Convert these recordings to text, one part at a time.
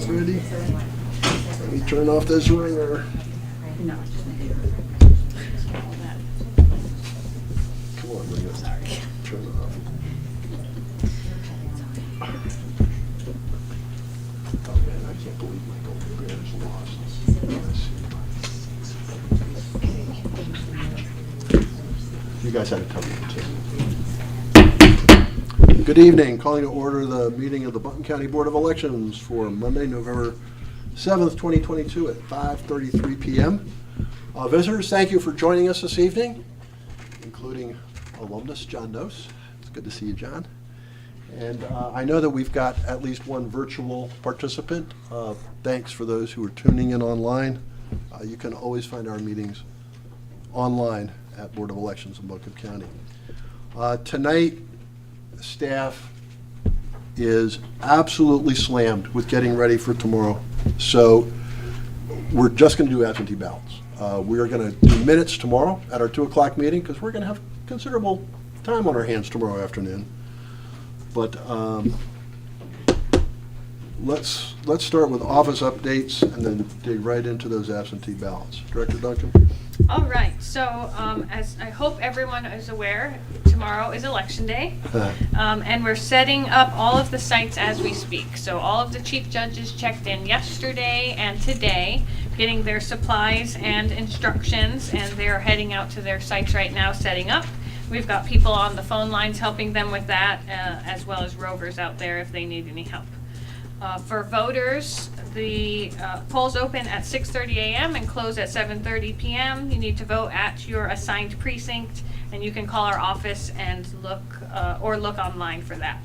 Ready? Let me turn off this ringer. No. Come on, ring it. Sorry. Turn it off. Oh man, I can't believe my Golden Bears lost. You guys had a tough one too. Good evening. Calling to order the meeting of the Buncombe County Board of Elections for Monday, November 7th, 2022 at 5:33 p.m. Visitors, thank you for joining us this evening, including alumnus John Nose. It's good to see you, John. And I know that we've got at least one virtual participant. Thanks for those who are tuning in online. You can always find our meetings online at Board of Elections in Buncombe County. Tonight, staff is absolutely slammed with getting ready for tomorrow. So we're just going to do absentee ballots. We are going to do minutes tomorrow at our 2 o'clock meeting because we're going to have considerable time on our hands tomorrow afternoon. But let's start with office updates and then dig right into those absentee ballots. Director Duncan? All right, so as I hope everyone is aware, tomorrow is Election Day, and we're setting up all of the sites as we speak. So all of the chief judges checked in yesterday and today, getting their supplies and instructions, and they're heading out to their sites right now setting up. We've got people on the phone lines helping them with that, as well as rovers out there if they need any help. For voters, the polls open at 6:30 a.m. and close at 7:30 p.m. You need to vote at your assigned precinct, and you can call our office and look online for that.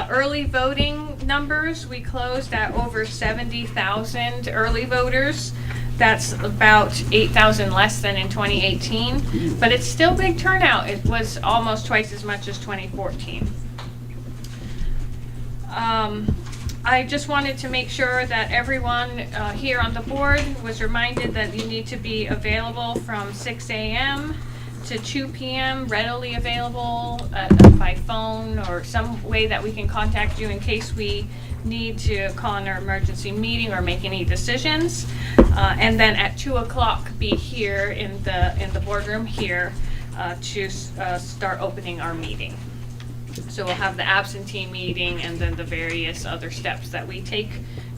Early voting numbers, we closed at over 70,000 early voters. That's about 8,000 less than in 2018, but it's still big turnout. It was almost twice as much as 2014. I just wanted to make sure that everyone here on the board was reminded that you need to be available from 6 a.m. to 2 p.m., readily available by phone or some way that we can contact you in case we need to call an emergency meeting or make any decisions. And then at 2 o'clock be here in the boardroom here to start opening our meeting. So we'll have the absentee meeting and then the various other steps that we take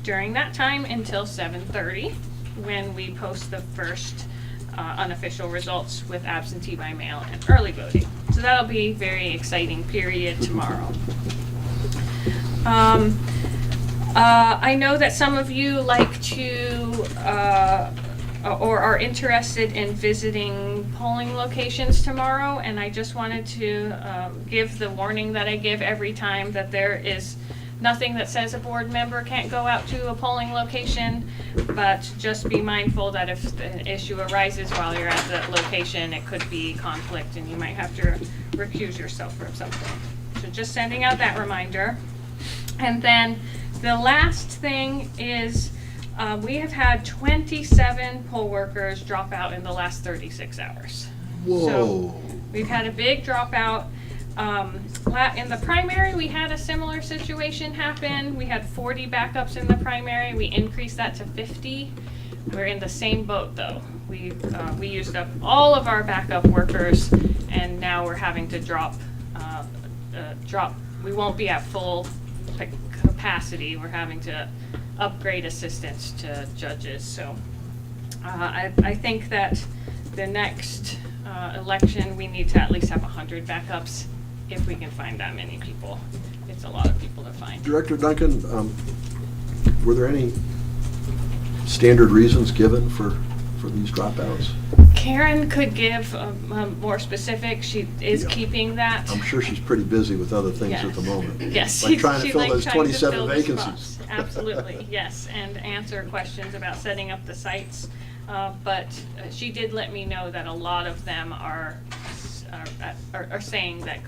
during that time until 7:30 when we post the first unofficial results with absentee by mail and early voting. So that'll be a very exciting period tomorrow. I know that some of you like to or are interested in visiting polling locations tomorrow, and I just wanted to give the warning that I give every time, that there is nothing that says a board member can't go out to a polling location, but just be mindful that if an issue arises while you're at the location, it could be conflict and you might have to recuse yourself from something. So just sending out that reminder. And then the last thing is we have had 27 poll workers drop out in the last 36 hours. Whoa. So we've had a big dropout. In the primary, we had a similar situation happen. We had 40 backups in the primary. We increased that to 50. We're in the same boat though. We used up all of our backup workers, and now we're having to drop. We won't be at full capacity. We're having to upgrade assistants to judges. So I think that the next election we need to at least have 100 backups if we can find that many people. It's a lot of people to find. Director Duncan, were there any standard reasons given for these dropouts? Karen could give more specific. She is keeping that. I'm sure she's pretty busy with other things at the moment. Yes, like trying to fill like those trying 27 to fill vacancies. Absolutely, yes, and answer questions about setting up the sites. But she did let me know that a lot of them are saying that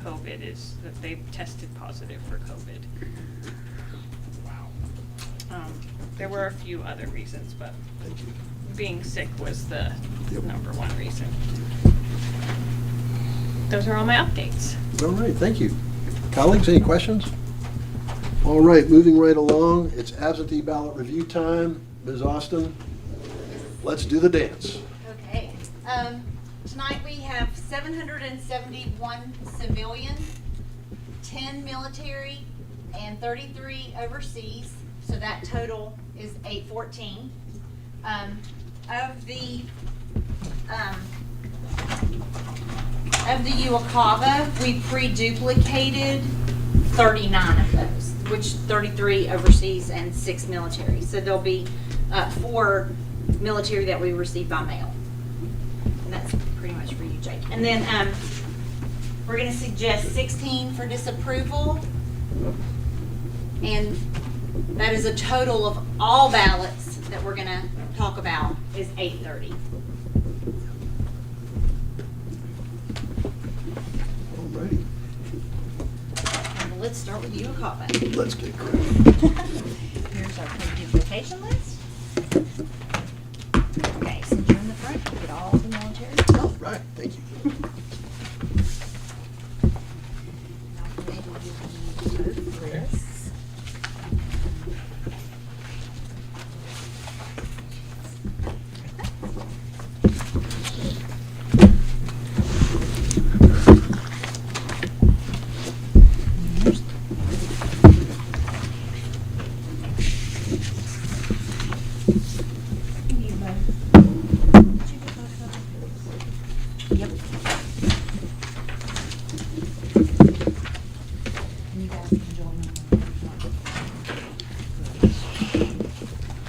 that they've tested positive for COVID. Wow. There were a few other reasons, but Thank you. being sick was the number one reason. Those are all my updates. All right, thank you. Colleagues, any questions? All right, moving right along, it's absentee ballot review time. Ms. Austin, let's do the dance. Okay, tonight we have 771 civilian, 10 military, and 33 overseas, so that total is 814. Of the UOCAVA, we pre-duplicated 39 of those, which 33 overseas and 6 military. So there'll be 4 military that we receive by mail. And that's pretty much for you, Jake. And then we're going to suggest 16 for disapproval. And that is a total of all ballots that we're going to talk about is 830. All righty, And let's start with UOCAVA. let's get going. Here's our pre-duplication list. Okay, since you're in the front, you get all the military. All right, thank you. Yep. And you guys can join me.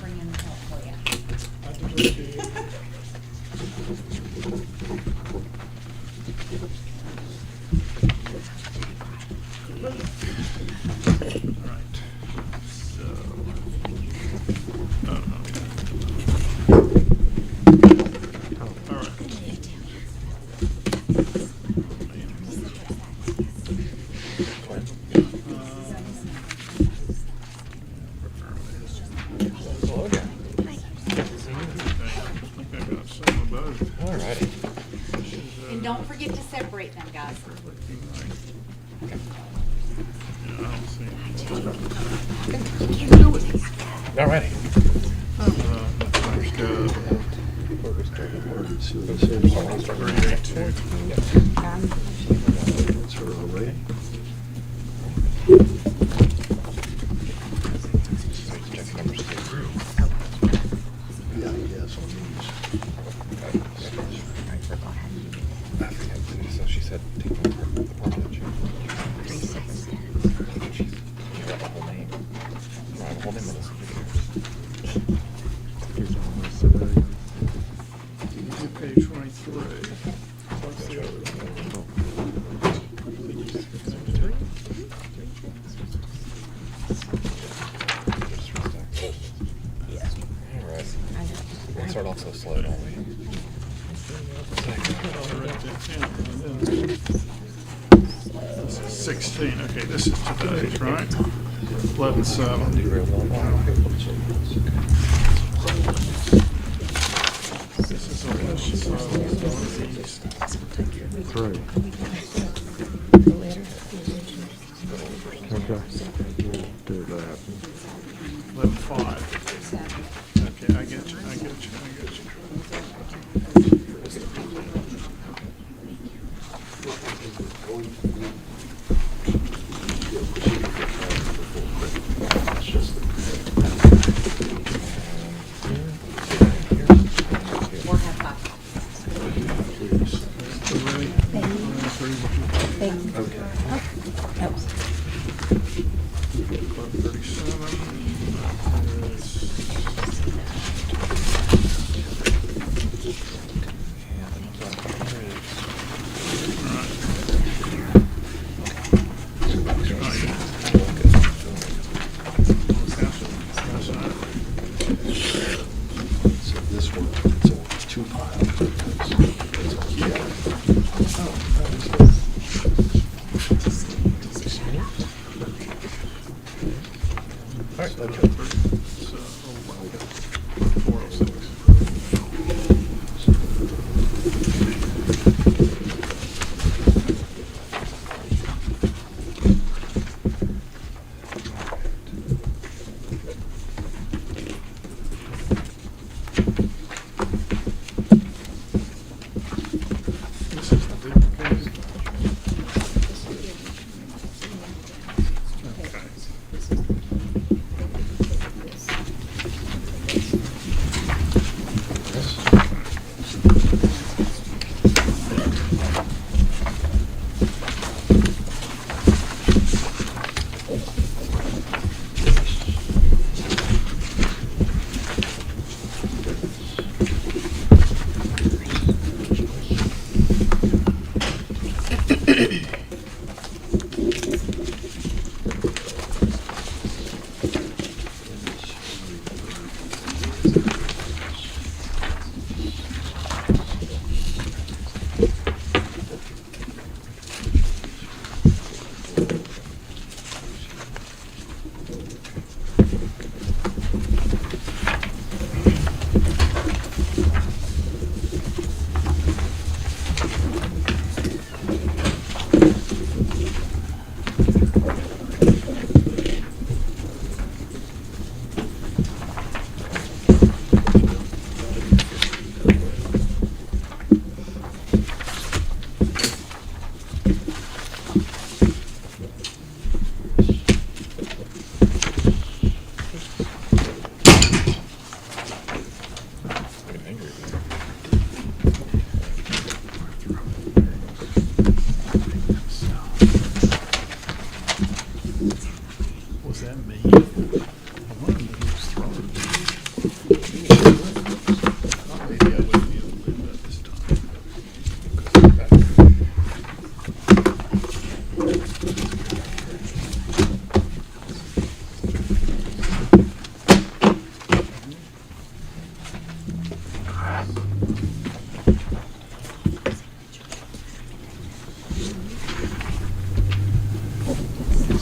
Bring in the help for you. And don't forget to separate them, guys. Alrighty. That's her already. Yeah, yes, on these. So she said, take the apartment. She got the whole name. I have a whole name of this. Page 23. What's the other one? Alright. We'll start off so slow, don't we? This is 16. Okay, this is today's, right? 11/7. Do real well. This is 11/7. Three. Okay. Do that. 11/5. Okay, I get you. Or have copies. So this one, it's two piles.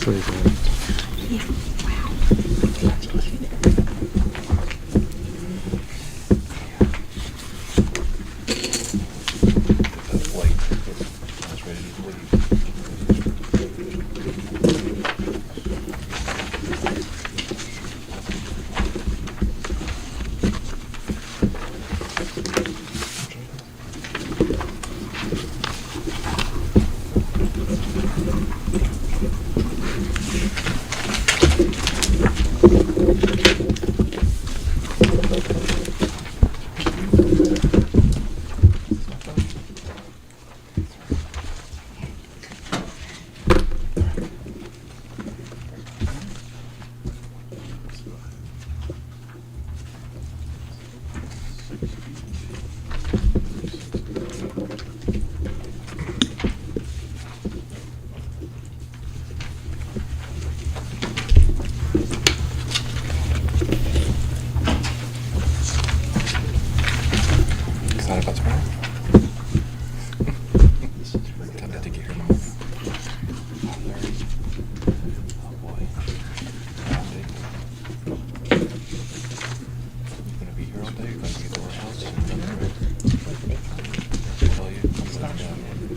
Sorry for that. That light. I was ready to leave. Excited about tomorrow? Time to take you here in the morning. Oh boy. You gonna be here all day? You gonna be at the warehouse? Tell you.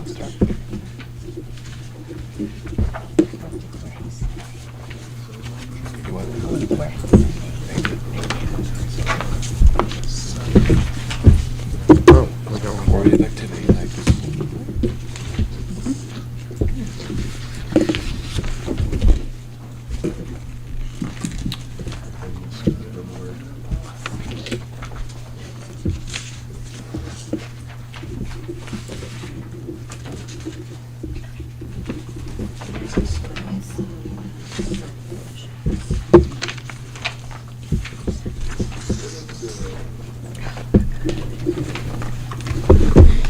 Start. You what? Oh, I got one more. Oriented activity, like.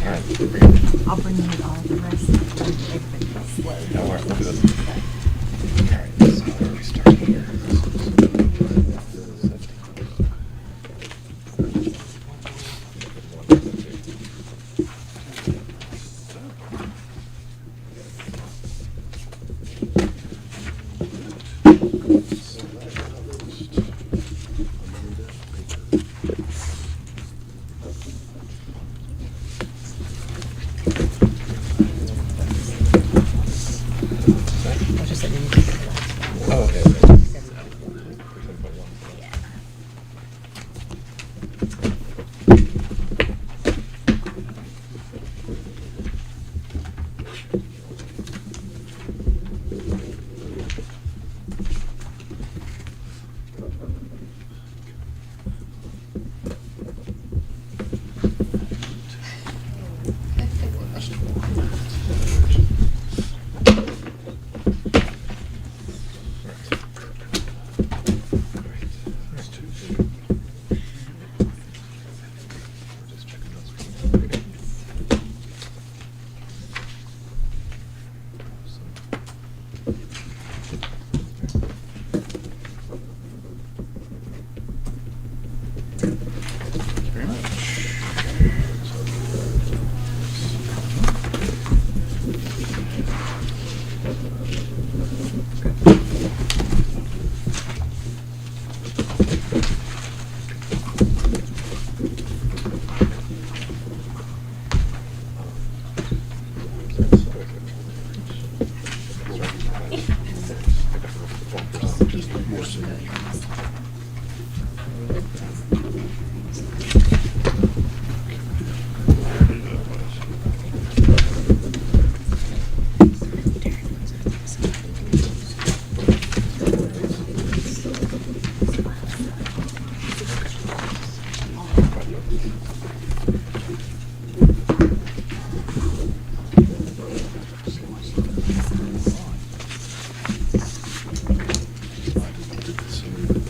Alright, I'll bring you all the rest of everybody's slow. now we're good. Alright, so where do we start here? I'll just let you take the last one. Oh, okay. Very much. So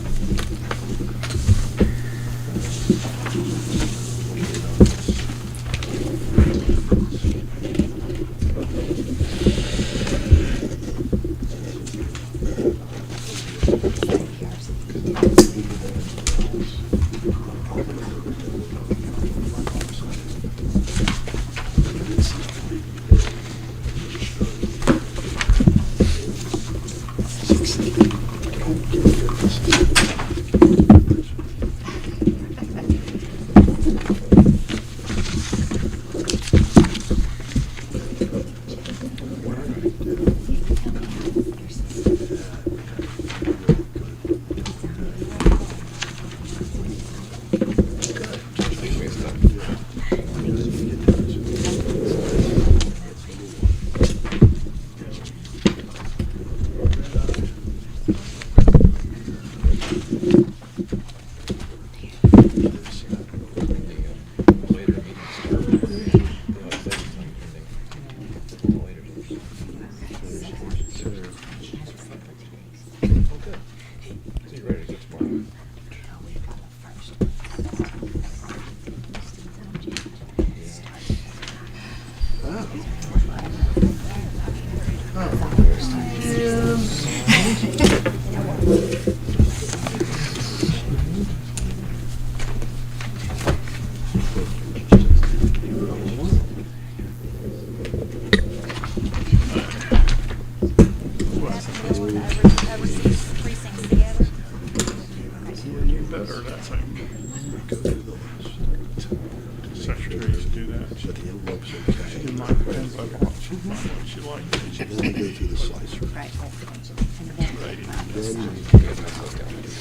Overseas Better, that's like, secretaries do that. But the envelope's okay. In my depends on what she likes. And then you go through the slicer. Right. Then you get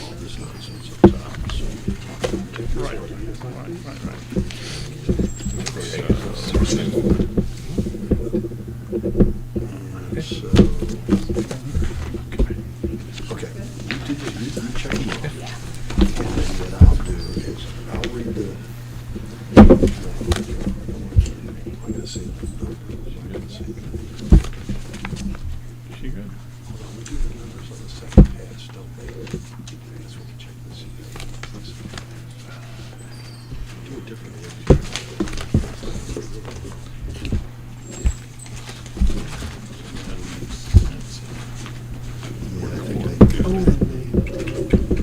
all this nonsense up top. So take this Right, out of here. right. So, okay, you check them off. And then what I'll do is, I'll read the, I'm gonna see. I'm gonna see. She good? Hold on, we do the numbers on the second page, don't they? That's what we check this. Do it differently. Yeah, I think they,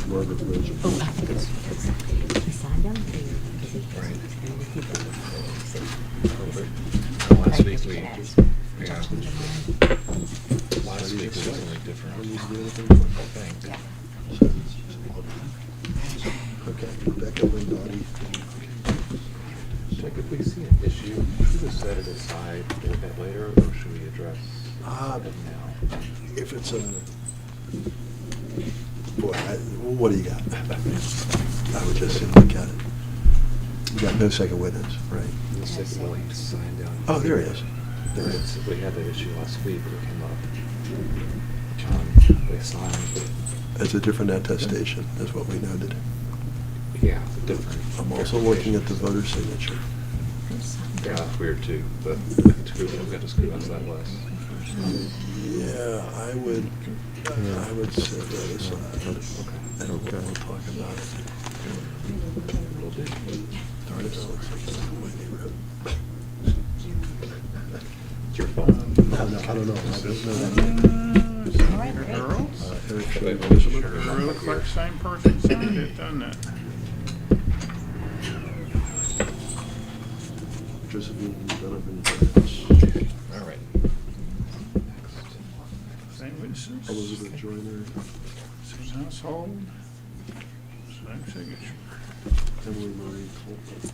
Margaret Rose. Oh, I think it's because he signed on there. Right. Right. Last week we, yeah, last week was only different, I don't need to do I anything. think. Okay, Rebecca Lindati. Jack, if we see an issue, should we set it aside a little bit later, or should we address it now? If it's a, boy, what do you got? I would just look at it. You got no second witness, right? The second one to sign down. Oh, there he is. There he It's- is. We had that issue last week when it came up. We signed, It's a different attestation, is what we noted. yeah, it's a different. I'm also looking at the voter signature. Yeah, that's weird too, but we have to screw us that less. Yeah, I would set that aside. And we'll talk about it. Will do. Darn it, that looks like the way they wrote. It's your fault. No, I don't know. I don't know that. Earl? Eric Should I Schmidt. motion or It not? looks like the same person signed it, doesn't it? Josephine Donovan. All right. Same witnesses. Elizabeth Joyner. Same household. Same signature. Emily Marie Colton.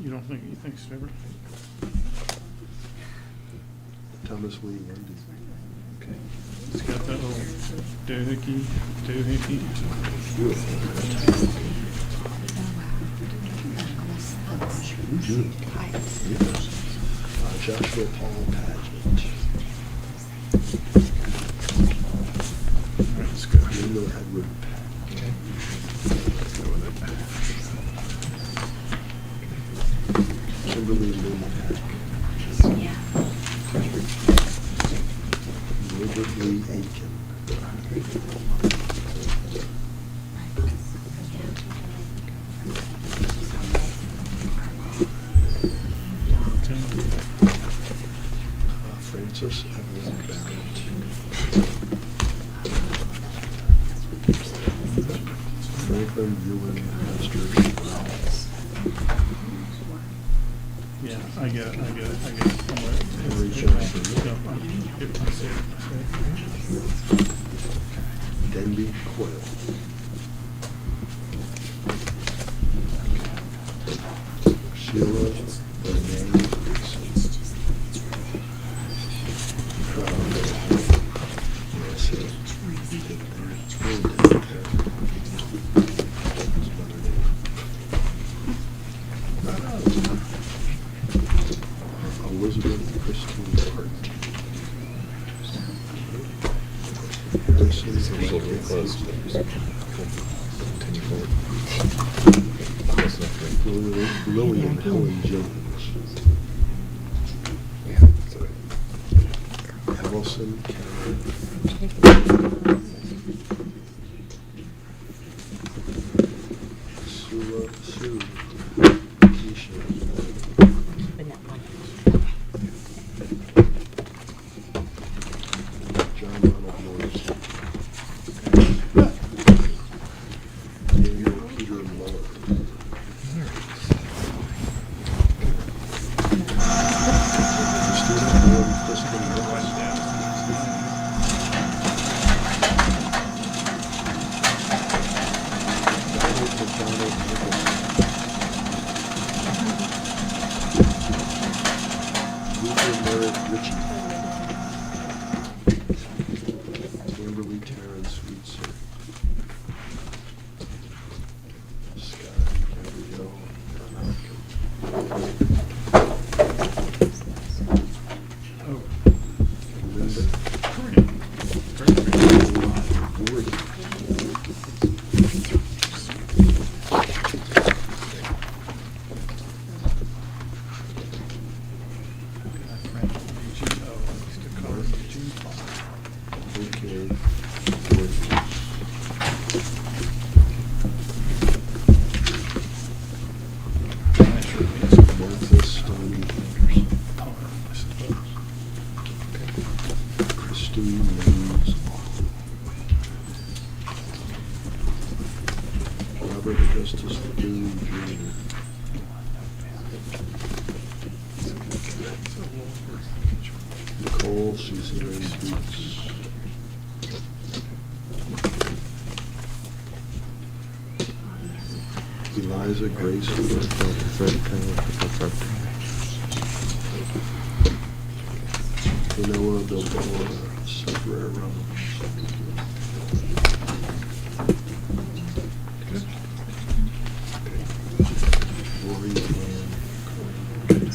You don't think, you think it's different? Thomas Lee Lundy. Okay. It's got that little doohickey. Joshua Paul Pageant. All right, let's go. Daniel Edward Pack. Okay. Let's go with it. Kimberly Lynn Pack. Robert Lee Aiken. Francis Evelyn Barrett. Franklin Ewan Masters. Yeah, I get it. I'm with Mary it. Johnson. I see it. Denby Coyle. Sheila Renee. Yes, Elizabeth Christine Hart. Harrison We're still pretty Michael. close. Continue forward. Close enough to- Lillian Helen Jones. Yeah, that's all right. Allison Karen. Sue. Education. But not one. John Ronald Morris. Daniel Peter Muller. Christina Bowen Kristen Willis. Donald McDonald Nicholson. Luther Merritt Ritchie. Kimberly Terrence Sweetser. Scott Gabrielle. Oh, Linda Korean. Very Wood. My friend Eugene, oh, I used to call him Eugene Paul. Okay. Good. That sure means Martha Stone. power, I suppose. Christine Williams. Robert Augustus Lagoon Jr. Nicole Suzanne Boots. Eliza Grace Noah Bilboa Sobrero. Lori Ann Cohen.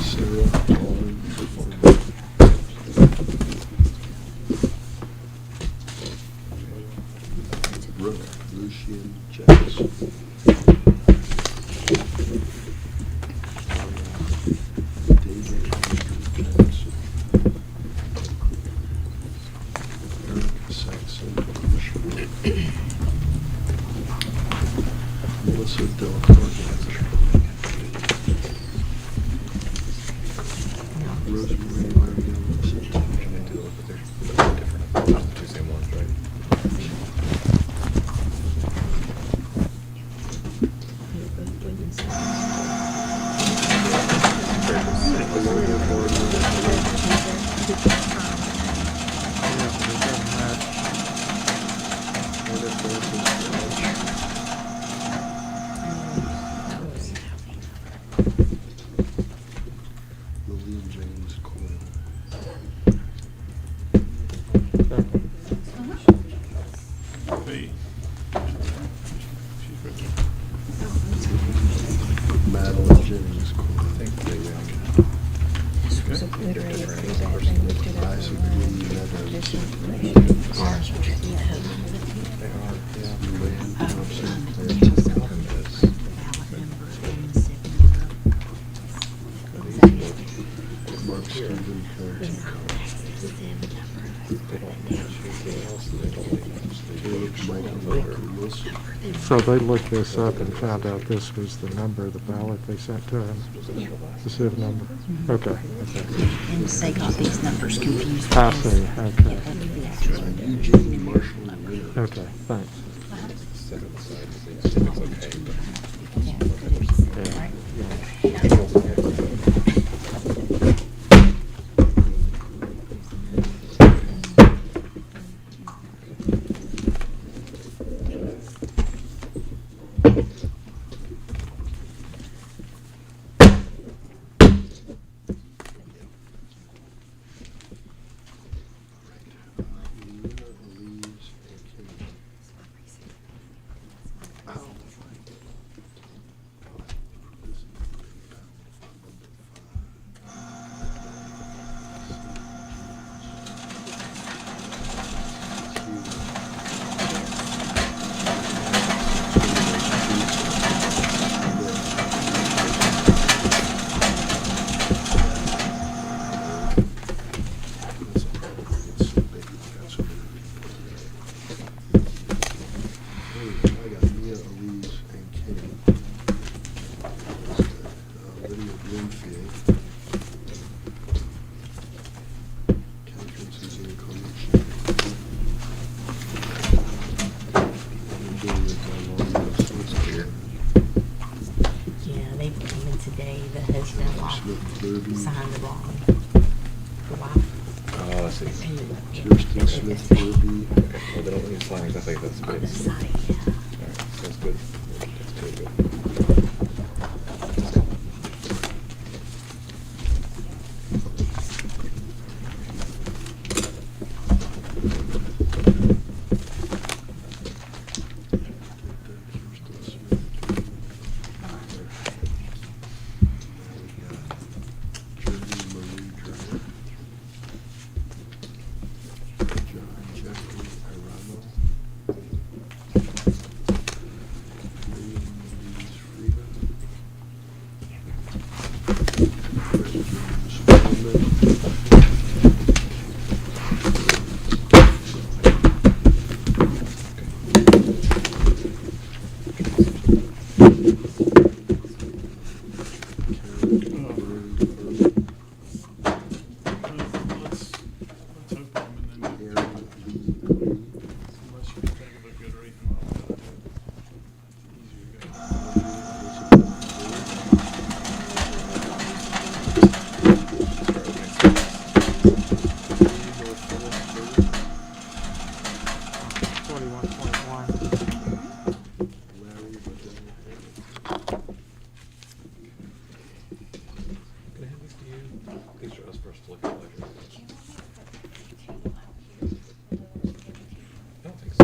Sarah Alden Brooke Lucian Jackson. David Andrew Jackson. Eric Saxon. Melissa Delacroix. Rosemary Marguerite. Can they do it, but they're different, not the two same ones, right? Lillian James Corn. B. She's with me. Madeline Jennings Corn. I think they, So literally every day they looked it up Isaac online. Lee Meadows. This information. Ours was just, yeah. they are, yeah. Luann Thompson. The ballot number and the civil number. Mark Stephen Carrington. They don't match anything else, they don't like Caleb Michael Walker Wilson. So they looked this up and found out this was the number of the ballot they sent to him, the civ number? Okay. And they got these numbers confused. I see, okay. Eugene Marshall Winter. Okay, thanks. set it aside and see if it's okay, but Yeah, but it's, right. Luna Elise O'Kane. Burby, signed the wrong. The wife. Oh, I see. And you look. Kirsten Smith Burby. Okay, well, they don't need to sign exactly like this, but On the it's, side, yeah. alright, sounds good. That's too good. Let's open them and then, unless you can think of a good reason why we gotta do it. Easier to go. Can I hand these to you? These are us first to look at later. I don't think so.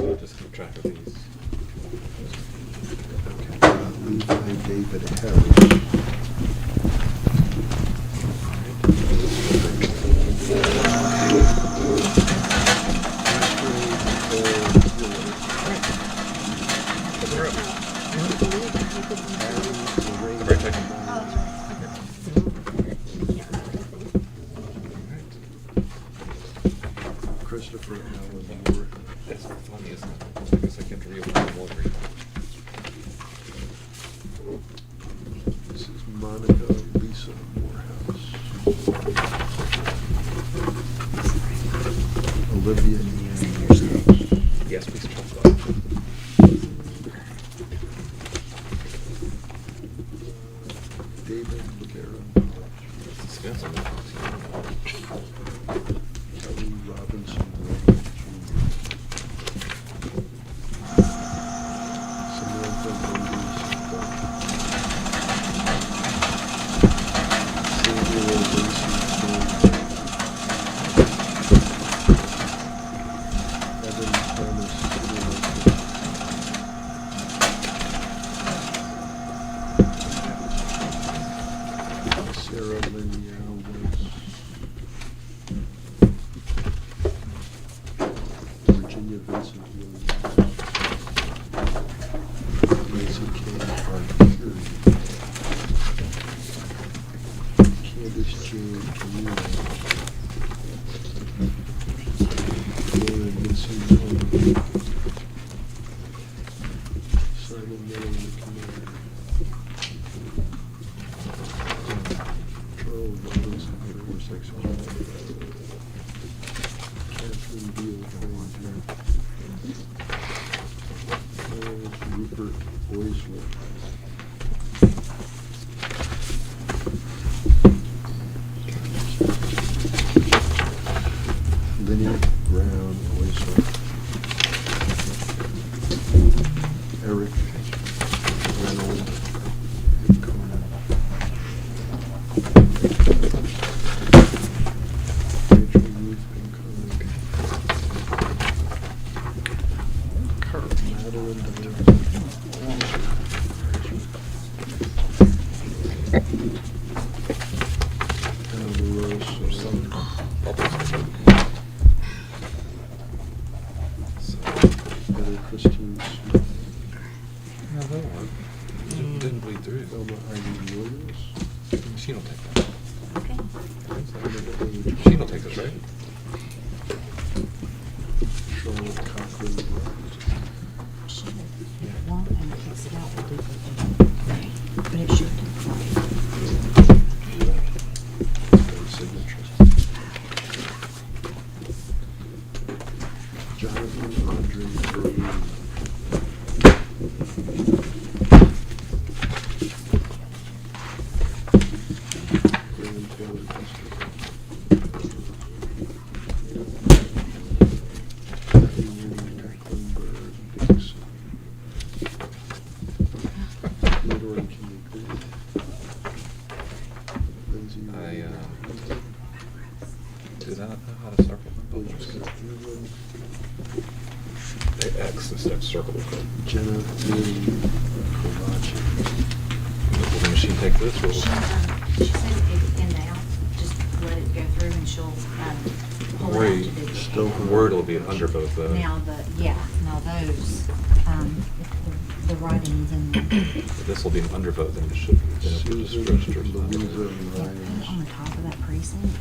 We'll just keep track of these. Levi David Harris. Right, check them. Christopher Allen Moore. That's funny, isn't it? I guess I kept reopening them all every time. This is Monica Lisa Morehouse. Olivia Ian Morehouse. Yes, please check that. David Lucero. Suspense on that. Kelly Robinson. Samantha Mendes. Samuel Lacey. Evan Thomas. Sarah Lynn Yao was. Virginia Vincent Williams. Nancy K. Arcuri. Candace Jane Camino. Laura Vincent Williams. Simon Miller McNair. Charles Robinson, Catherine Beal, Charles Rupert Boisler. Linny Brown Boisler. Eric Reynolds Conan. Rachel Ruth Buncombe. Madeline Diane. Anna Rose Heather Christine Smith. No, that one. Didn't bleed through. Thelma Ivy Williams. Machine will take that. Okay. Machine will take this, right? Charlotte Cochran. One and takes it out, we'll do it. But it should. Signature. Jonathan Andre Berlin. hit X instead of circle the code. Jenna Karachi. Will the machine take this? Or She said it in and out, just let it go through and she'll pull it out Worry. to duplicate. Still- Word will be under both. Now, now those, the writings and This will be an undervote, then it should. Then it'll be just Susan, registered as an Louisa, undervote. put it on the top of that precinct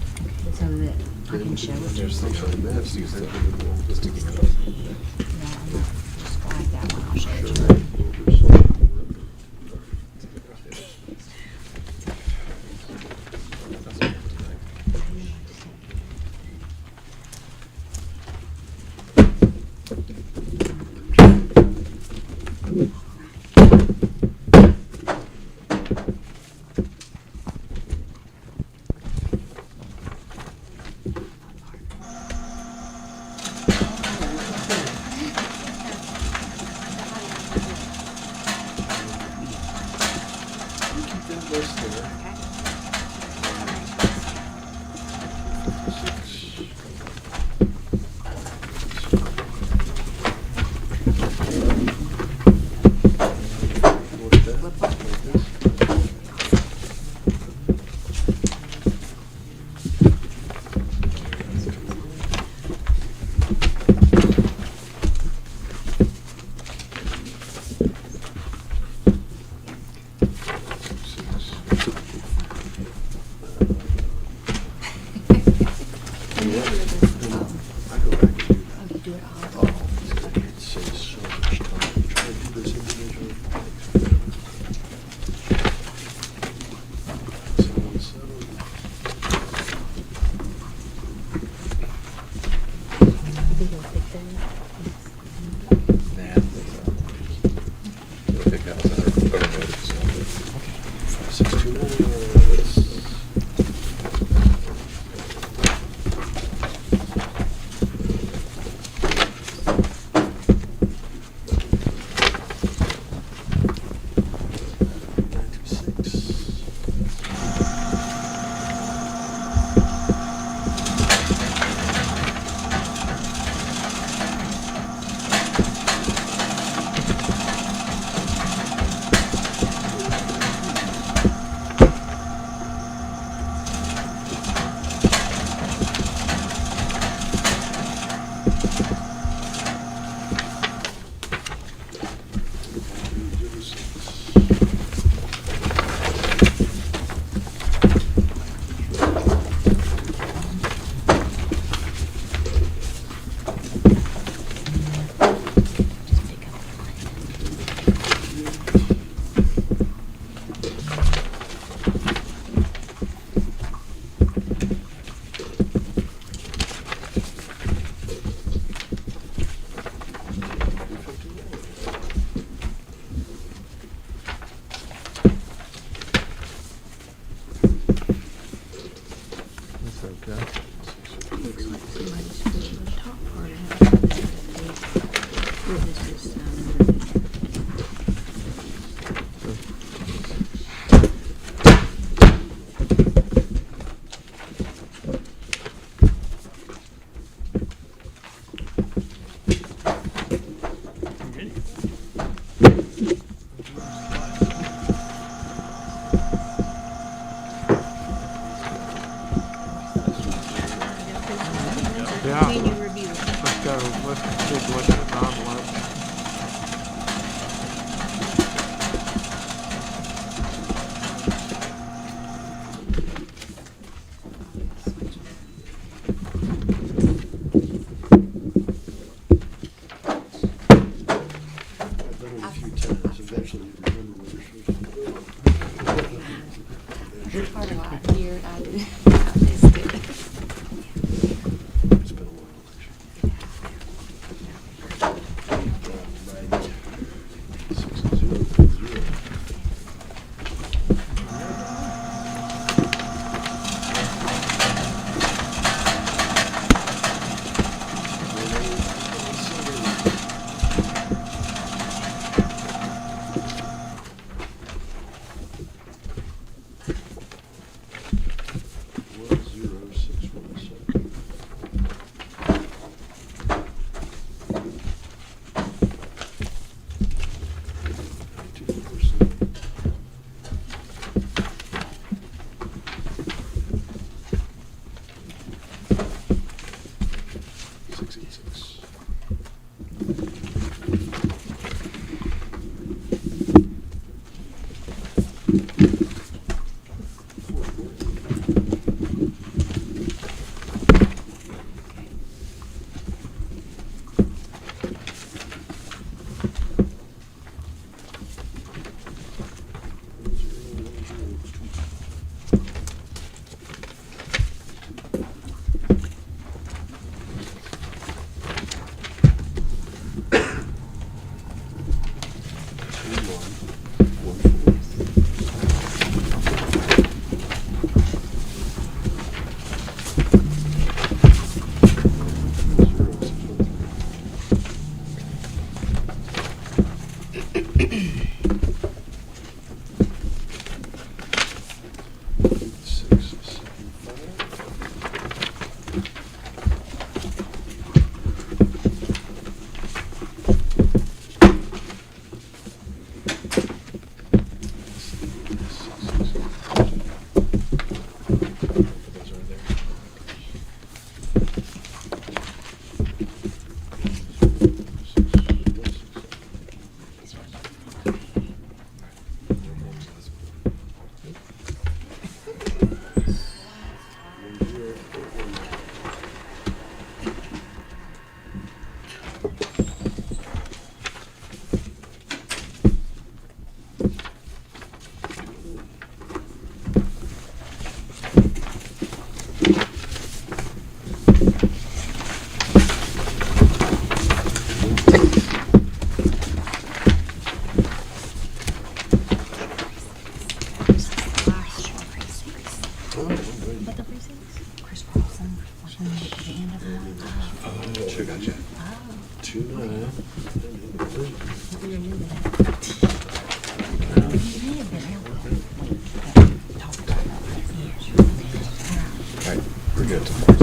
so that I can show it to There's you. some That's use the the- sticky note. Yeah, just like that one, I'll show it to you. Chris Carlson, like when you get to the end of the month. Oh, sure, gotcha. 2/9. What were you doing with that? You may have been able to talk about that. Yes. All right, we're good tomorrow.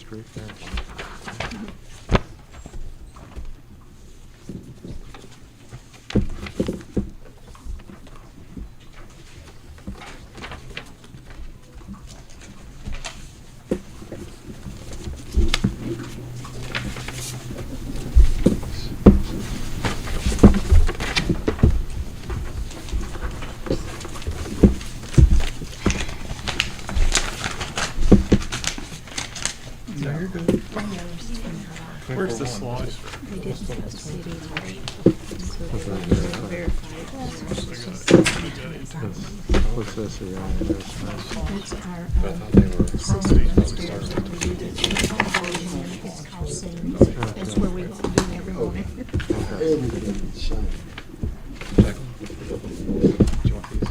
Street there. Where's the slice? They didn't post it either. So they verified. What's this here? That's our, But I thought they were. system downstairs that we do this. It's called Zoom. That's where we do every morning. Everything is signed. Check. Do you want these?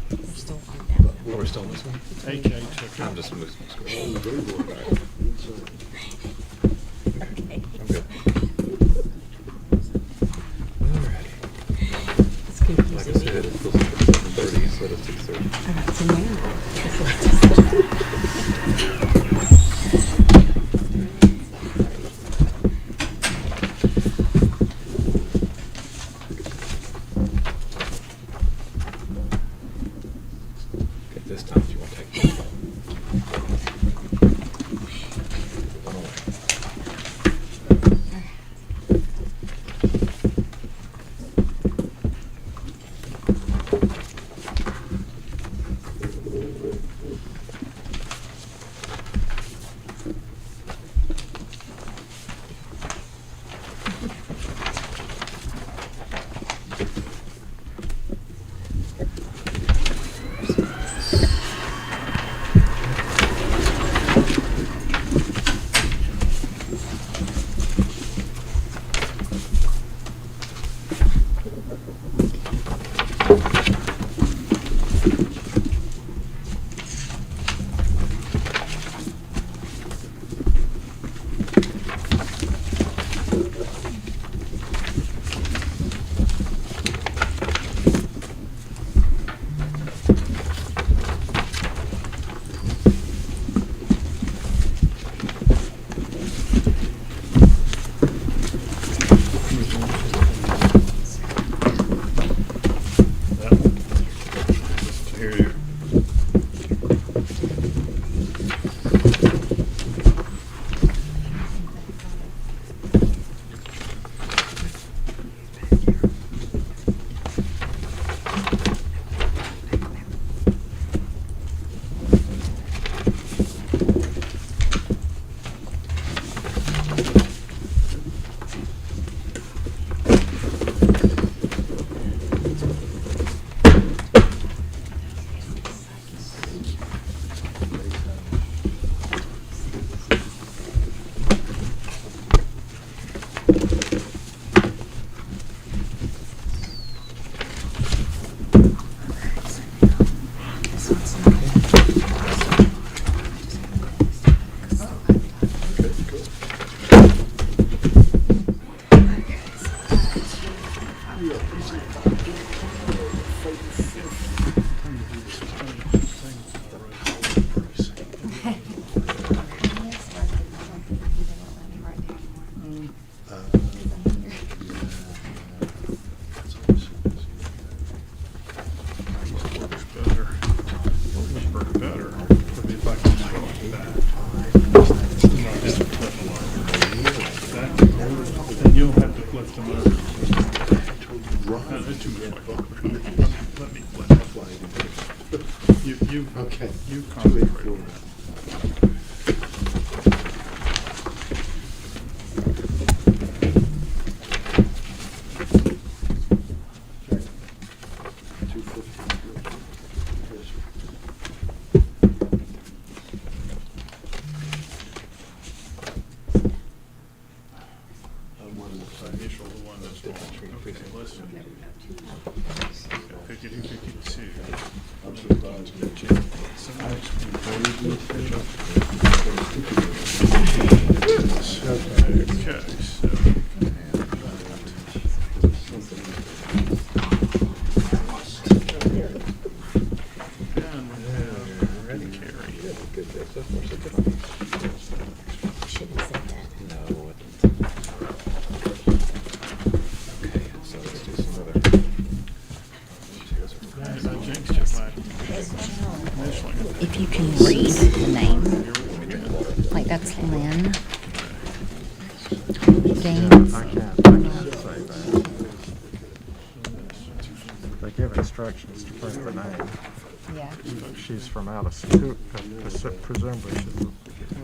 They're still on that. Oh, we're still on this one? AK took I'm it. just moving. Oh, they were right. Inside. Okay. I'm good. Alrighty. Let's keep Like I using said, it. it's supposed to be 7:30 instead of 6:30. So now, Okay, this time you won't take it. I'm away. That one. Here. Better. Better. If I can go like that. And you'll have to flip them over. That's too much like Let me flip. You Okay. you concentrate on that. Initial, the one that's wrong. Okay, let's see. 52, 52. Okay, so. And we have Ready? Carrie. Good, good. So far, so good. That's Lynn. Yeah, Gaines. I can't say that. They give instructions to print the name. Yeah. She's from out of state, presumably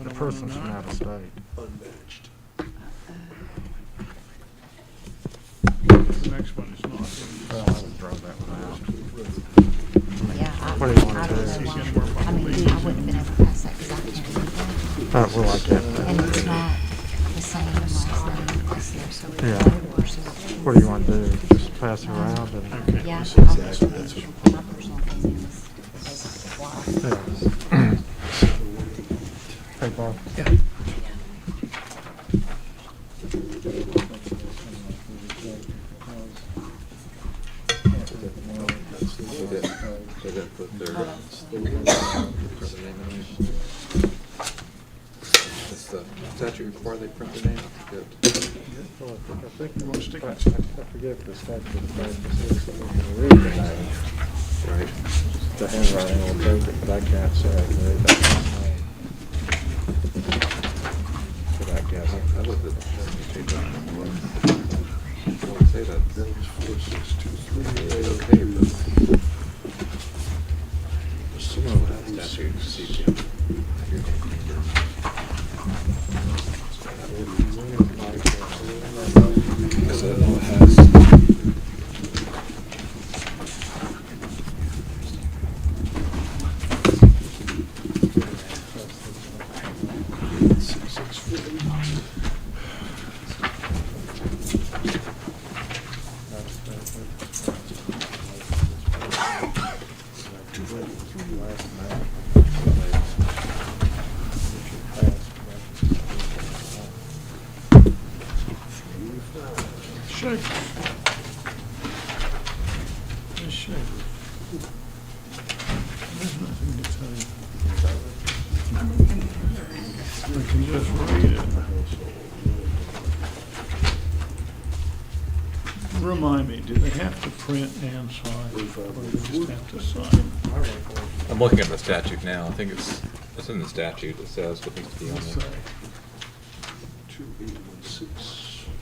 the person's from out of state. Unmatched. The next one is not. Well, I would throw that one out. Yeah. What do you want I to don't do? know why. I mean, I wouldn't have been able to pass that because I can't read that. Well, I get that. And it's not the same last name as there, so it's Yeah. versus. What do you want to do? Just pass it around and, Yeah. That's what- My personal opinion is basically why. yeah. Hey, Bob. They didn't put their name in it. Does the statute require they print their name? Good. Well, I think You wanna stick I it? forget if the statute of practice that we can read the name. Right. The handwriting will take it, but I can't say I can read that name. But I guess. I looked at the I would say that. That was 4623. It's okay, but Still don't have these statute things. sees you. Your name. Because it has. Shake. Just shake. There's nothing to tell you. I can just read it. Remind me, do they have to print and sign, or they just have to sign? I'm looking at the statute now. I think it's in the statute. It says what needs to be on Let's there. say. 2816.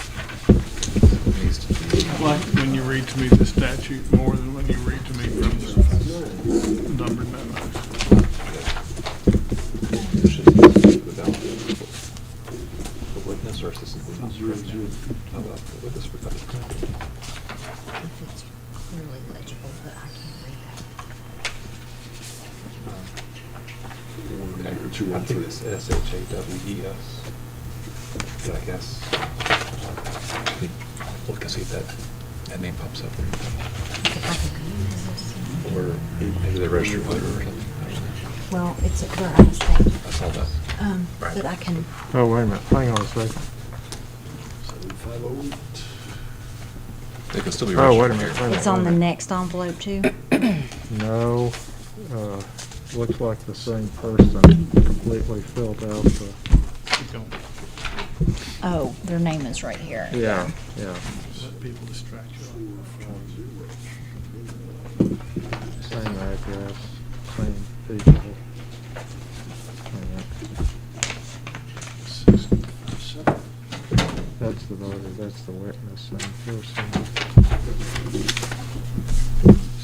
It needs to be. I like when you read to me the statute more than when you read to me from the numbered memos. It should be without the witness or assistant witness. How about the witness without the copy? If it's clearly legible, but I can't read that. Okay. I think it's SHAWES. But I guess. Look and see if that name pops up. If I can use this. Or maybe they registered voter or something. I don't know. Well, it's where I stay. I saw that. Right. But I can, Oh, wait a minute, hang on a second. 7508. They could still be Oh, registered. wait a minute, wait a minute. it's on the wait a next envelope too. No, looks like the same person completely filled out the, You don't Oh, their name is right here. yeah. let people distract you. Same address, same people. That's the voter, that's the witness, same person.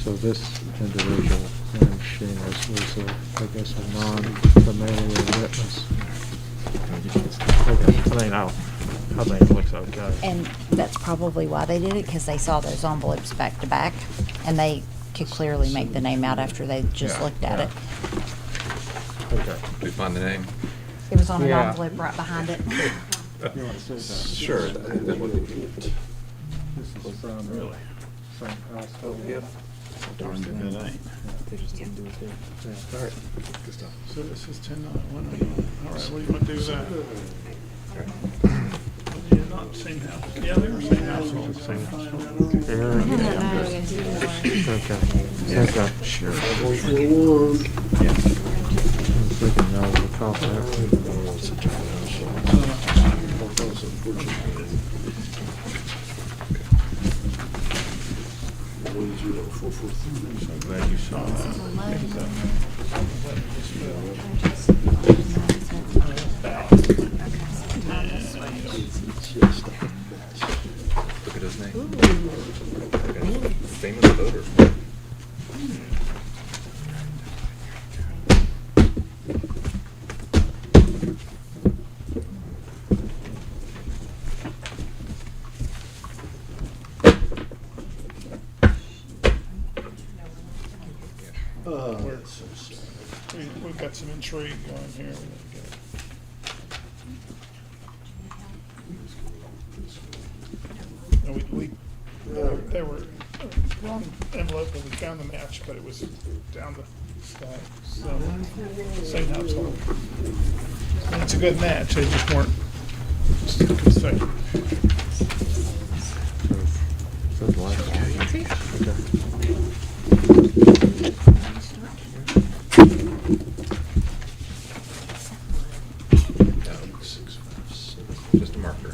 So this individual, named Sheenis, was I guess, a non-familiar witness. Okay, I think it looks okay. And that's probably why they did it, because they saw those envelopes back to back, and they could clearly make the name out after they just Yeah, looked at it. Okay. Did we find the name? It was on an Yeah. envelope right behind it. You want to see that? Sure. That would be. This is from Really? St. Household. Yep. Darn good it ain't. They just didn't do it there. Yeah. All right. Good stuff. So this is 10-9-1. All right, what do you want to do with that? All right. Yeah, not same house. Yeah, they were same household. Same house. Okay. Okay. Sure. Going for one. Thinking over the top there. I'm glad you saw that. Look at his name. Famous voter. That's so sad. We've got some intrigue going here. No, they were wrong envelope when we found the match, but it was down the stack. So, same household. And it's a good match, they just weren't consecutive. So the last one. Okay. Just a marker.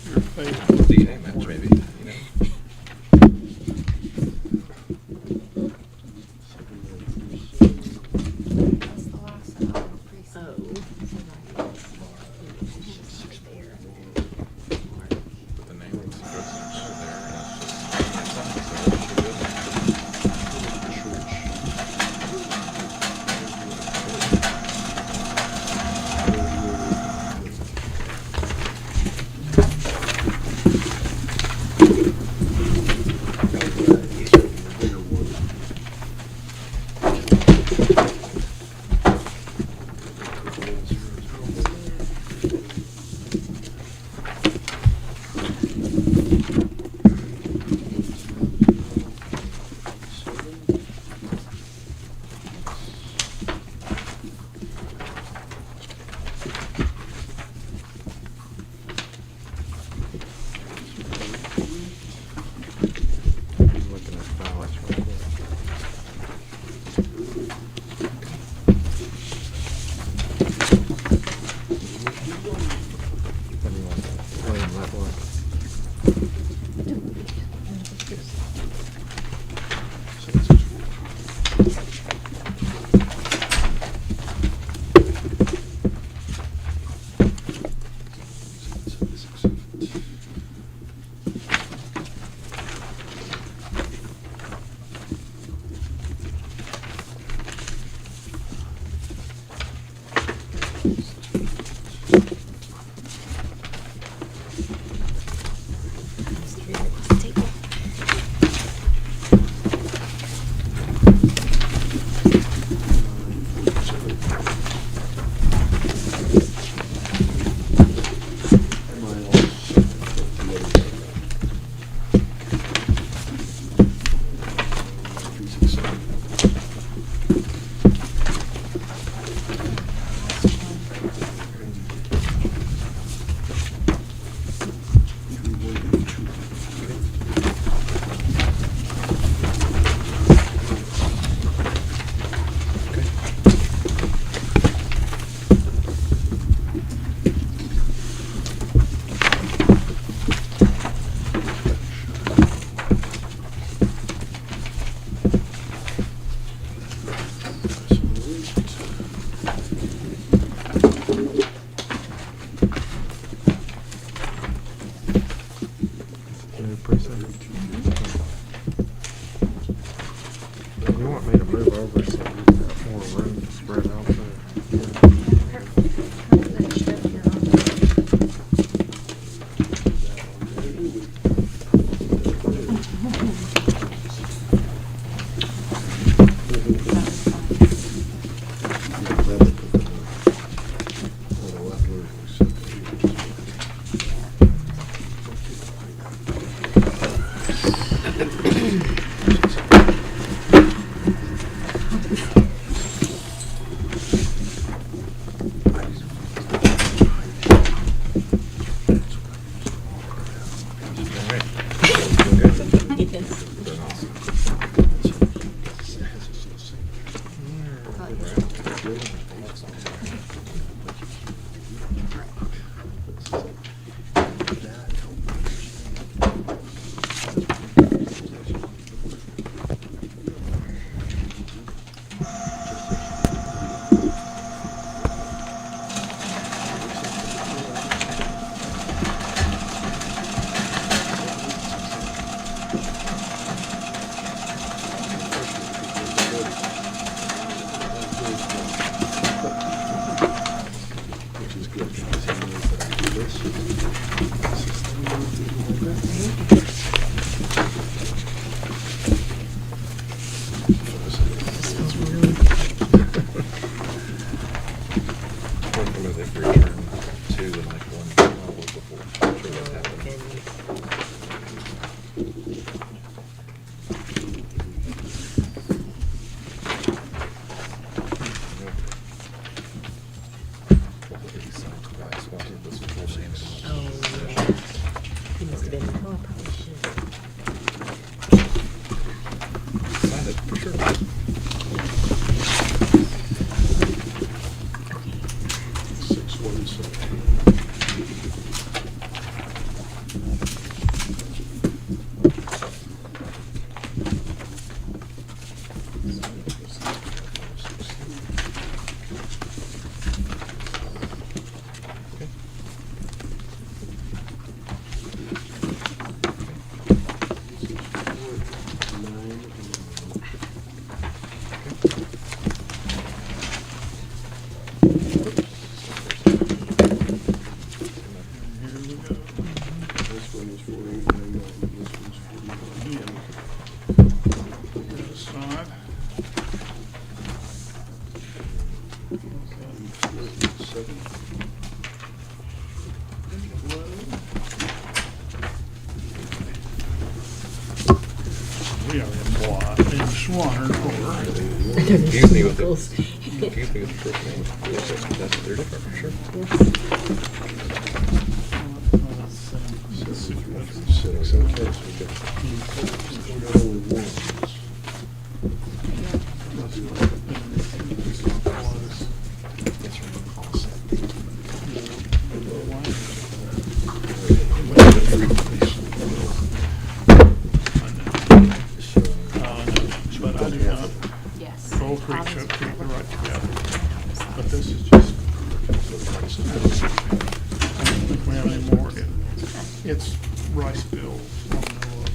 Your favorite. DNA match, maybe, you know? Put the name of the person there, and I'm looking at ballots right here. What do you want, plain red one? We are in Swanner or. Confuse me with the first name. That's, they're different for sure. Six, okay, so we got only one. But I do not. Yes. Old Creek, Shook Creek, they're right together. But this is just. I don't think we have any more. It's rice bills. I don't know what.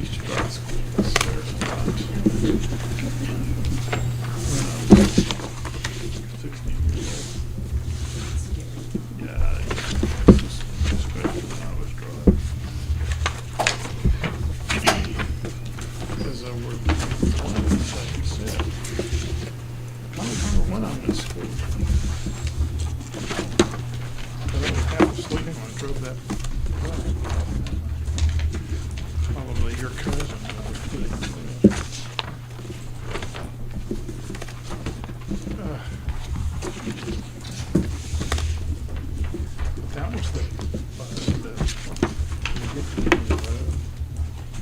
Each rice bills, there's about 16 years old. Yeah, it's just especially when I was driving. Because we're playing the same set. I don't remember when I went to school. But I was half asleep when I drove that bus. Probably your cousin. That was the bus that you get to the end of the road.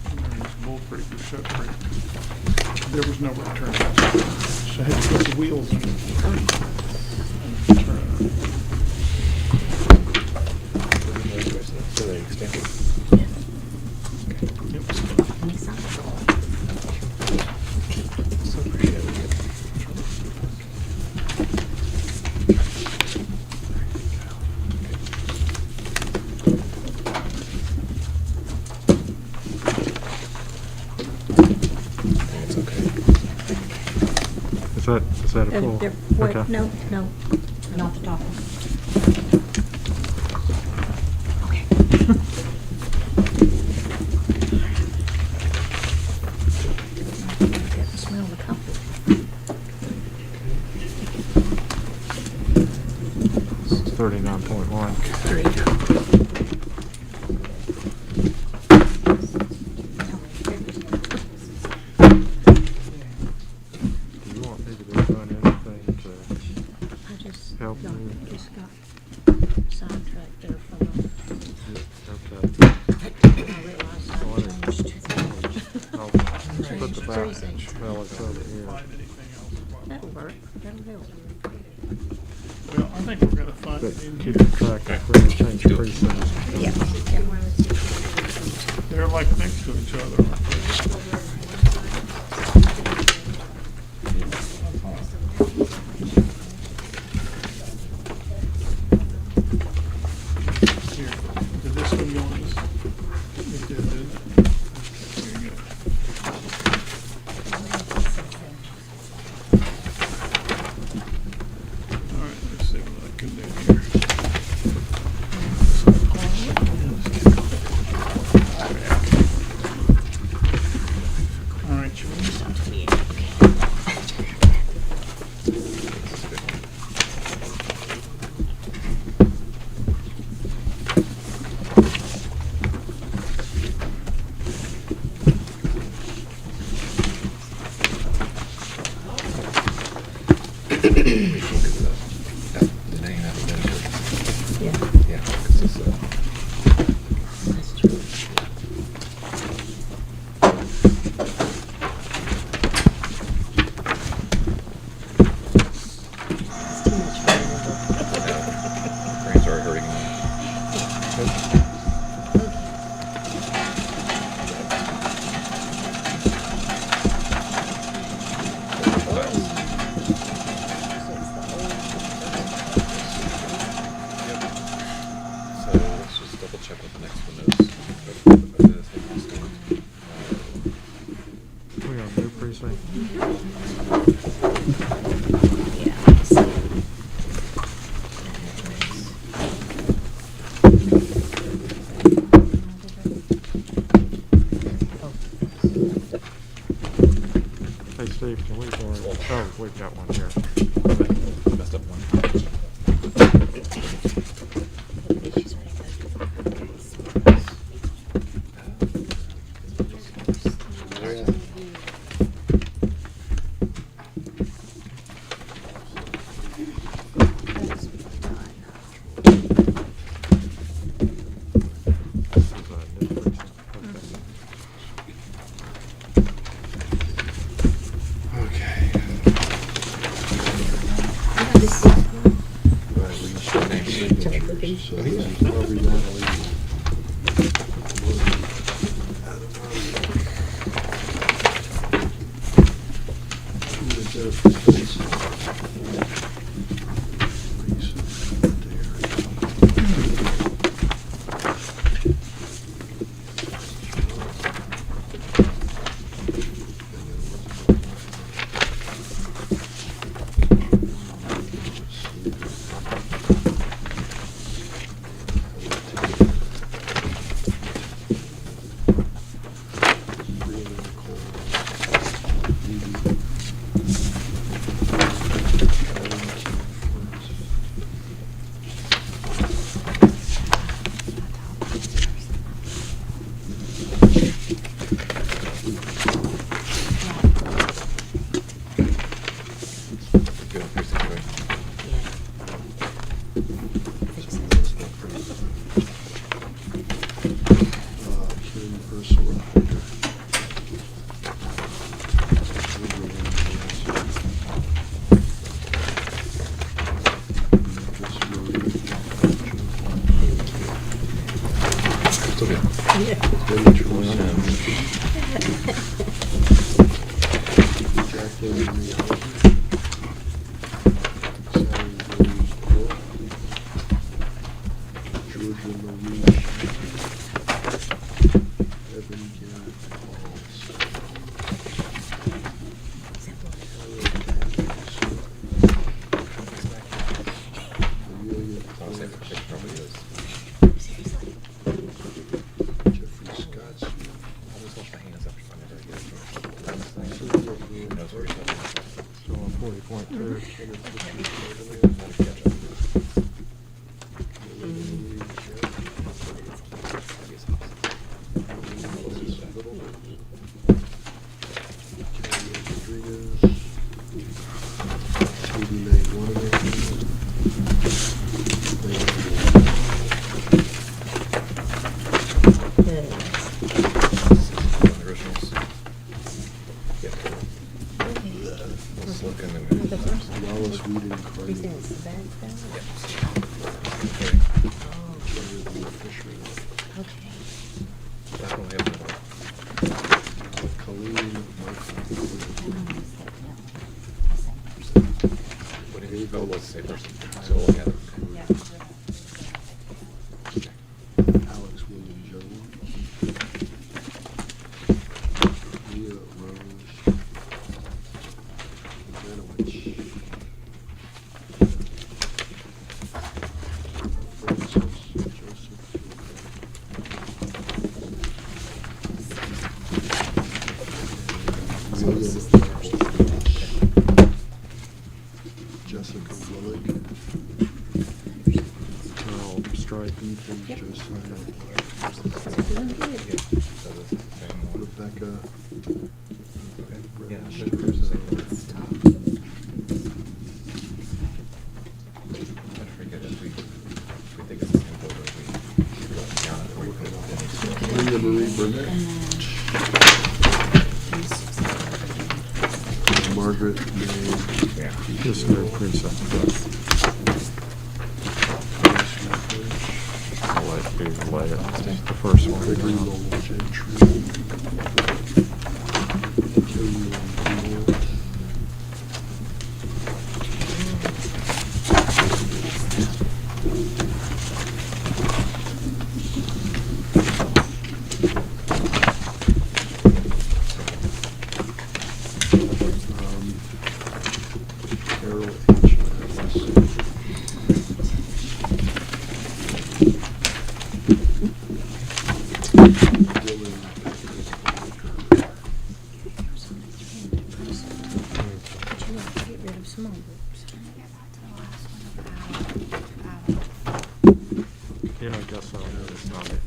And there's Bull Creek or Shook Creek. There was nowhere to turn. So I had to put the wheels in and turn. So they extended. It was fun. So appreciate it. It's okay. Is that a pull? Wait, Okay. no, not the top one. Okay. I can smell the coffee. This is 39.1. Do you want me to be doing anything to I just help got, you? just got sidetracked there for a moment. Okay. I realized I changed. I'll put the Precinct. ballots over here. Find anything else. That'll work, that'll help. Well, I think we're gonna find But it in keep here. track of where you change precincts. Yeah. They're like next to each other, aren't they? Here, did this one go on this? It did, didn't it? Here you go. All right, let's see what I can do here. All right, Julie. The name of the minister. Yeah. Yeah, 'cause it's, That's true. It's too much brains are hurting. So let's just double check what the next one is. We got a new precinct. Steve, can we borrow? Oh, we've got one here. Messed up one. Okay. Good on precinct, right? Hearing Ursula Hyder. Still good. Jacqueline Rialdi. Georgia Marie. Evan Garrett Pauls. Amelia I'll say it probably is. Jeffrey Scott. I'll just wash my hands after I never get it. Knows where he's at. So on 40.2. Originals. Yep. Let's look in the. The first one. Wallace Reed and You Carney. think it's the bad stuff? Okay. Okay. That one we have another. Colleen What do you, oh, what's the same person? So we'll gather. Alex William Jones. Leah Rose. Vanowich. Francis Joseph. William Jessica Willig. Carl Stripey. Josiah. So this is the same one. Rebecca. Okay. Rose. Yeah, there's the same one. I forget if we think it's the same photo, we go down it, or we put it in. Linda Marie Burnett. Margaret May. Yeah. This new precinct. I'll let you lay it. The first one. Gregory Lowell Gentry. Kelly Gould. Carol H. Evans. Dylan Patrick Walker. small groups. You know, guess I'll notice on it.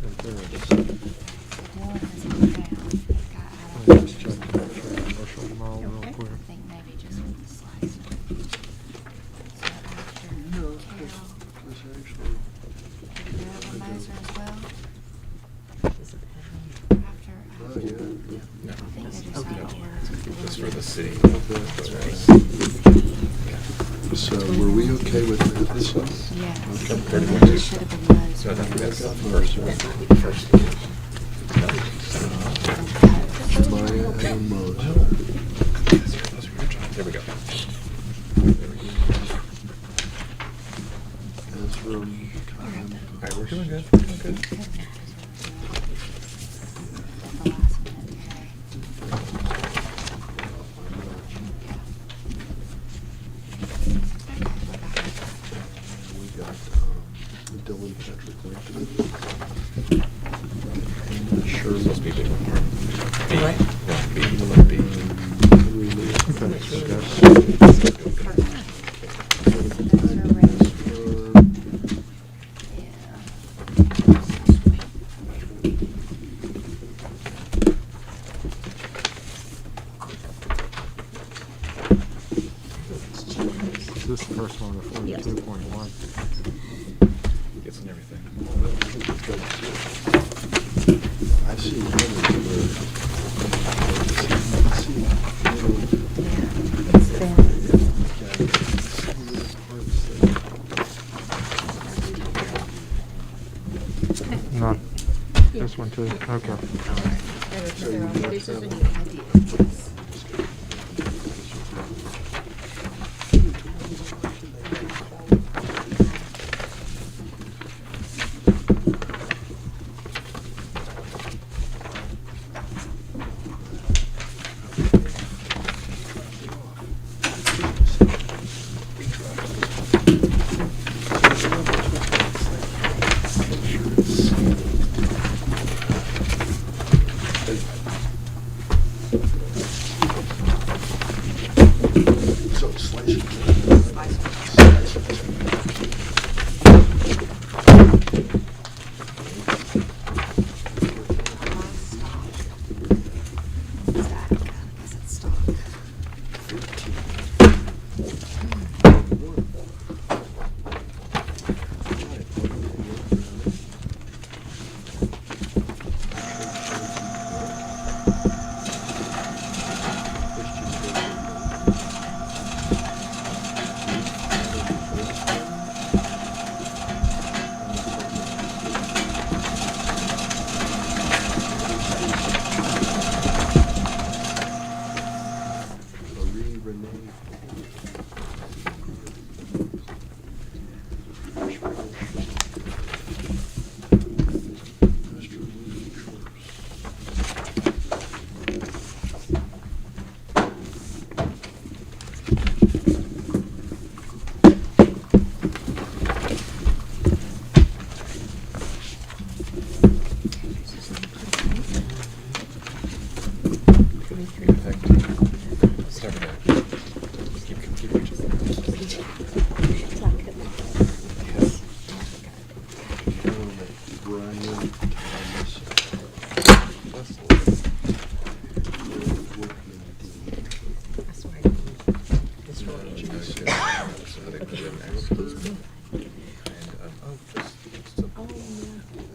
Just check the commercial mall real I quick. think maybe just with the slicer. So after Cal, This actually, did you have a Moser as well? After, oh, yeah. I think they decided Just for the city. So were we okay with this one? yes, Pretty it much. should have been So I Moser. think that's the first one. Maya and Moser. There we go. That's from. All right, we're doing good. We're doing good. The last one, okay. We got Dylan Patrick Lincoln. Sure, supposed to be big one. B. What? Yeah, B. B. Henry Lee. Is this the first one, the 42.1? Gets in everything. I see Henry. None. This one too, okay. So slice it. Marie Renee. Start with that. Keep reaching. Brian Thomas.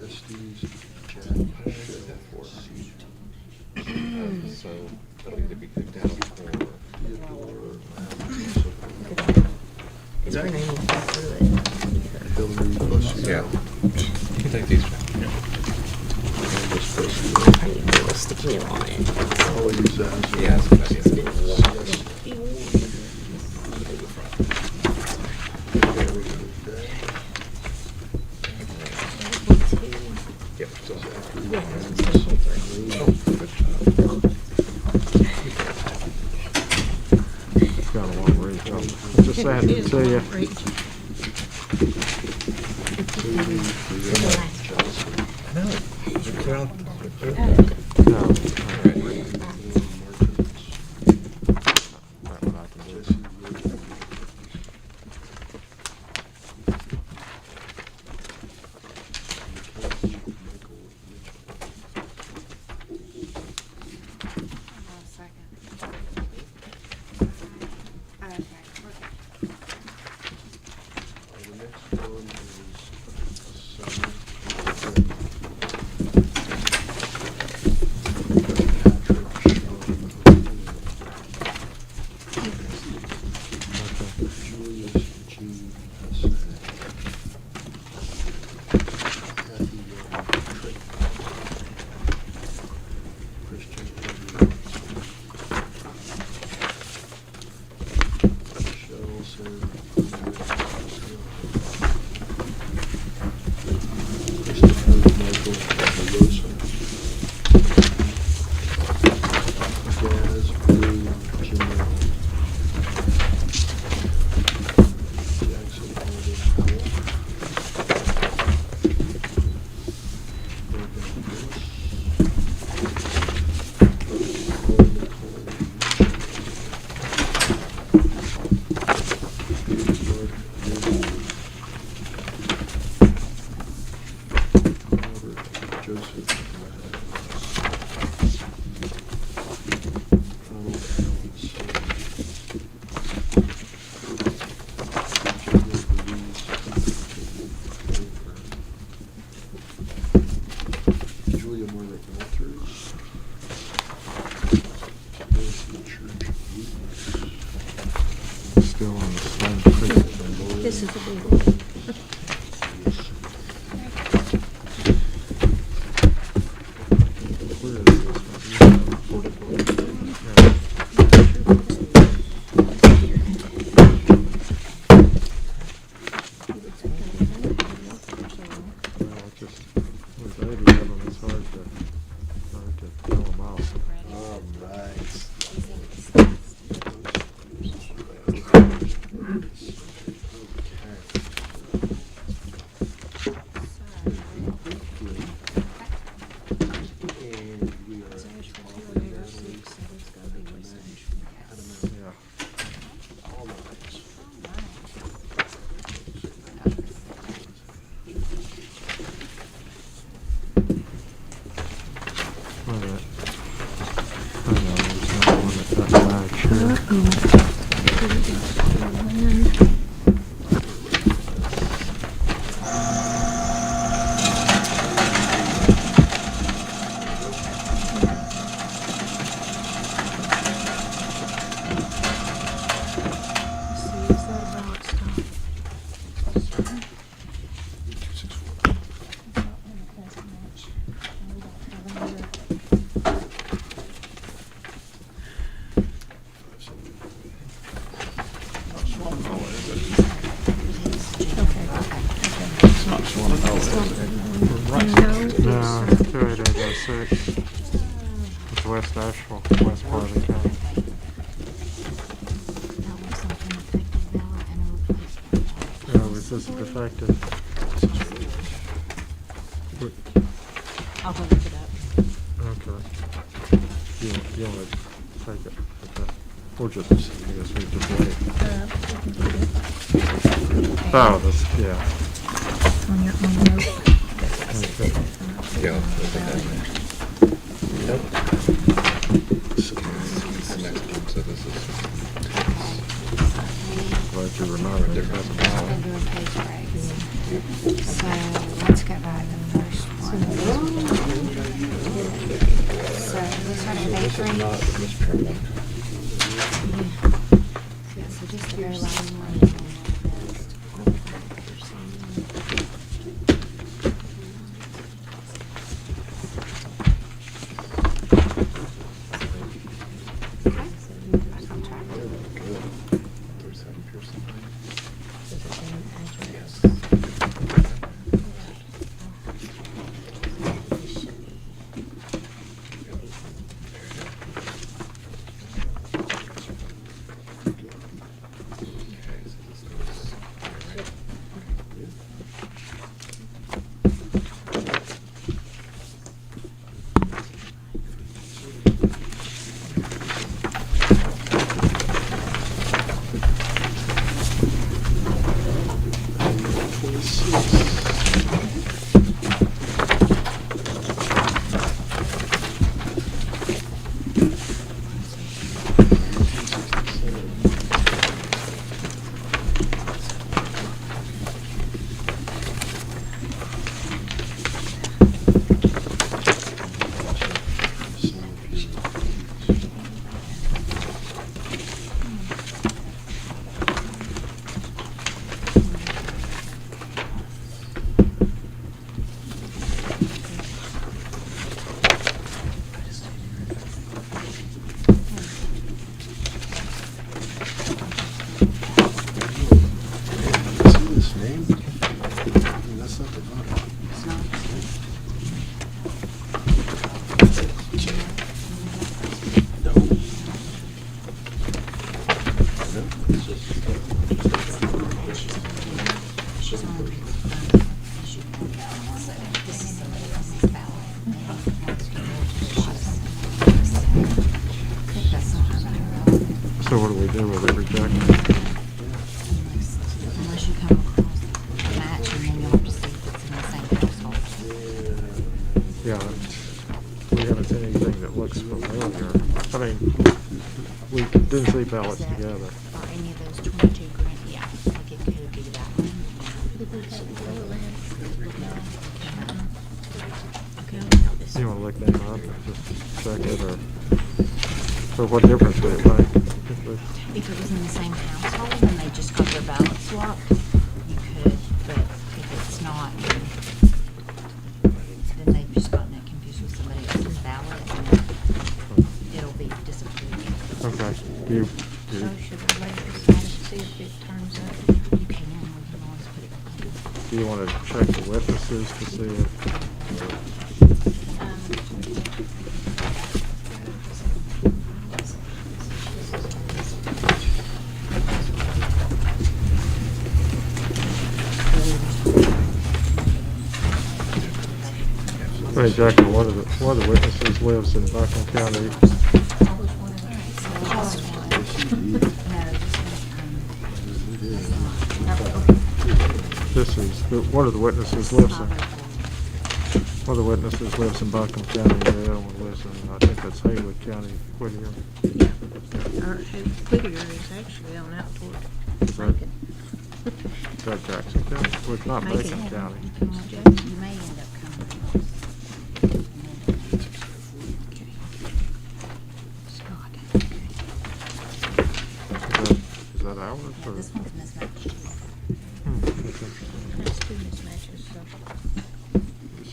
Estes, Jack, So that'll either be picked out or. Theodore, Is our name Hillary Bussey. Yeah. You can take these, Jack. sticky on it? Holly Zazzle. Yeah, that's a good idea. Yep, so. Got a long reach. Just sad to see you. No. Clear out. No. All right. That one I can do. Still on the Stone Creek. This is a big one. Where is this one? Well, it's just, with 80 of them, it's hard to fill them out. All right. Yeah. All right. I know, there's not one that doesn't match here. It's not showing at all, is it? Right. No, 28806. It's West Asheville, west part of the county. Oh, is this defective? I'll go look it up. Okay. You want to take it? Okay. Or just, I guess we just wait. Oh, that's, yeah. On your own note. Okay. Yeah. I'll put that in there. Nope. Next one, so this is. Glad you reminded me about the ballot. Been doing page breaks. So let's go by the first one. So this one is This is not the midterm one. Yeah, so just the very last one. So what do we do with it, reject? Unless you come across a match and then you'll have to see if it's in the same household. Yeah, we haven't seen anything that looks familiar. I mean, we didn't see ballots Is that- together. Are any of those 22 grand? Yeah, like it could be that one. Okay, I'll count this. You wanna look that up, just check it, or what difference would it make? If it was in the same household and they just got their ballot swapped, you could, but if it's not, then they've just gotten it confused with somebody else's ballot and it'll be disapproved. Okay. So should we wait this out to see if it turns up? You can, we can always put it back on. Do you want to check the witnesses to see if, hey, Jackie, one of the witnesses lives in Buncombe County. One of the witnesses lives in Buncombe County, the other one lives in, I think that's Haywood County, Whittier. Whittier is actually on out toward Is that, Macon. is that Jackson County? Well, it's not Macon County. You may end up coming across. Scott, okay. Is that ours Yeah, or? this one's mismatched. Okay. There's two mismatches, so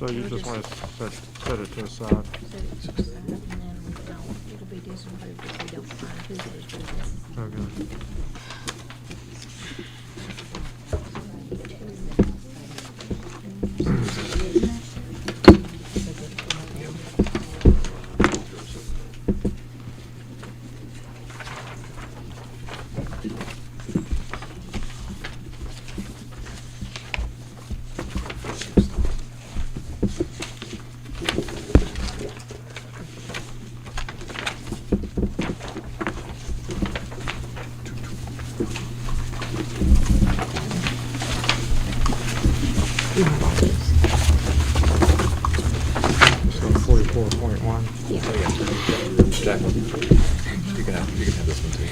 So you just want to set it to the side? set it to the side, and then we don't, it'll be disapproved if we don't find who those witnesses. Okay. So 44.1. Jack, you can have this one too.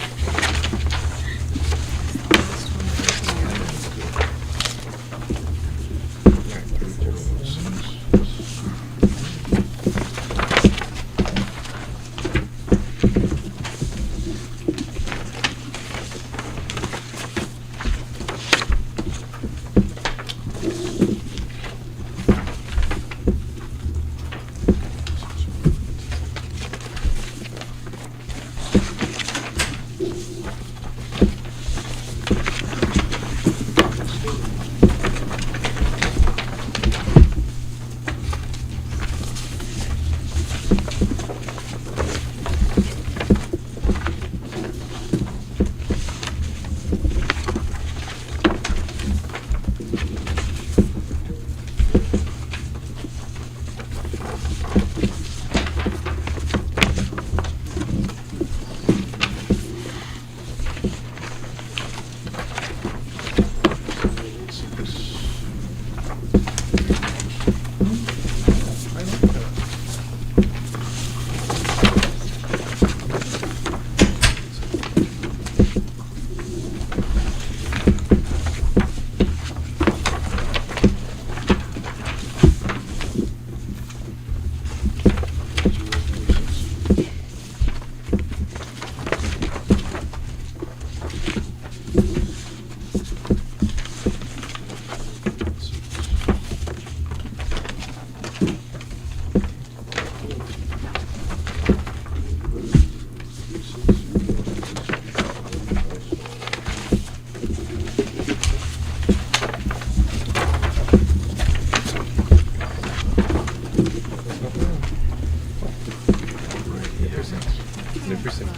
New precinct.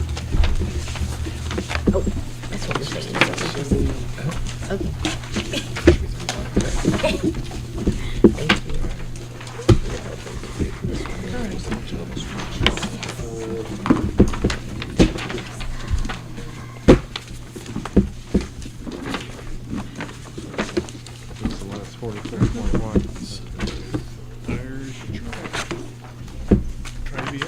Oh, that's what you're saying. Okay. Thank you. This is the last 44.1. There's your track. Try to be in.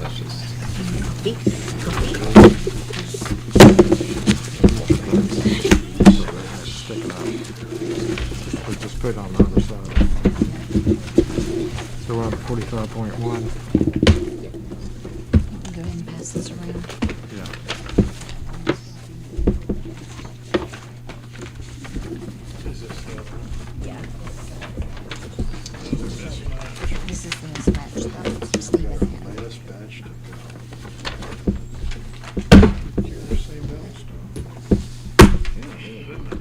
That's just. Stick it out. We just put it on the other side. So we're on 45.1. Go ahead and pass this around. Yeah. Is this the other one? Yeah. That's mine. This is the mismatch though. Just leave it in. Minus batch to Did you ever see Bell stuff? Yeah, it is, isn't it?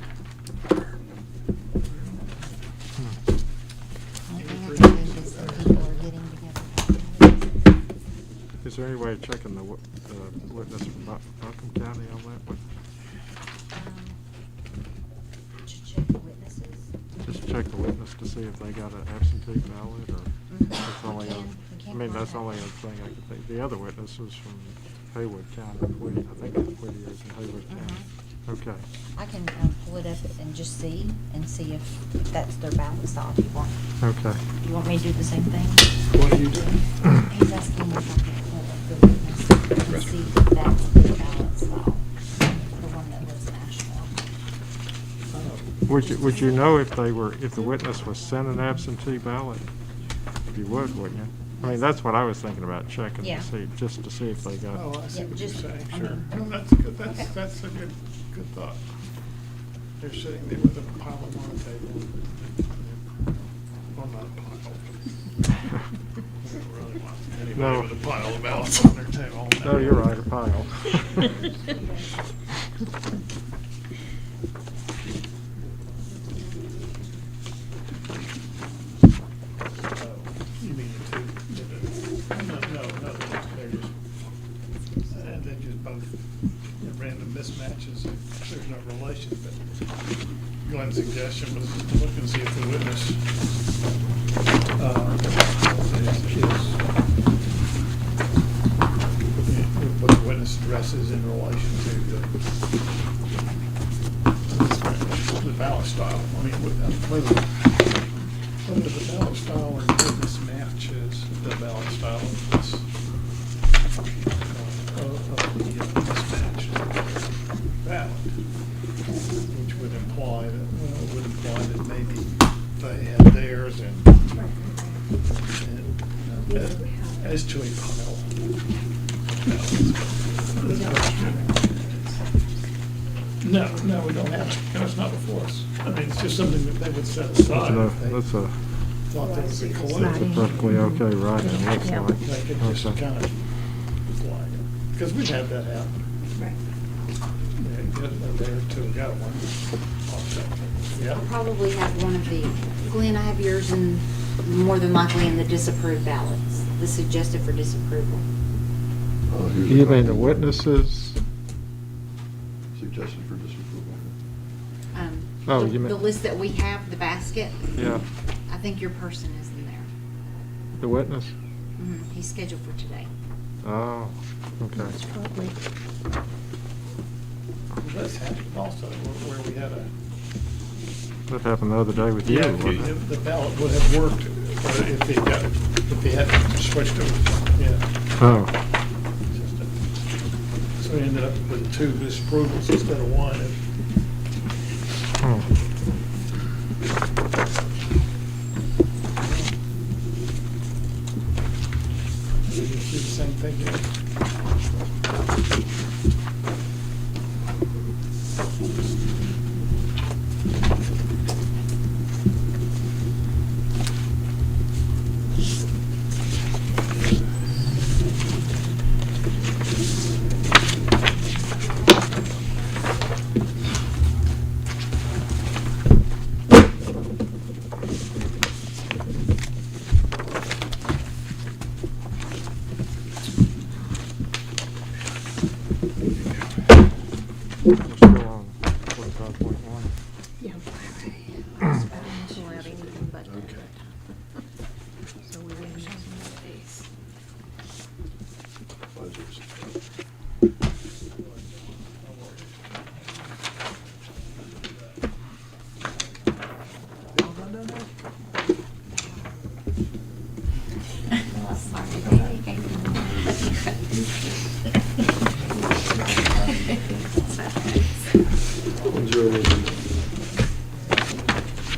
Only thing I can do is some people are getting together. Is there any way of checking the witness from Buncombe County on that one? To check the witnesses. Just check the witness to see if they got an absentee ballot, or that's only, We I can mean, that's find only out. a thing I could think. The other witness was from Haywood County, I think it's Whittier in Haywood County. Okay. I can pull it up and just see if that's their ballot style if you want. Okay. Do you want me to do the same thing? What are you doing? He's asking if I can pull up the witness and see if that's their ballot style. The one that lives in Asheville. Would you know if the witness was sent an absentee ballot? You would, wouldn't you? I mean, that's what I was thinking about checking Yeah. to see, just to see if they got. Oh, I see Yeah, what you're just- saying, I sure. mean- No, that's good, Okay. that's a good thought. They're sitting there with a pile of them on the table. Well, not a pile. We don't really want anybody No. with a pile of ballots on their table. No, you're right, a pile. Oh, you mean the two? No, they're just, and they're just both random mismatches. There's no relation, but Glenn's suggestion was to look and see if the witness, what the witness address is in relation to the ballot style. I mean, whether the ballot style or witness matches the ballot style of this, of the mismatched ballot, which would imply that maybe they had theirs and as to a pile. No, we don't have it. No, it's not before us. I mean, it's just something that they would set aside if they That's a thought there was a that's a collective. perfectly okay writing, it looks Yeah. like. They could just Okay. kind of flag it. Because we've had that happen. Right. A day or two got one. I'll Yeah. probably have one of the, Glenn, I have yours in, more than likely in the disapproved ballots, the suggested for disapproval. You mean the witnesses? Suggested for disapproval. Oh, The you mean- the list that we have, the basket, Yeah, I think your person is in there. the witness? He's scheduled for today. Oh, okay. That's happened also where we had a, That happened the other day with you, yeah, wasn't it? the ballot would have worked if he hadn't switched over. Yeah. Oh, So we ended up with two disapprovals instead of one. oh. Did you see the same thing here? We're still on 45.1. Yeah. Okay. So we wouldn't have some space. Budgets. I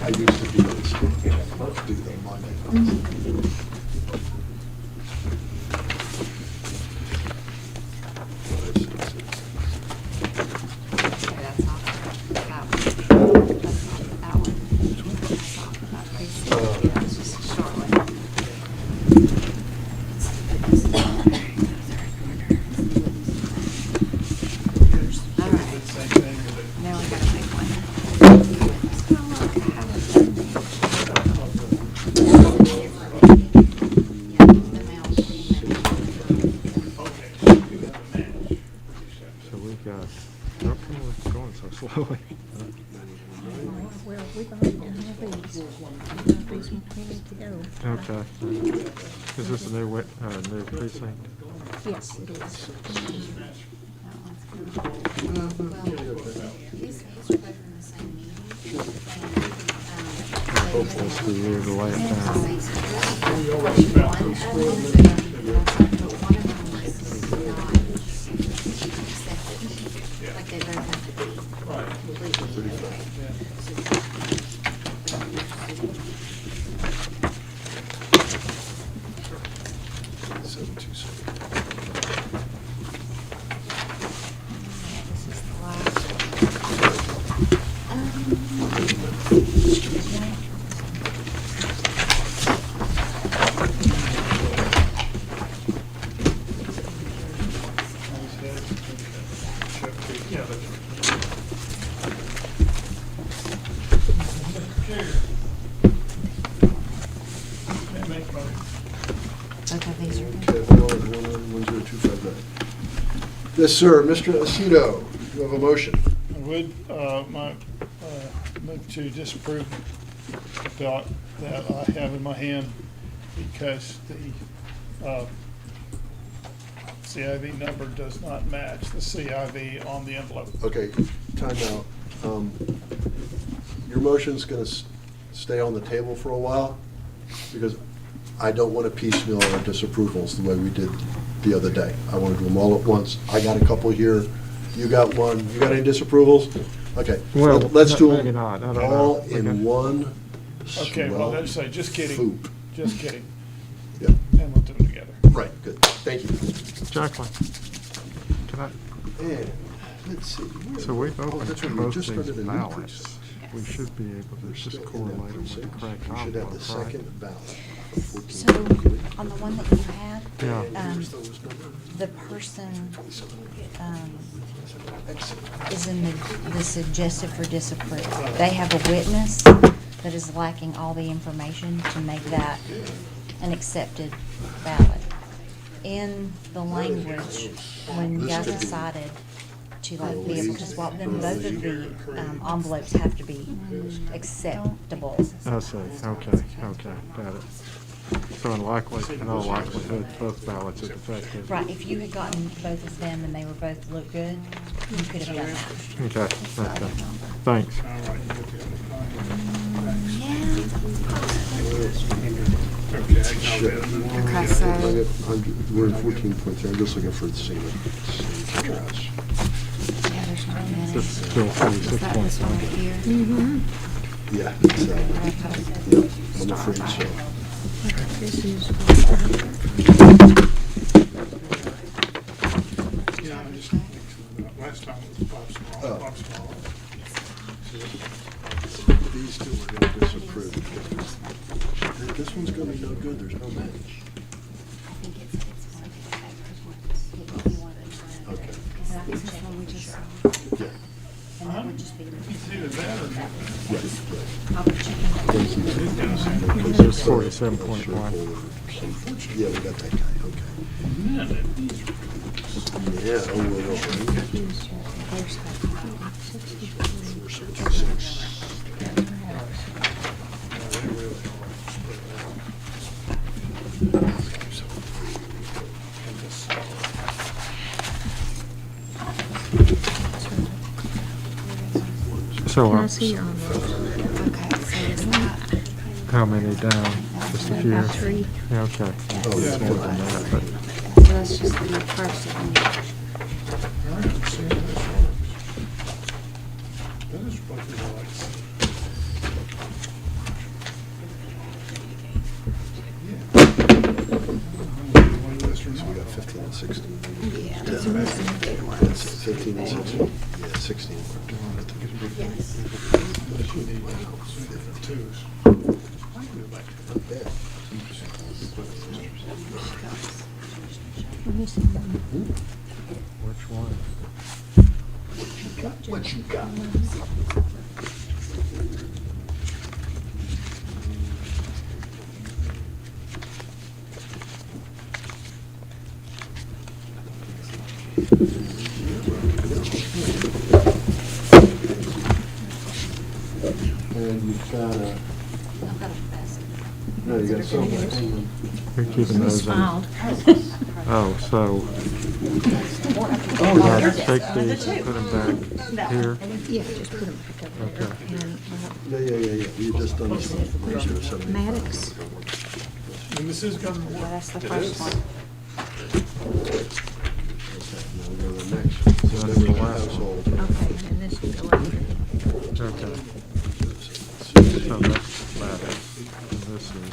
used to be on stage. Let's do the Monday. That's not that one. That's not that one. That's not that precinct. Yeah, it's just a short one. All right. Now I gotta make one. Oh, look, I have it done there. The mouse. So we've got, how come we're going so slowly? Well, we've already done all these. These ones we need to go. Okay. Is this a new, new precinct? Yes, it is. His are both in the same meeting. Hope that's for you to lay it down. One of them was not accepted. Like they both have to be completely. This is the last one. Yeah, that's right. Make motion. Both of these are good. Okay, hold on, 10259. Yes, sir. Mr. Aceto, you have a motion. I would, move to disapprove the ballot that I have in my hand because the, CIV number does not match the CIV on the envelope. Okay, time out. Your motion's gonna stay on the table for a while, because I don't want to piecemeal our disapprovals the way we did the other day. I want to do them all at once. I got a couple here, you got one. You got any disapprovals? Okay, Well, let's do maybe them not. I don't know. all We in can- one Okay, well, swell let's say, just kidding, swoop. just kidding, Yeah, and we'll do them together. right, good, thank you. Jacqueline, can I, And, let's see. so we've Oh, opened that's right, we both just these started a new ballots. precinct. We should be able to We're just still in that correlate them with the precinct. correct We should have the envelope, right? second ballot. of So, 14. on the one that you had, Yeah. Here's those numbers. the person, Excellent. is in the suggested for disapprove. They have a witness that is lacking all the information to make that an accepted ballot. In the language, when you guys decided to like be able to swap them, both of the envelopes have to be acceptable. I see, okay, got it. So in all likelihood, both ballots are defective. Right, if you had gotten both of them and they were both look good, you could have done that. Okay, thanks. Shit. Okay, so- We're in 14.3, I'm just looking for the same address. Yeah, there's not many. This is still Is that this one 36.5. here? Yeah, it's, yep, I'm afraid so. This is. Yeah, I just, last time it was Bob Small. These two are gonna disapprove. This one's gonna be no good, there's no match. Okay. Yeah. And that would just be. It's either that or not. I'll be checking that. Because there's 47.1. Yeah, we got that guy, okay. Yeah, oh, well, So, Can I see your envelope? Okay, so is that, how many down? Just a few? About 3. Yeah, okay. Oh, It's more than that, but so that's It's just the person. All right, let's see how this works. That is what we like. So we got 15 and 16. Yeah, that's Yeah, missing. That's 15 and 16. Yeah, 16. Yes. Not bad. We're missing one. Which one? What you got? And you've got a, I've got a basket. no, you got some, hang on. You're keeping those in. Misfiled. Oh, so Oh, you have yeah. to take these and put them back here? Yeah, just put them back over there. Okay. And Yeah. You just done this one. Ratio 75. Maddox. And this is government Yeah, work. that's the It first is. one. Okay, now we go to the next one. That's the Significant last household. Okay, and this will go after him. Okay. So that's that. And this is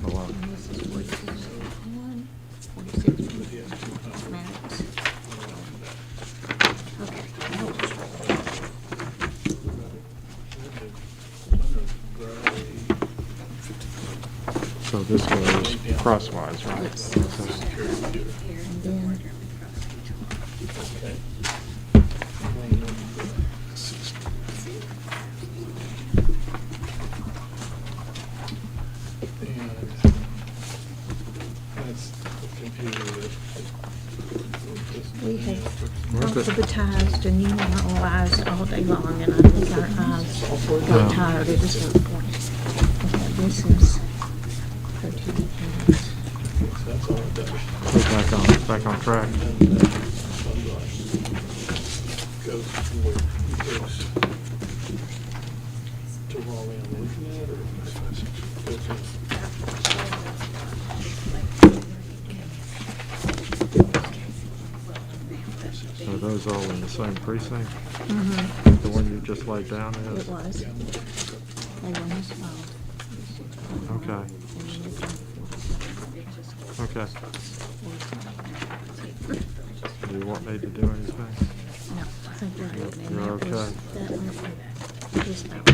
the lot. And this is 46, 46, Maddox. Okay, now which one? So this goes crosswise, right? Yes. And then, And that's the computer that. we have Where's it? alphabetized and numeralized all day long, and I think our eyes got tired at a certain point. Okay, this is 13 minutes. That's all it does. We're back on track. And goes to where it goes to Raleigh I'm looking at, or goes in. Are those all in the same precinct? Mm-hmm. The one you just laid down It is? was. They were misspelled. Okay. Okay. Do you want me to do anything? No, I think we're good. And You're that was, okay. that one was about.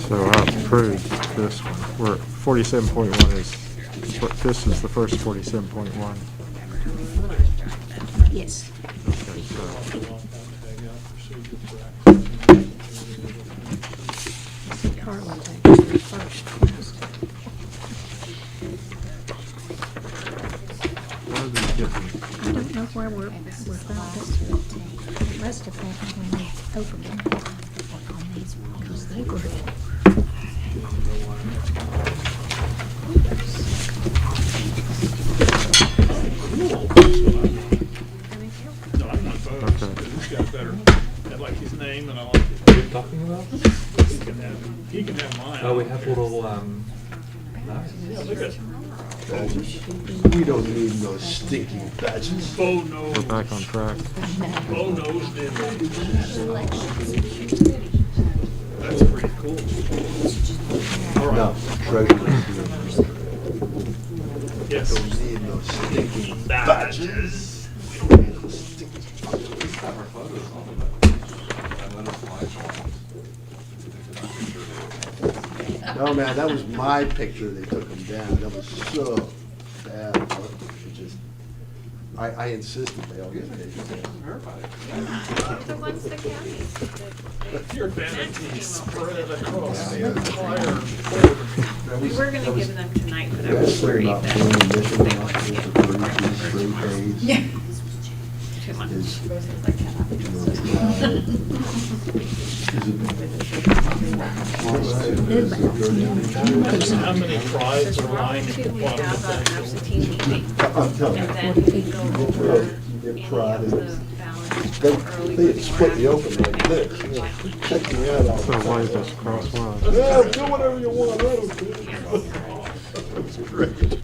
So I approved this one. We're 47.1 is, this is the first 47.1. Yes. Okay, so, Carlin's actually first. what are these getting? I don't know where we're found it. It must have happened when we opened it. Because they were. No, I'm not opposed. Okay. This guy's better. I like his name and I like it. What are you talking about? He can have mine. Oh, we have little, nice. Yeah, look at Badges. We don't need no stinky badges. Bo knows. We're back on track. Bo knows did That's pretty cool. All right. No, treasurer. Yes. Don't need no stinky Badges. We don't need no stinky No, man, that was my picture. They took them down. That was so bad. It just, I insisted they all get paid. The ones that county. Your vanity spread across the entire board. We were gonna give them tonight, but I That's was worried about that doing they mission wouldn't officers get for 32 straight days. too much. Is, How many tribes are lying at the We bottom have of an that? absentee meeting, I'm telling and you. then we go over You get any prodded. of the ballots They had split me open like this. Check me out. So why is this crosswise? Yeah, do whatever you want, I don't care. That's great.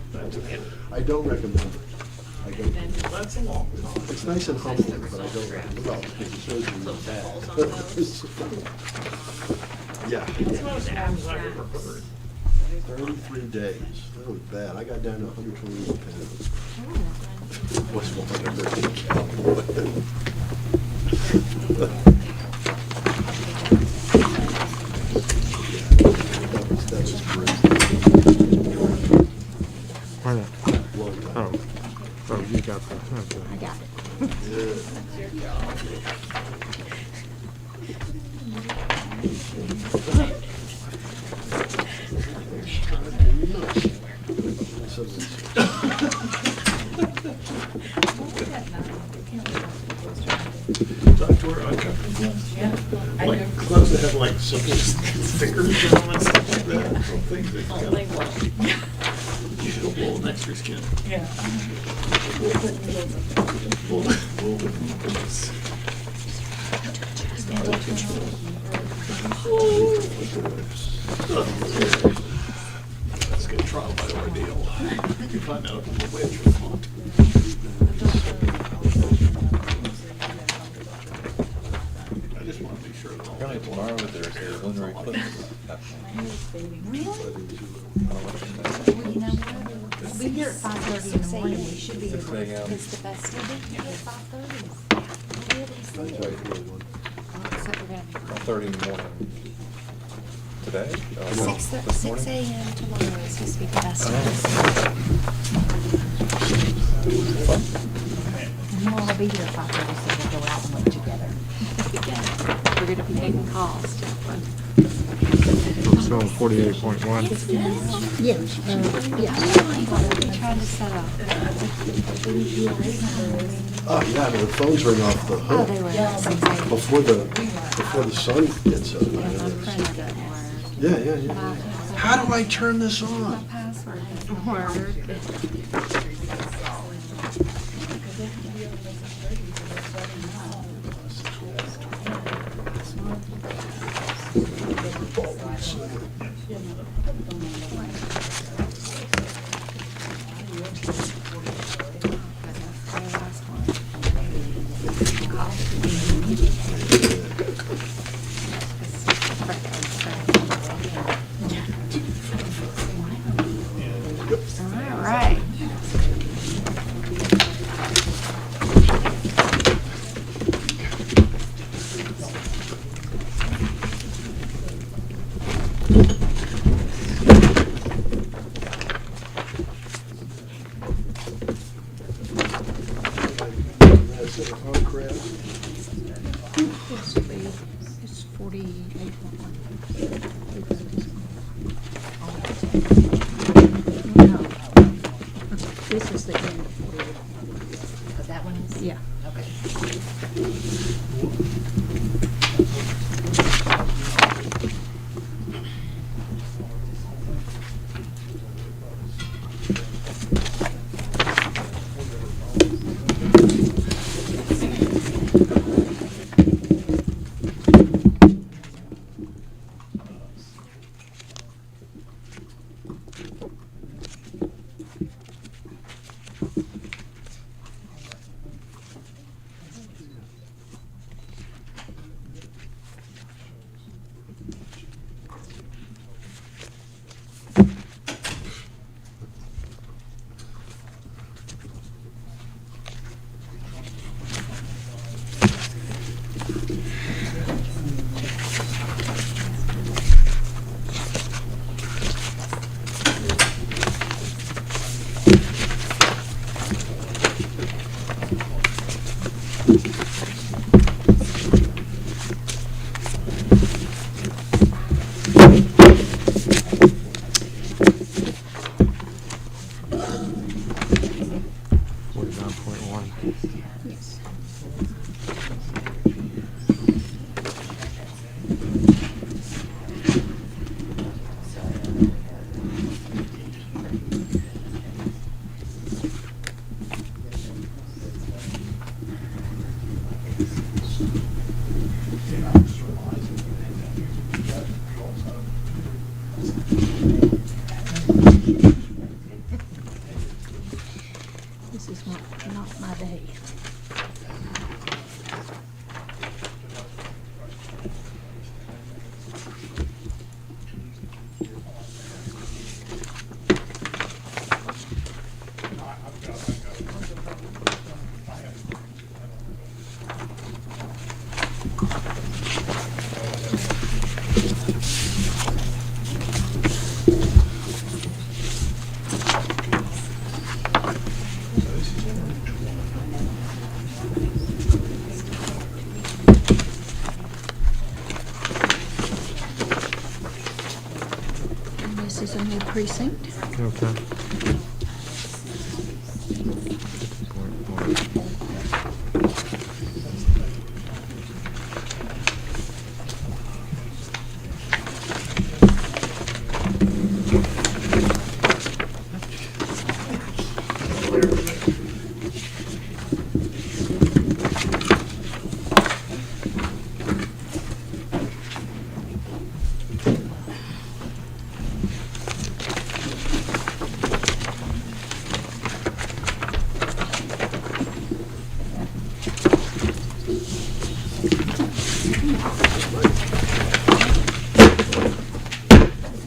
I don't recommend it. I don't. That's a long time. It's nice and humbling, but I don't recommend it. Well, because it shows you. Yeah. It's not as long as I've ever heard. 33 days. That was bad. I got down to 121 pounds. What's going on? That was great. Why not? Long Oh, time. oh, you got that. Okay. I got it. That's where I come from. Like, clothes that have like some stickers on them and stuff like that. Little things that kind of, you should blow an extra skin. Yeah. Let's get trial by ordeal. You can find out if we're wage or not. I just want to be sure that all. Apparently tomorrow there's a lunar eclipse happening. Really? Well, you know what? We'll be here at 5:30 in the morning. We should be able 6 to, a.m. because the festivity at 5:30. We'll be able to see it. Except we're gonna be 1:30 in the morning. Today? No, this 6 morning? a.m. tomorrow is supposed to be the festival. And we'll all be here at 5:30, so we'll go out and look together. We're gonna be taking calls. It's going 48.1. Yeah, We're trying to set up. Oh, yeah, the phones ring off the Oh, they hook were. before the sun gets up. My friend doesn't work. Yeah, yeah, yeah. How do I turn this on? Password doesn't work. All right. It's 48.1. No. This is the end of 48. Oh, that one is? Yeah. Okay. This is a new precinct. Okay. 50.1.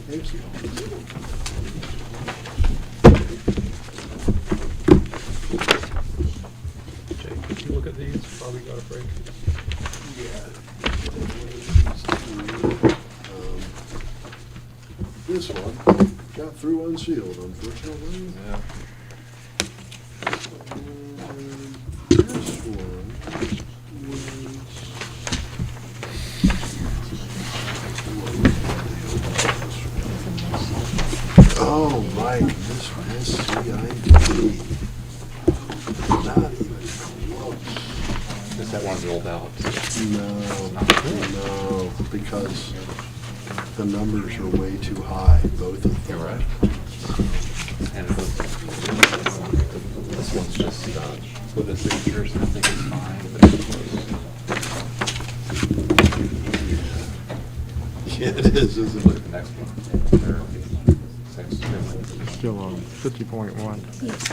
Thank you. Jake, did you look at these before we got a break? This one got through unsealed, unfortunately. Yeah. And this one was. Oh, right, this one is CIP. Not even close. Is that one rolled out? No, because the numbers are way too high, both of them. You're right. And it was, this one's just, with the signatures, I think it's fine, but it's close. Yeah, it is, isn't Look it? at the next one. They're same. Still on 50.1. Yes.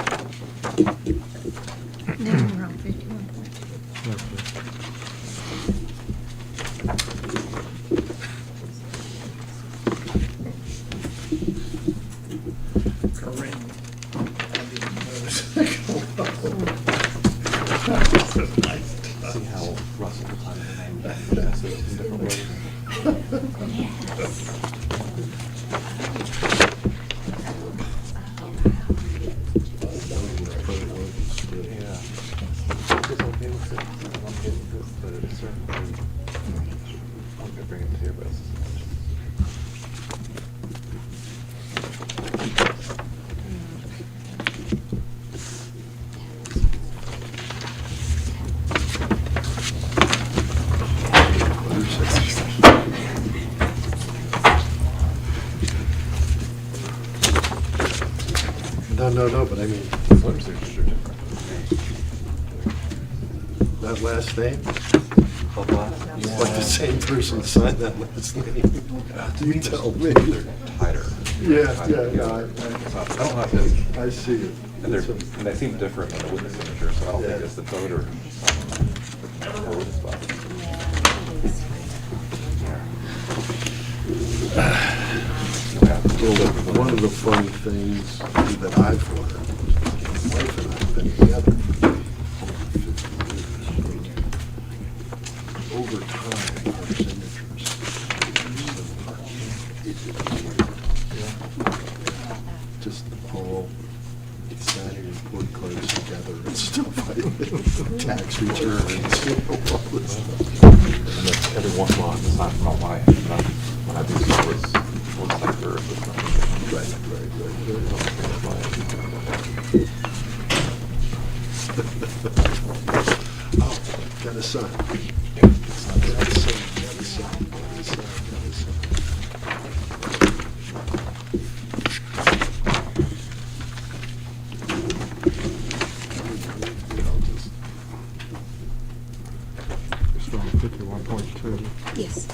Now we're on 51.2. Okay. Corinne. I didn't notice. See how Russell decided the name that's in different ways? Yeah. It's okay with it. I'm okay with it, but it's certainly, I'm gonna bring it to you, but it's. No, but I mean, Letter signatures are different. that last name, Yeah. like the same person signed that last name. You tell me. They're tighter. Yeah, Tighter. yeah, So I don't have to, I see it. and they seem different in the witness signature, so I don't think it's the voter. Well, one of the funny things that I've learned, my wife and I have been together for 50 years. Over time, our signatures. Just all signing report cards together and stuff like that. Tax returns, all this stuff. And then every once in a while, it's not from my, when I do this, looks like there is something. Right. Oh, got a son. Got a son. Still on 51.2. Yes.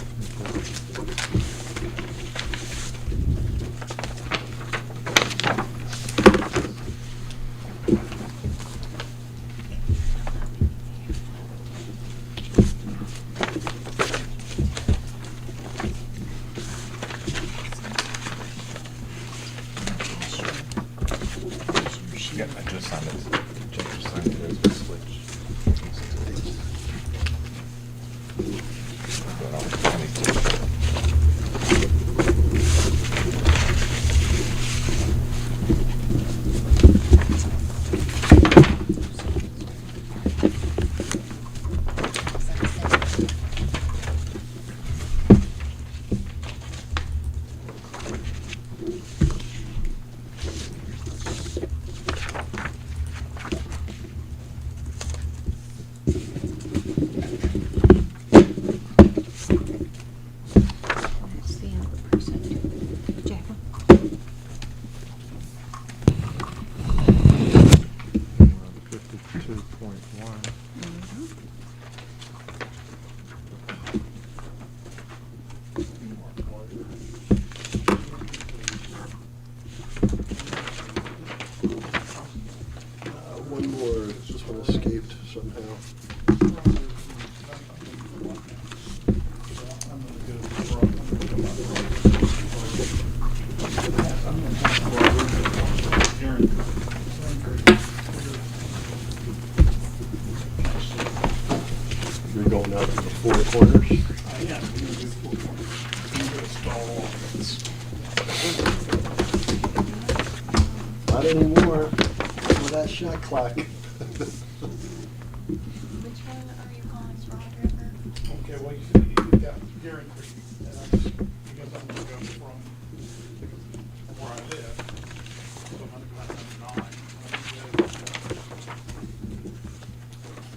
Yeah, I just signed it. Jake just signed it, it was switch. But I need to- Not anymore with that shot clock. Which one are you calling Broad River? Okay, well, you got Gary Creek, and I just, because I'm gonna go from where I live, so I'm gonna go out to 9.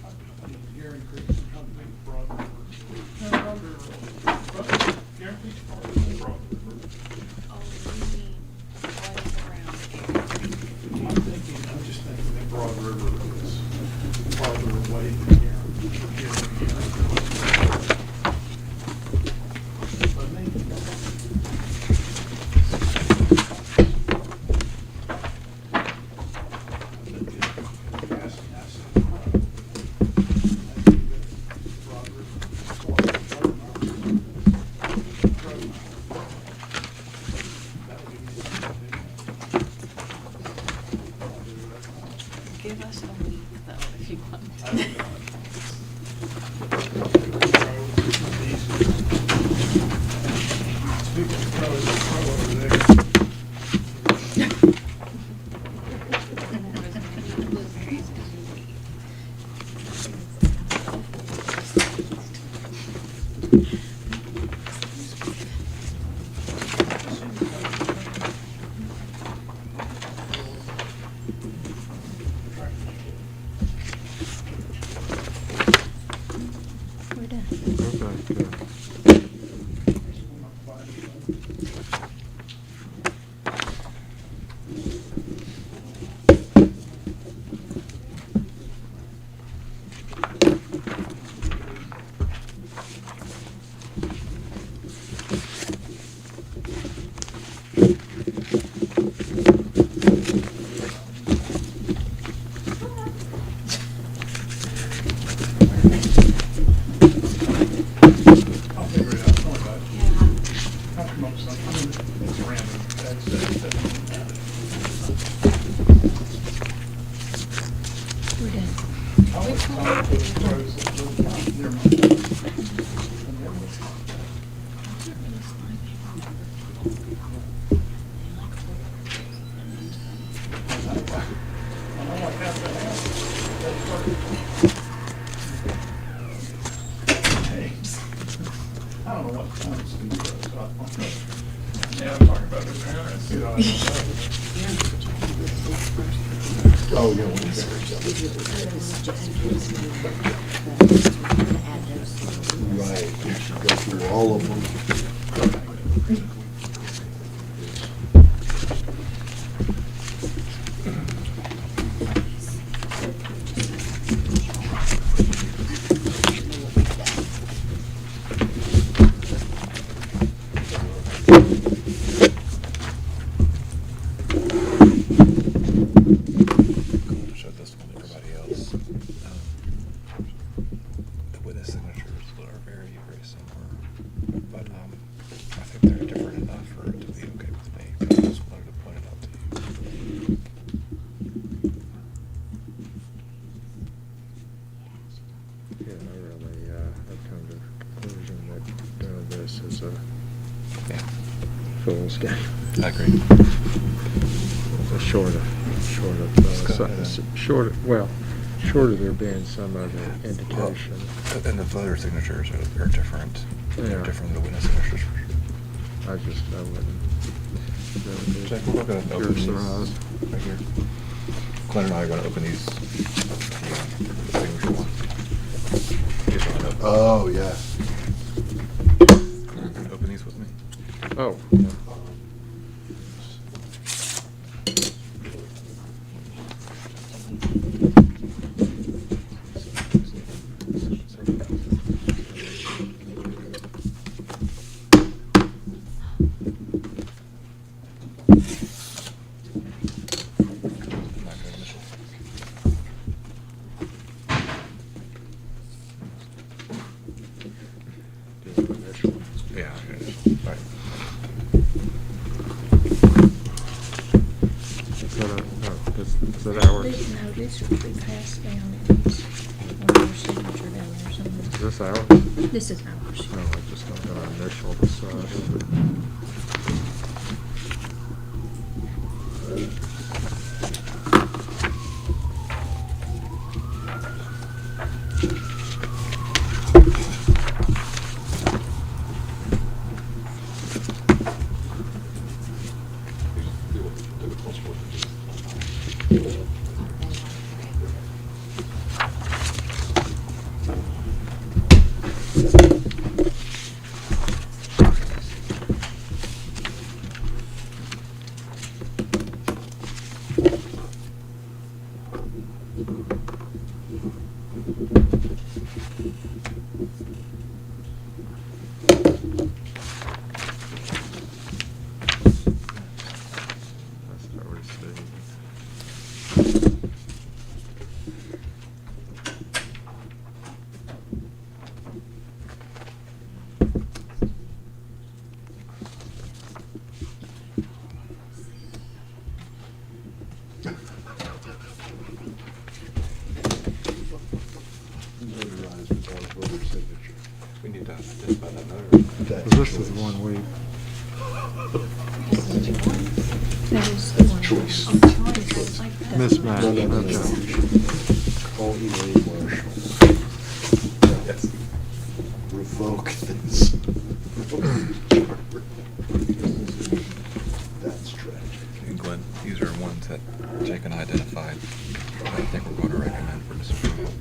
I mean, Gary Creek, I'm trying to think of Broad River. No, Broad River. Gary Creek's part of Broad River. Oh, you mean what is around here? I'm just thinking that Broad River is farther away than here. But maybe. Give us a week though, if you want. We're done. Okay, good. I'll figure it out. Don't worry about it. I'll come up with something. I mean, it's random. That doesn't matter. We're done. I'll put the pros and never mind. I know like half the house. That's Hey, I don't know what time it's going to go. Yeah, I'm talking about the parents. You know, I don't know. Oh, yeah. Right, we should go through all of them. Showed this one to everybody else. The witness signatures are very, very similar, but I think they're different enough for it to be okay with me. But I just wanted to point it out to you. Yeah, I really, have come to the conclusion that doing this is a Yeah, fool's game. I agree. Short of, Go ahead. short of there being some other indication. And the voter signatures are different. They're Yeah. different than the witness signatures for sure. I wouldn't. Jack, we're going to open You're these surprised. right here. Glenn and I are going to open these. Signature one. Get one open. Oh, yeah. Open these with me. Oh, yeah. Not gonna initial. Do an initial. Yeah, I'm gonna initial. All right. Is that ours? No, this will be passed down. It's one more signature down there Is somewhere. this ours? This is ours. No, I just don't got an initial this side of it. That is the one. Choice. Oh, choice. Mismatch, No, no, no, no. okay. Call Elaine Marshall. Yes. Revoke this. That's tragic. And Glenn, these are ones that Jake and I identified that I think we're going to recommend for disapproval.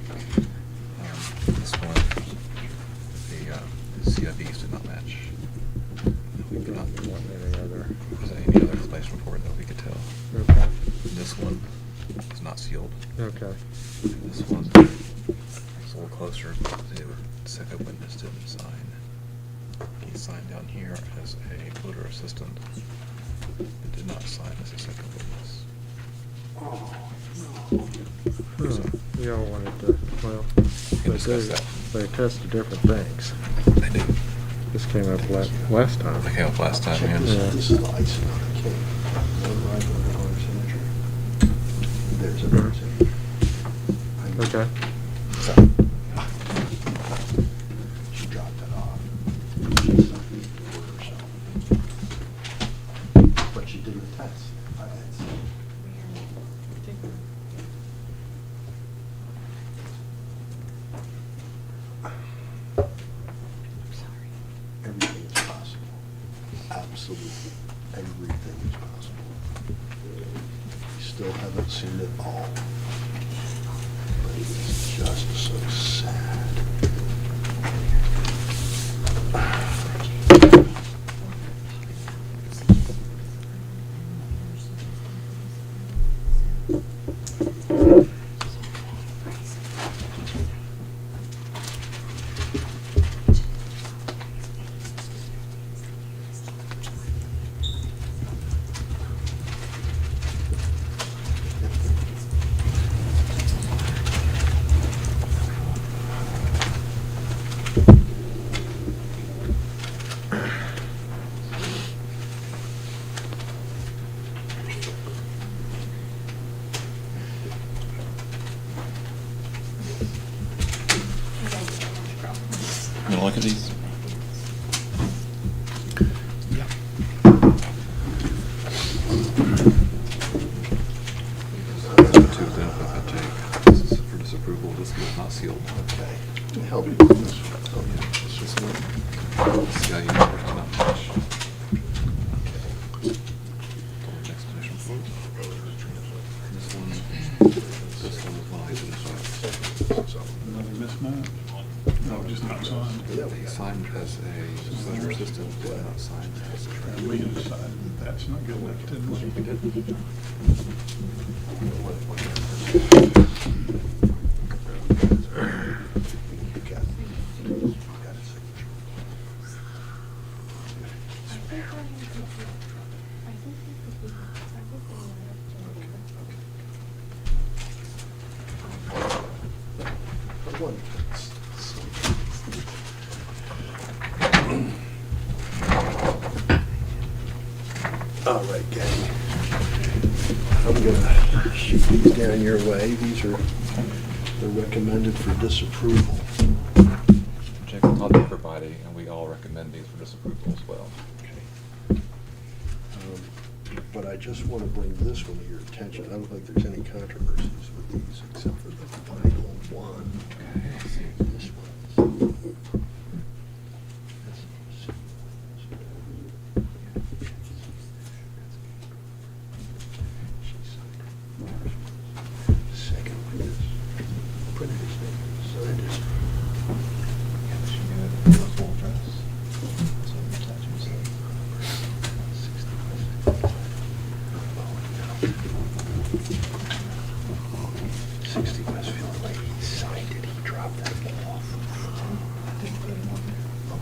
This one, the CIVs did not match. We did not Want any other? was there any other explanation report that we could tell. Okay, This one is not sealed. okay. And this one is a little closer. The second witness didn't sign. He signed down here as a voter assistant, but did not sign as a second witness. Oh, Huh, we all wanted to, well, can discuss that. they tested different things. They did. This came up last time. They came up last time, check yeah. this Yeah. out. This is the icing on the cake. Notarized with her signature. There's a Mhm. signature. Okay. She dropped it off. She signed it for herself. But she did the test. Everything is possible. Absolutely everything is possible. We still haven't seen it all. But it is just so sad. You wanna look at these? Those are the two that I take. This is for disapproval, this one is not sealed. Okay. Help me with this one. Help me with this one. CIU numbers do not match. Explanation report. This one is one I identified. Another mismatch? No, just not signed. He signed as a voter assistant, did not sign as a And we decided that that's not good enough, didn't we? We did. You got it. You got a signature. One. All right, gang. I'm gonna shoot these down your way. These are, they're recommended for disapproval. Jake will not be providing, and we all recommend these for disapproval as well. But I just want to bring this one to your attention. I don't think there's any controversies with these except for the final one. This one. Second witness. Printed his name, signed his.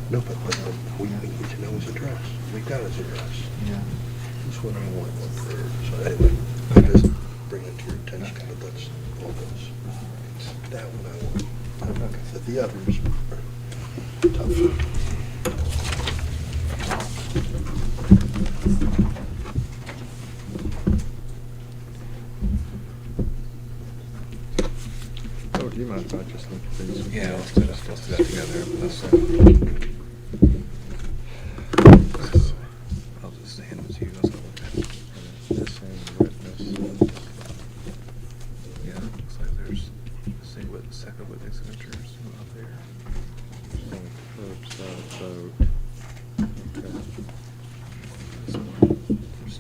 No, but we need to know his address. We've got his address. Yeah. This one I want one third. So anyway, I just bring it to your attention, but that's all those. That one I want. Okay. But the others are tough. Oh, do you mind if I just look at these? Yeah, let's do that together. I'll just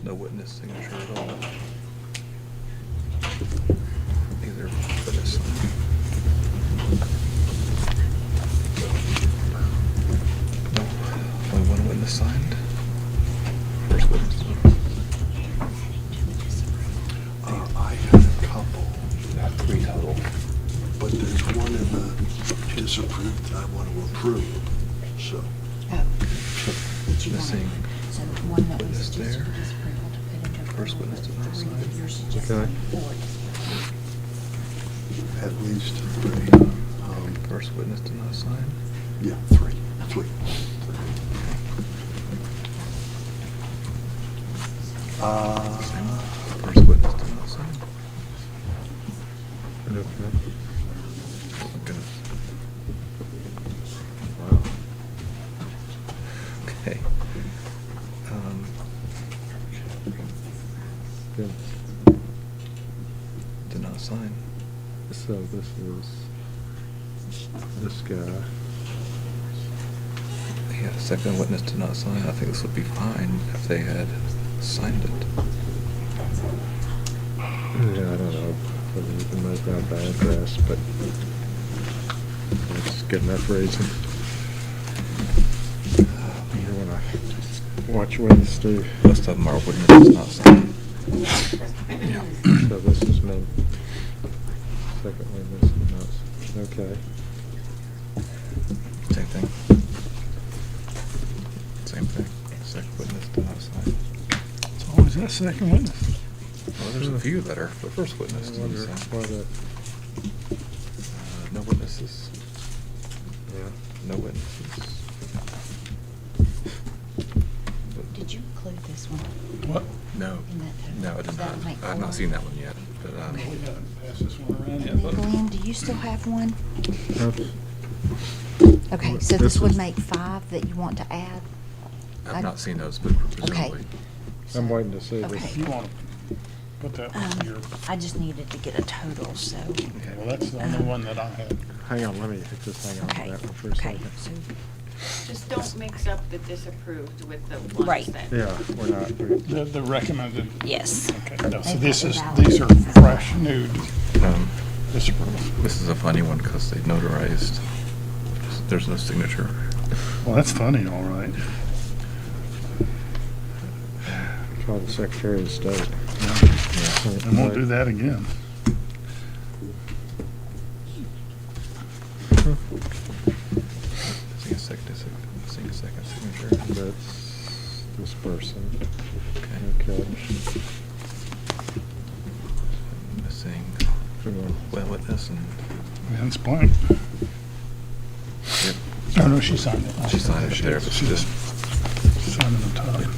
no witness signature at all. Either witness sign. No, only one witness signed. First witness. I had a couple, Not 3 total. but there's one in the disapproved that I want to approve, so. Oh. Did you want Missing So one that was witness just there. disapproval to put into First approval, witness but did not three sign. that you're suggesting Okay. for it. At least three. First witness did not sign. Yeah, three. First witness did not sign. Okay. Oh my goodness. Wow. Okay. Good. Did not sign. So this is this guy. Yeah, second witness did not sign. I think this would be fine if they had signed it. Yeah, I don't know whether you can make out the address, but it's good enough reason. You wanna watch witness do. Most of them are witnesses not signed. Yeah. So this is me. Second witness did not. Okay. Same thing. Same thing. Second witness did not sign. It's always that second witness. Well, there's a few that are, but first witness I didn't wonder sign. why that. No witnesses. Yeah. No witnesses. Did you include this one What? No. in that total? No, I did That not. would make I've not four. seen that one yet, but, We haven't passed this one around And yet, then but Glenn, do you still have one? Oops. Okay, so This this would is- make 5 that you want to add? I've not seen those, but presumably. I'm waiting to see Okay. this. you want to put that one in your, I just needed to get a total, so. well, that's the only one that I had. Hang on, let me just hang on to Okay, that one for a okay, second. so, Just don't mix up the disapproved with the ones Right. that. Yeah, we're not. The recommended. yes. Okay, no, so They've this got is, the ballot. these are fresh, new disapproval. This is a funny one because they notarized. There's no signature. Well, that's funny, all right. Call the Secretary of State. I won't do that again. Missing a second signature. That's this person. Okay. Okay. Missing Come on. one witness and. Vince Blank. Yep. Oh, no, she signed it. She signed it there, but She just signed it on top.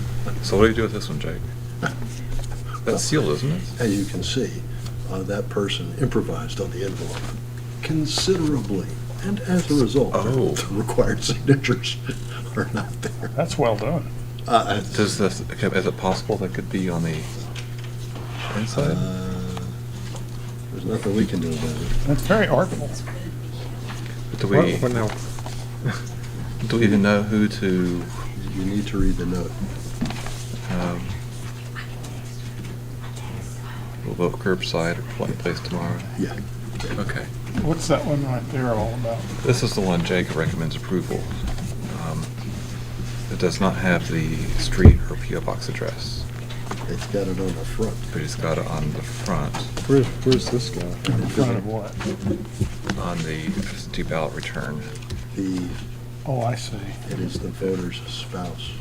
So what do you do with this one, Jake? That's sealed, isn't it? As you can see, that person improvised on the envelope considerably, and as a result, Oh. the required signatures are not there. That's well done. Does this, okay, is it possible that could be on the inside? There's nothing we can do about it. That's very artful. Do we, What now? do we even know who to, You need to read the note. will vote curbside or polite place tomorrow? Yeah. Okay. What's that one right there all about? This is the one Jake recommends approval. It does not have the street or PO box address, It's got it on the front. but it's got it on the front, Where's this guy? In front of what? on the absentee ballot return. Oh, I see. It is the voter's spouse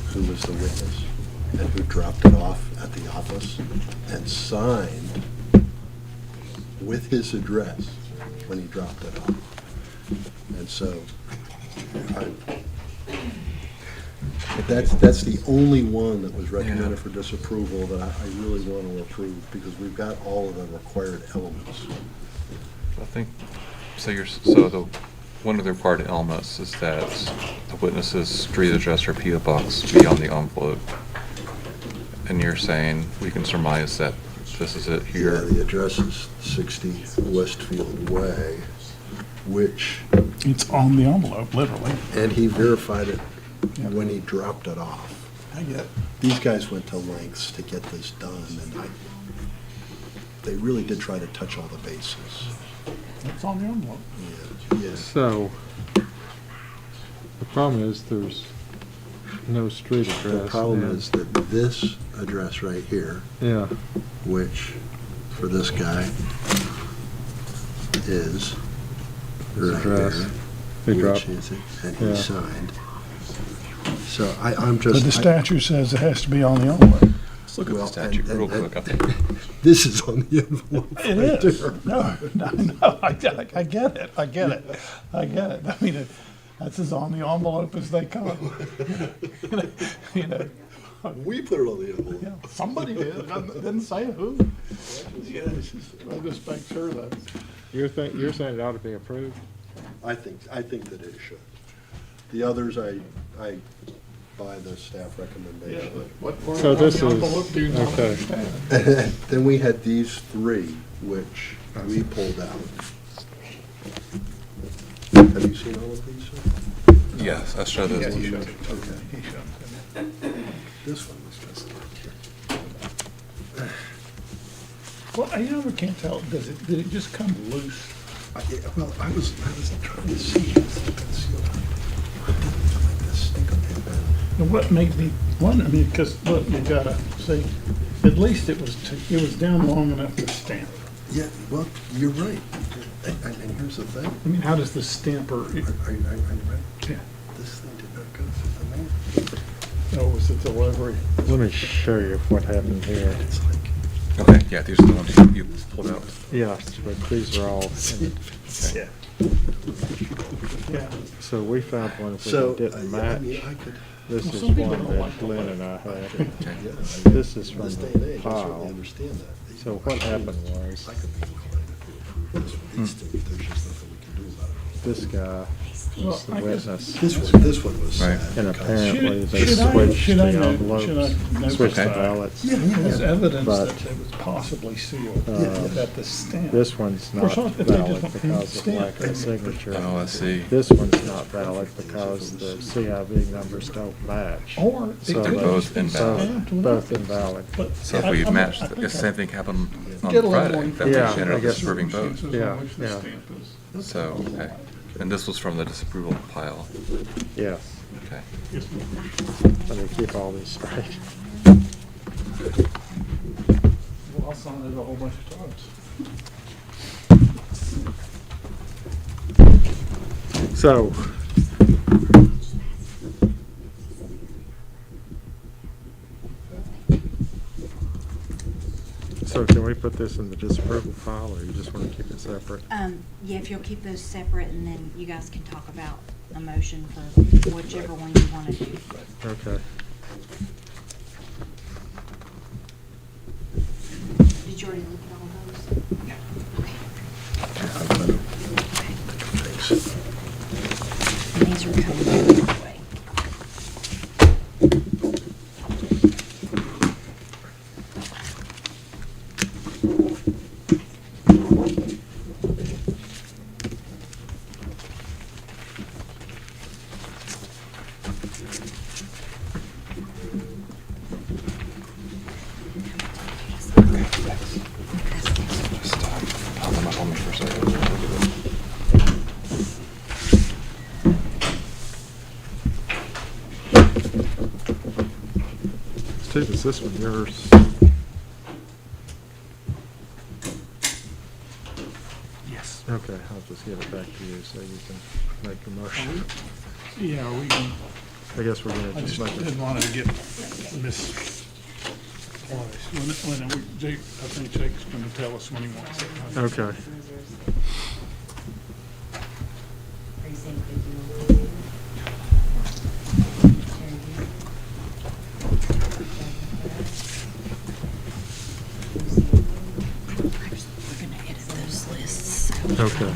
who was the witness and who dropped it off at the office and signed with his address when he dropped it off. And so, but that's the only one that was recommended Yeah. for disapproval that I really want to approve because we've got all of the required elements. I think, so the, one of the required elements is that the witness's street address or PO box be on the envelope. And you're saying we can surmise that this is it Yeah, here? the address is 60 Westfield Way, which, It's on the envelope, literally. and he verified it Yeah. when he dropped it off. I get, these guys went to lengths to get this done, and they really did try to touch all the bases. it's on the envelope. Yeah. So, the problem is there's no street address. The problem and- is that this address right here, Yeah, which for this guy is his right address. there, He which dropped, is it, and Yeah. he signed. So I'm But just. the statute says it has to be on the envelope. Let's look at Well, the statute and- real and- quick. I think. This is on the envelope. It right is. there. No, I get it. I get it. I mean, that's as on the envelope as they come. You know, We put it on the envelope. yeah, somebody did. I didn't say who. Yeah, I just make sure that. you're saying it ought to be approved? I think that it should. The others, I by the staff recommendation. What part So of this the is- envelope do you not okay. understand? Then we had these three, which we pulled out. Have you seen all of these, sir? Yes, I showed those. Yeah, to he you. showed it. Okay, he showed it. This one was just here. Well, I never can't tell, did it just come loose? Well, I was trying to see. Like this, stick on it. And what made me wonder, I mean, because, look, you gotta see, at least it was down long enough to stamp. Yeah, well, you're right. And here's the thing. I mean, how does the stamper, Are you ready? yeah, This thing did not go through the mail. oh, was the delivery? Let me show you what happened here. It's like, Okay, yeah, these are the ones you pulled out. Yes, but these are all, Yeah. Yeah. so we found one so, that didn't yeah, I mean, match. I could, This Well, is some people one don't like that Lynn and I had. Okay. yeah. This is In from this day and the age, I certainly file. understand that. So what happened was, I could be inclined to approve this one. These two, there's just nothing we can do about it. this guy Well, was the I guess- witness, This one was Right. sad. and because- apparently they Should I- switched should I the note- envelopes, should I note switched the that? ballots. Yeah, yeah, There's yeah. evidence But- that it was possibly sealed, Yeah. that the stamp. This one's Of course, not if they just valid want because of stamp, lack they- of signature. Oh, I see. This one's not valid because the CIV numbers don't match. Or it So could they- both just be invalid. stamped without Both invalid. But So if I- we I mean, matched, I the think same thing happened on Get a little Friday, more that information. we Yeah, ended I up guess- disapproving both. circumstances Yeah, on which the yeah. stamp is. So, okay. And this was from the disapproval pile. Yes, Okay. Yes, let me keep all these straight. well, I'll sign it a whole bunch of times. So, so can we put this in the disapproval file, or you just want to keep it separate? Yeah, if you'll keep those separate, and then you guys can talk about a motion for whichever one you want to do. Okay. Did you already look at all those? Yeah. Okay. Thanks. And these are coming the way. Just pile them up on me for a second. Steve, is this one yours? Yes. Okay, I'll just give it back to you so you can make the motion. Yeah, we can, I guess we're I gonna just just make didn't it. want to get misplaced. When Jake, I think Jake's going to tell us when he wants it. Okay. We're gonna edit those lists. Okay.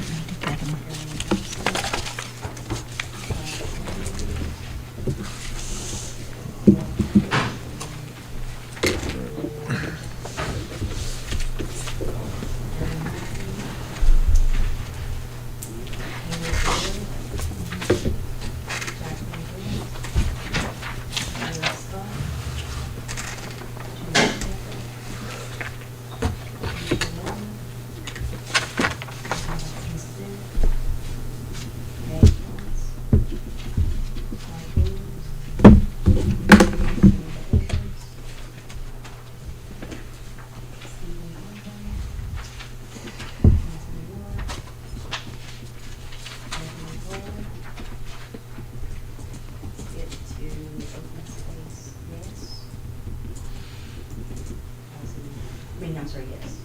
answer yes.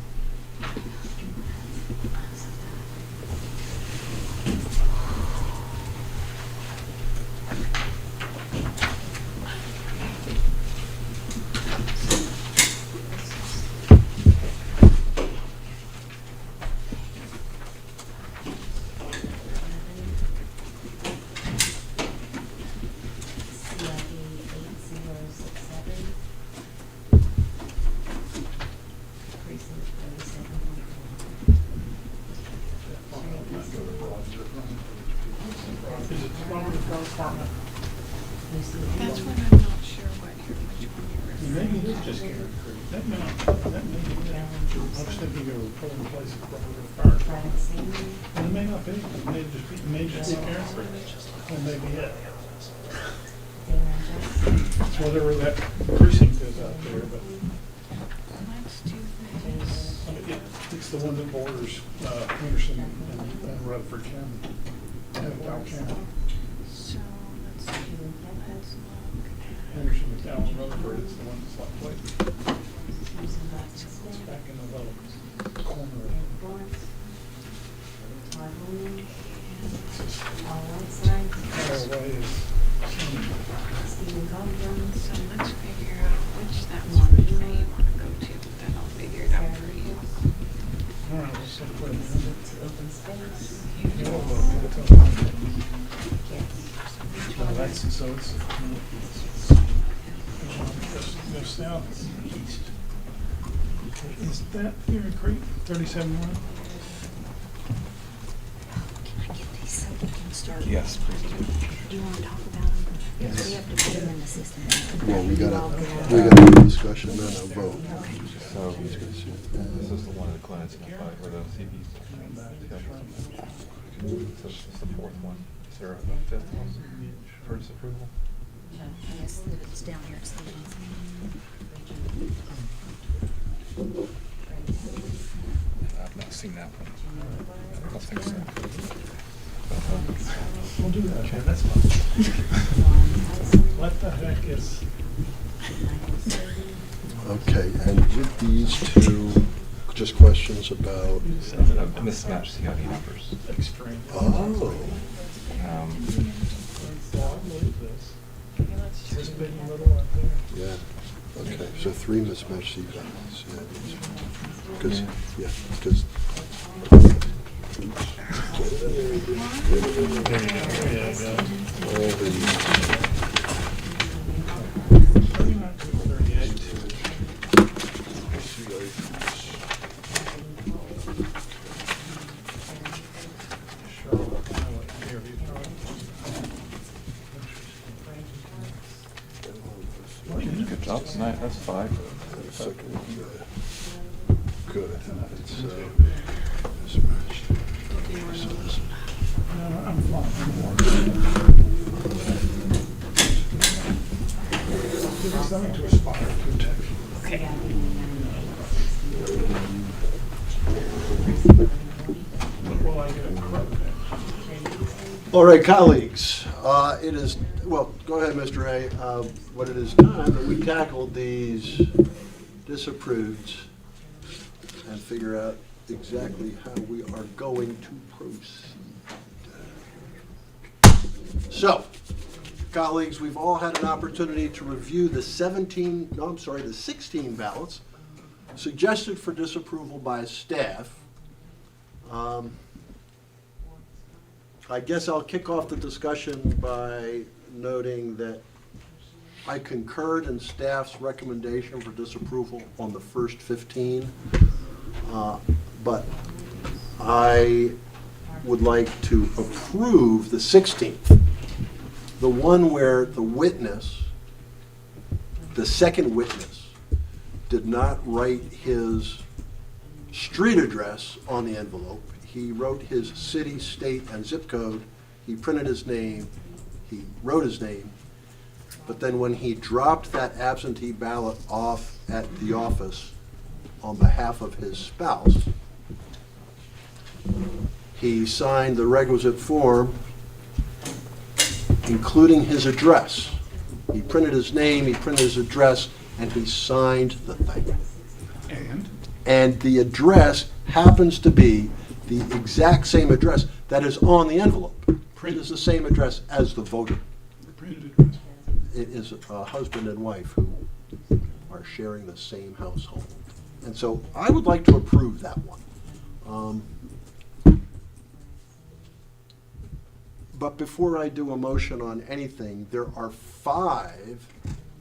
Is it from the fire department? That's what I'm not sure which one you're Maybe it is just Gary Creek. That may be it. I was thinking they were putting in place a fire department. Well, it may not be. It may just be Gary Creek. That may be it. It's whatever that precinct is out there, but Let's do this. I mean, it's the one that borders Henderson and Rutherford County, and Dow County. So, let's see, let's look at. Henderson, McDowell, and Rutherford is the one that's like, wait, it's back in the little corner of far away is. So let's figure out which that one is that you want to go to, then I'll figure it out for you. All right, let's put it in. Here's No, that's, so it's go south, east. Is that Gary Creek, 37 mile? Can I get these so we can start? Yes, please do. Do you want to talk about them? Yes. We have to put them in the system. Well, we gotta have a discussion and a vote. So, this is the one in the clinics, where the CVs. So this is the fourth one. Is there a fifth one for disapproval? Yes, it's down here at Stevens. I've not seen that one. I don't think so. We'll do that, okay, that's fine. What the heck is? Okay, and with these two, just questions about, A mismatched CID numbers. Extreme. oh, Um, Well, I believe this. Okay, let's This try big and that. little right there. yeah, okay, so 3 mismatched CVs, because, yeah, because. All these. 39 to 38. Charlotte, Iowa, Fairview, Good job tonight, that's 5. Second one. Good. It's mismatched. No, I'm fine. There's something to aspire to, too. Okay. Well, I get it. All right, colleagues, it is, well, go ahead, Mr. A. But it is time that we tackled these disapproved and figure out exactly how we are going to proceed. So, colleagues, we've all had an opportunity to review the 16 ballots suggested for disapproval by staff. I guess I'll kick off the discussion by noting that I concurred in staff's recommendation for disapproval on the first 15, but I would like to approve the 16th, the one where the witness, the second witness, did not write his street address on the envelope. He wrote his city, state, and zip code. He printed his name. He wrote his name. But then when he dropped that absentee ballot off at the office on behalf of his spouse, he signed the requisite form, including his address. He printed his name, he printed his address, and he signed the thing. And? And the address happens to be the exact same address that is on the envelope. It is the same address as the voter. Printed address. It is a husband and wife who are sharing the same household. And so I would like to approve that one. But before I do a motion on anything, there are 5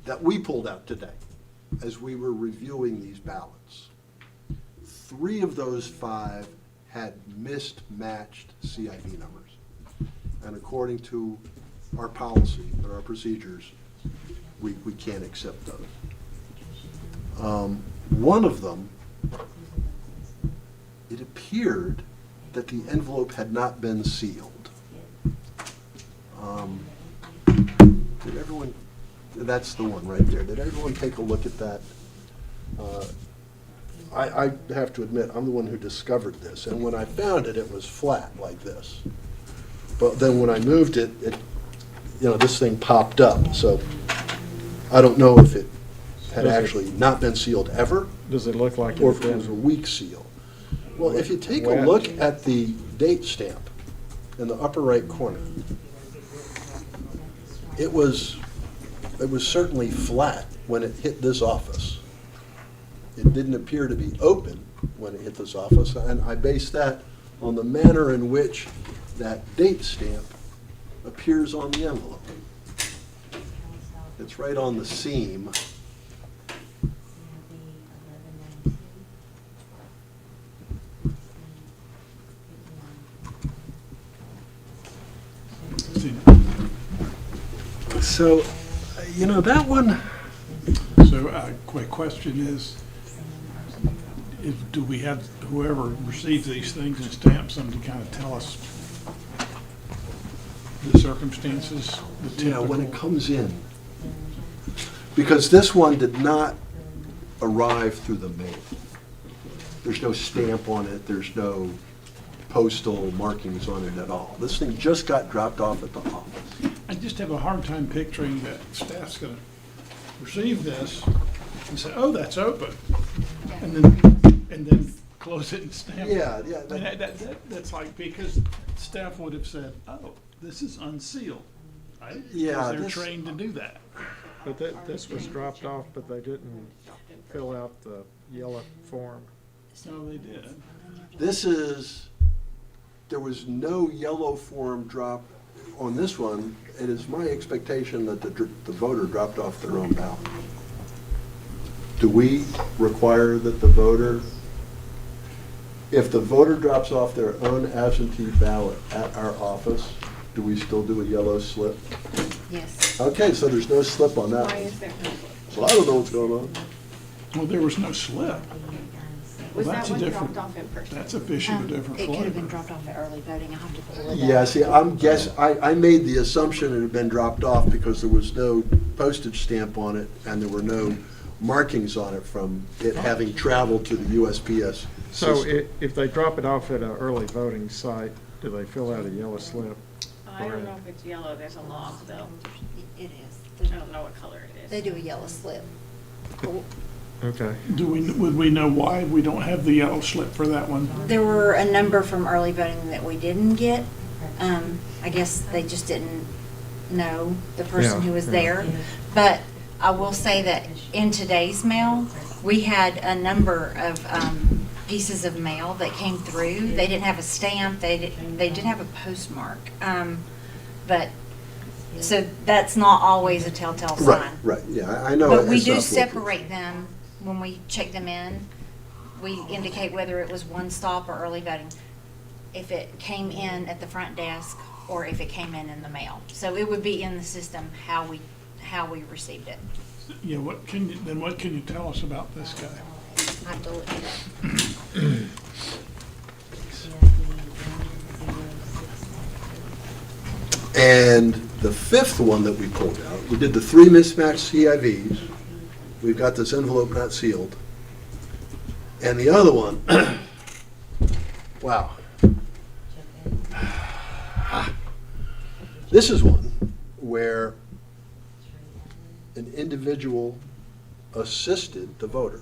that we pulled out today as we were reviewing these ballots. 3 of those 5 had mismatched CIV numbers. And according to our policy or our procedures, we can't accept those. One of them, it appeared that the envelope had not been sealed. Did everyone, that's the one right there. Did everyone take a look at that? I have to admit, I'm the one who discovered this, and when I found it, it was flat like this. But then when I moved it, this thing popped up, so I don't know if it had Does it- actually not been sealed ever, Does it look like or it's if it was a been, weak seal. Well, if you take a Wet. look at the date stamp in the upper right corner, it was certainly flat when it hit this office. It didn't appear to be open when it hit this office, and I base that on the manner in which that date stamp appears on the envelope. It's right on the seam. See, So, that one, So, quick question is, do we have whoever receives these things and stamps them to kind of tell us the circumstances, the when it typical? comes in, because this one did not arrive through the mail. There's no stamp on it, there's no postal markings on it at all. This thing just got dropped off at the office. I just have a hard time picturing that staff's gonna receive this and say, oh, that's open, and then close it and stamp it. Yeah, I mean, that's like, because staff would have said, oh, this is unsealed, right? Yeah, Because they're this- trained to do that. but this was dropped off, but they didn't fill out the yellow form. No, they did. There was no yellow form drop on this one. It is my expectation that the voter dropped off their own ballot. Do we require that the voter, if the voter drops off their own absentee ballot at our office, do we still do a yellow slip? Yes. Okay, so there's no slip on that Why one. is there no slip? So I don't know what's going on. Well, there was no slip. Was Well, that that's a one different- dropped off in person? That's a fish of a different It could have been flavor. dropped off at early voting. I'll have to pull it up. Yeah, see, I made the assumption it had been dropped off because there was no postage stamp on it and there were no markings on it from it having traveled to the USPS So system. if they drop it off at an early voting site, do they fill out a yellow slip? I don't know if it's yellow, there's a log though. It is. I don't know what color it is. They do a yellow slip. Okay. Would we know why we don't have the yellow slip for that one? There were a number from early voting that we didn't get. I guess they just didn't know the person Yeah, who was yeah. there. But I will say that in today's mail, we had a number of pieces of mail that came through. They didn't have a stamp, they did have a postmark. But, so that's not always a telltale sign. Right, yeah, I know. But we it's do not foolproof. separate them when we check them in. We indicate whether it was one stop or early voting, if it came in at the front desk or if it came in the mail. So it would be in the system how we received it. Yeah, what can you tell us about this guy? I have to look it up. And the 5th one that we pulled out, we did the 3 mismatched CIVs. We've got this envelope not sealed. And the other one, wow. This is one where an individual assisted the voter.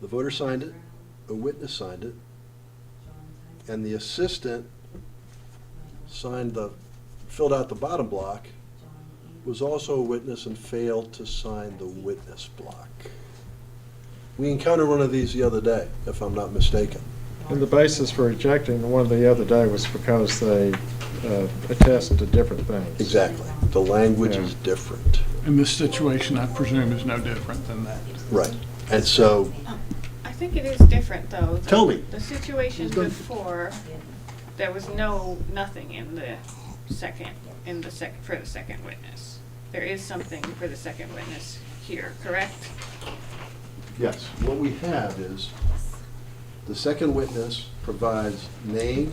The voter signed it, a witness signed it, and the assistant filled out the bottom block, was also a witness and failed to sign the witness block. We encountered one of these the other day, if I'm not mistaken. And the basis for rejecting the one the other day was because they attest to different things. Exactly. The language is different. And this situation, I presume, is no different than that. Right. And so, I think it is different, though. Tell me. The situation It's done. before, there was nothing in the second, for the second witness. There is something for the second witness here, correct? yes, what we have is the second witness provides name,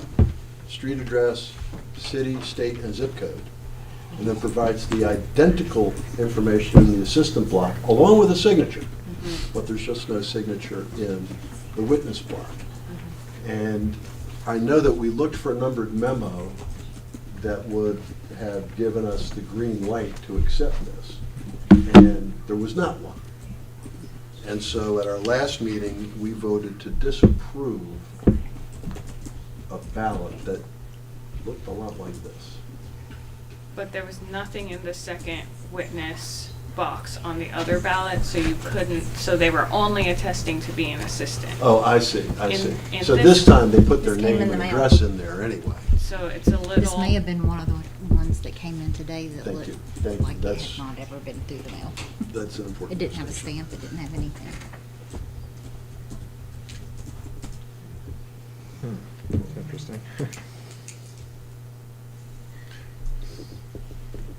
street address, city, state, and zip code, and then provides the identical information in the assistant block, along with a signature. But there's just no signature in the witness block. And I know that we looked for a numbered memo that would have given us the green light to accept this, and there was not one. And so at our last meeting, we voted to disapprove a ballot that looked a lot like this. But there was nothing in the second witness box on the other ballot, so you couldn't, so they were only attesting to being assistant. Oh, I see, I In- see. in So this- this time, they put their This came name in the and mail. address in there anyway. So it's a little. This may have been one of the ones that came in today that Thank looked you. Thank you. like it That's- had not ever been through the mail. That's an important. It didn't have a distinction. stamp, it didn't have anything. Interesting.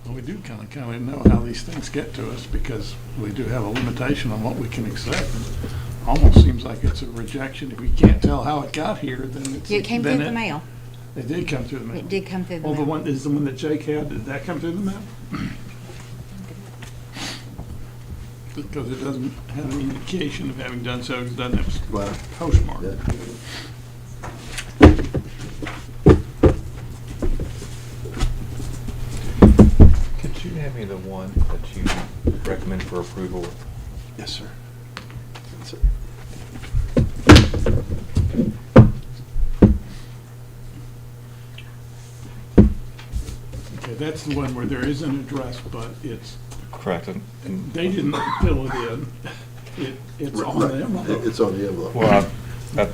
Well, we do kind of know how these things get to us because we do have a limitation on what we can accept. And almost seems like it's a rejection. If we can't tell how it got here, then it's. It came then through the mail. It did come through the mail. It did come through the Well, mail. the one that Jake had, did that come through the mail? Because it doesn't have any indication of having done so, it doesn't have Well, a postmark. yeah. Could you hand me the one that you recommend for approval? Yes, sir. That's it. Okay, that's the one where there is an address, but it's, Correct. And they didn't fill it in. It's on Right. the envelope. It's on the envelope. well, I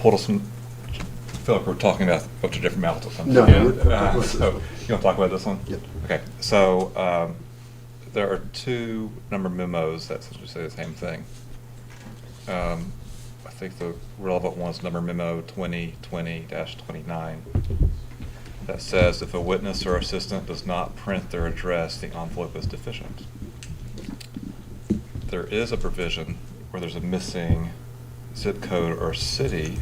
pulled us some. I feel like we're talking about a bunch of different mouths or something. No, Yeah. we're talking about this So one. you want to talk about this one? Yep. Okay. So there are two number memos that essentially say the same thing. I think the relevant one is number memo 2020-29 that says if a witness or assistant does not print their address, the envelope is deficient. There is a provision where there's a missing zip code or city,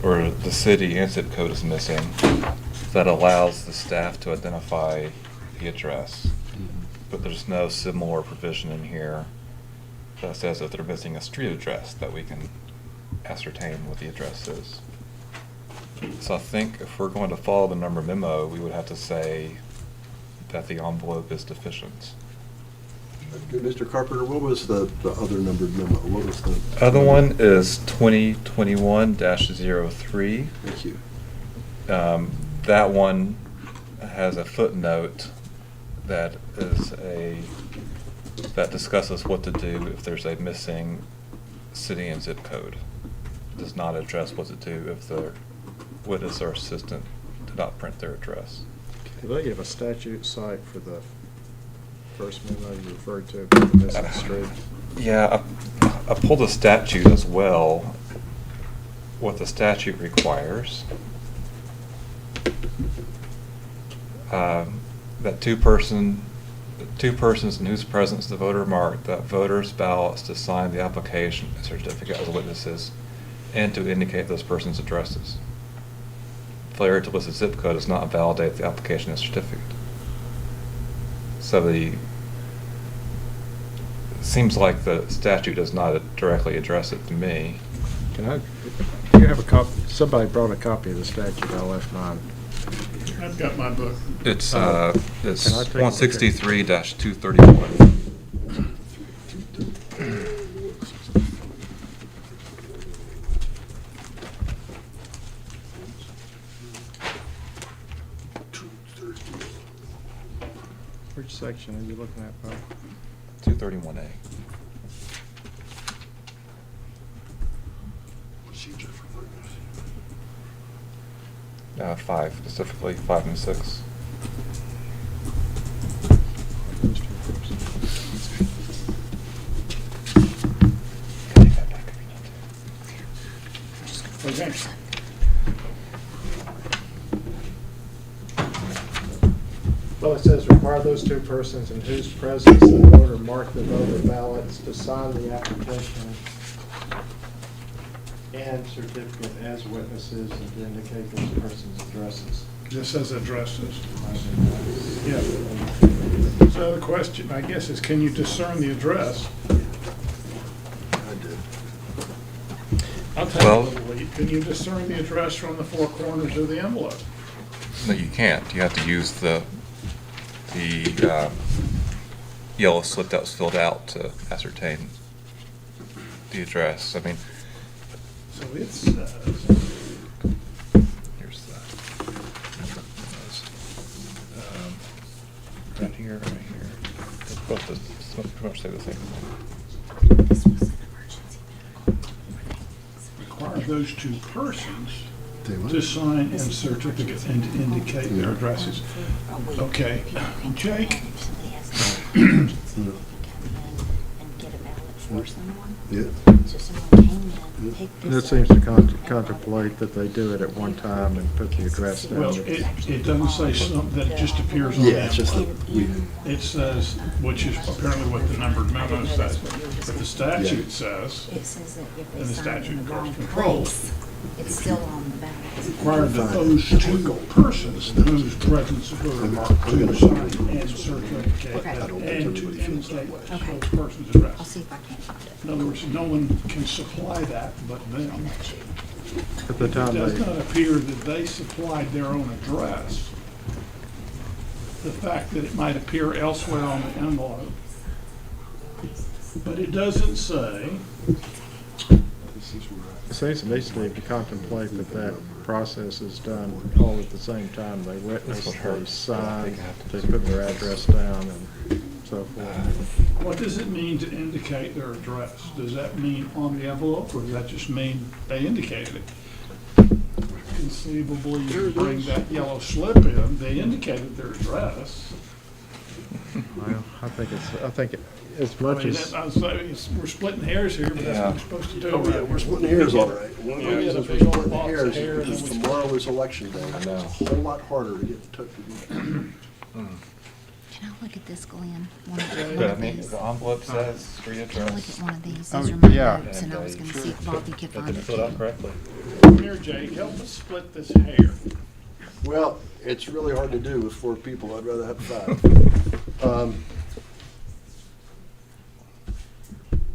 or the city and zip code is missing, that allows the staff to identify the address. But there's no similar provision in here that says if they're missing a street address, that we can ascertain what the address is. So I think if we're going to follow the number memo, we would have to say that the envelope is deficient. Okay, Mr. Carpenter, what was the other numbered memo? What was the? Other one is 2021-03. Thank you. That one has a footnote that discusses what to do if there's a missing city and zip code. It does not address what to do if the witness or assistant did not print their address. Do they give a statute site for the first memo you referred to, the missing street? Yeah, I pulled a statute as well, what the statute requires. That two persons in whose presence the voter marked that voters' ballots to sign the application and certificate as witnesses and to indicate those persons' addresses. Failure to list a zip code does not validate the application and certificate. So it seems like the statute does not directly address it to me. Do you have a copy? Somebody brought a copy of the statute, I left mine. I've got my book. It's Can I take a look at it? 163-231. section are you looking at, Bob? 231A. Procedure for witness. 5, specifically 5 and 6. Those two persons. Okay. Well, it says require those two persons in whose presence the voter marked the voter ballots to sign the application and certificate as witnesses and to indicate those persons' addresses. Just says addresses. Yeah. So the question, I guess, is can you discern the address? I did. I'll take a Well- little lead. Can you discern the address from the four corners of the envelope? No, you can't. You have to use the yellow slip that was filled out to ascertain the address. I mean, So it says, here's the, right here, right here. They're both pretty much say the same thing. This was an emergency medical. require those two persons They what? to sign and certificate and to indicate their addresses. Okay, Jake? Somebody has an emergency, they can come in and get a ballot for someone. Yeah. So someone came in, picked That this seems up. to contemplate that they do it at one time and put the address down. Well, it doesn't say something that it just appears on the Yeah, it's just envelope. that we, It says, which is apparently what the numbered memo says, but the statute says, It says that if And they the sign in statute the goes wrong control. place, it's still on the ballot. required that those two persons whose presence the voter marked to sign and certificate Okay. I don't think and to everybody feels that indicate way. those persons' address. I'll see if I can't find it. In other words, no one can supply that but them. At the It time does they, not appear that they supplied their own address. The fact that it might appear elsewhere on the envelope. But it doesn't say, it seems to me, Steve, to contemplate that that process is done all at the same time. They witness, they sign, they put their address down and so forth. what does it mean to indicate their address? Does that mean on the envelope, or does that just mean they indicated it? Conceivably, you bring that yellow slip in, they indicated their address. Well, I think as I much mean, as, I'm sorry, we're splitting hairs here, but that's what we're supposed to do. oh yeah, we're splitting hairs all right. One of the Yeah, reasons the we're big old splitting box of hairs hair, is and because then we tomorrow is election day. I It's know. a whole lot harder to get took to do. Can I look at this, Glenn? One of Okay. one But I of mean, these. the envelope says street Can I look address. at one of these? Oh, These are my yeah. notes, and I was gonna see if Bobby could find Did it it fill out too. correctly? Come here, Jake, help us split this hair. Well, it's really hard to do with 4 people. I'd rather have 5.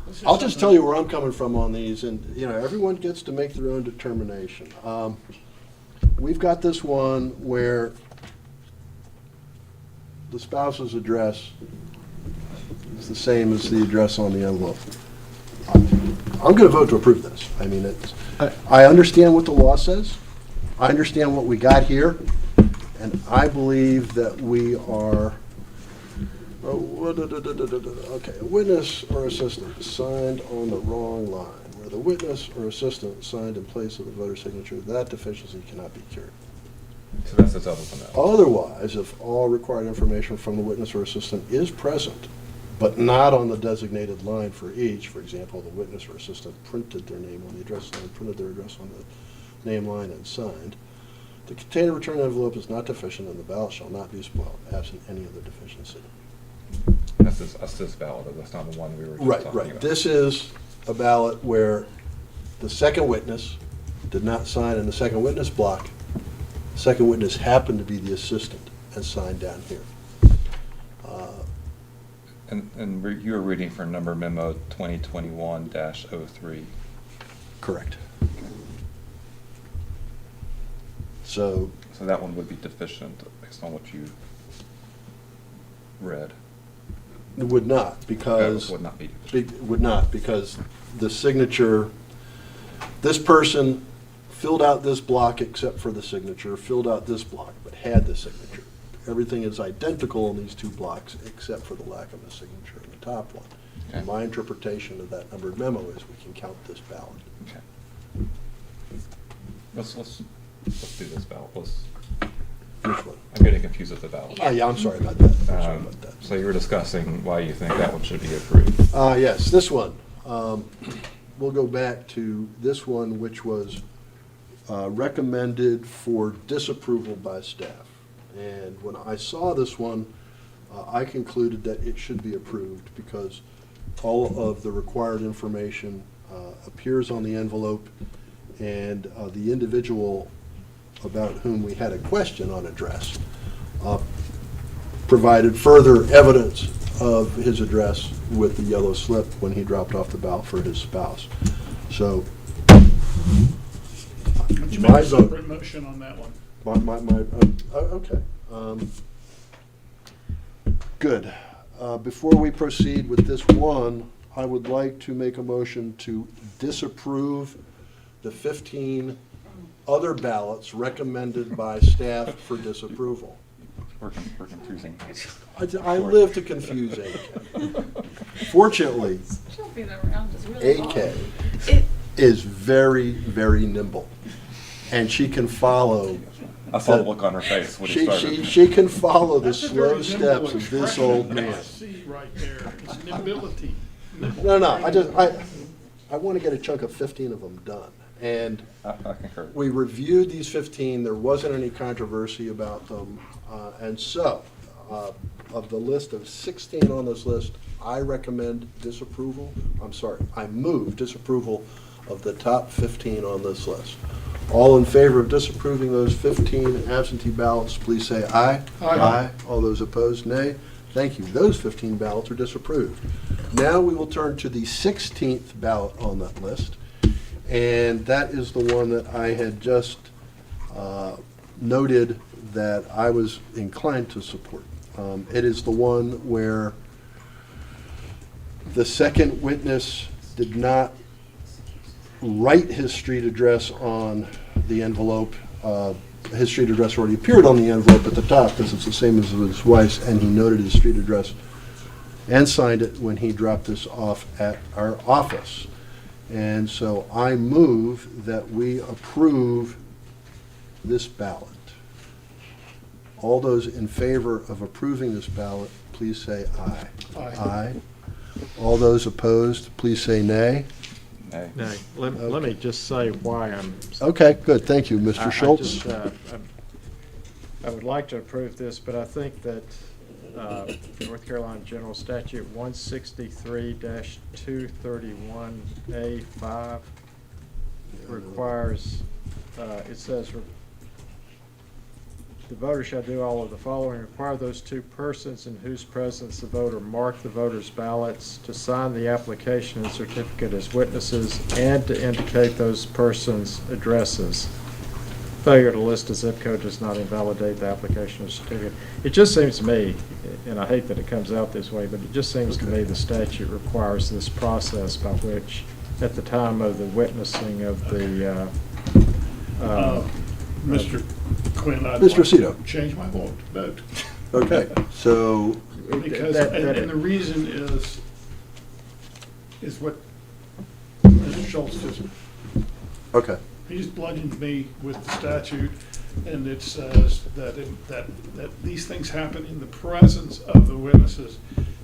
This is I'll just something- tell you where I'm coming from on these, and, you know, everyone gets to make their own determination. We've got this one where the spouse's address is the same as the address on the envelope. I'm gonna vote to approve this. I mean, I understand what the law says. I understand what we got here, and I believe that we are, okay, a witness or assistant signed on the wrong line, where the witness or assistant signed in place of the voter signature, that deficiency cannot be cured. So that's the double one now. Otherwise, if all required information from the witness or assistant is present, but not on the designated line for each, for example, the witness or assistant printed their name on the address line, printed their address on the name line and signed, the container return envelope is not deficient and the ballot shall not be spoiled, absent any other deficiency. That's this ballot, that's not the one we were just Right, talking right. about. This is a ballot where the second witness did not sign in the second witness block. The second witness happened to be the assistant and signed down here. And you were reading for number memo 2021-03. Correct. So, So that one would be deficient based on what you read. it would not, because. Would not be. Would not, because the signature, this person filled out this block except for the signature, filled out this block, but had the signature. everything is identical in these two blocks, except for the lack of a signature in the top one. And my interpretation of that numbered memo is we can count this ballot. Okay. Let's do this ballot. Which one? I'm getting confused with the ballot. Oh, yeah, I'm sorry about that. I'm sorry about that. So you were discussing why you think that one should be approved. Yes, this one. We'll go back to this one, which was recommended for disapproval by staff. And when I saw this one, I concluded that it should be approved because all of the required information appears on the envelope, and the individual about whom we had a question on address provided further evidence of his address with the yellow slip when he dropped off the ballot for his spouse. So, Would you my make a vote. separate motion on that one? Okay. Good. Before we proceed with this one, I would like to make a motion to disapprove the 15 other ballots recommended by staff for disapproval. We're confusing. I live to confuse AK. Fortunately, She'll be around just really long. AK It, is very, very nimble, and she can follow. I saw the look on her face when he started. She can follow the That's a very slow nimble steps of this expression old that I man. see right there. It's nimbility. Nimble. No, I want to get a chunk of 15 of them done. And I concur. we reviewed these 15, there wasn't any controversy about them. And so, of the list of 16 on this list, I recommend disapproval, I move disapproval of the top 15 on this list. All in favor of disapproving those 15 absentee ballots, please say aye. Aye. All those opposed, nay. Thank you. Those 15 ballots are disapproved. Now we will turn to the 16th ballot on that list, and that is the one that I had just noted that I was inclined to support. It is the one where the second witness did not write his street address on the envelope. His street address already appeared on the envelope at the top because it's the same as his wife's, and he noted his street address and signed it when he dropped this off at our office. And so I move that we approve this ballot. All those in favor of approving this ballot, please say aye. Aye. All those opposed, please say nay. Nay. Now, let me just say why I'm. Okay, good, thank you, I Mr. Schultz. just, I would like to approve this, but I think that North Carolina General Statute 163-231A5 requires, it says, the voter shall do all of the following: require those two persons in whose presence the voter marked the voter's ballots to sign the application and certificate as witnesses and to indicate those persons' addresses. Failure to list a zip code does not invalidate the application or certificate. It just seems to me, and I hate that it comes out this way, but it just seems to me the statute requires this process by which, at the time of the witnessing of the Mr. Quinn, I'd Mr. like Cito. to change my vote. Okay, so, Because, That- and the reason is what Mr. Schultz just, okay, he just bludgeoned me with the statute, and it says that these things happen in the presence of the witnesses,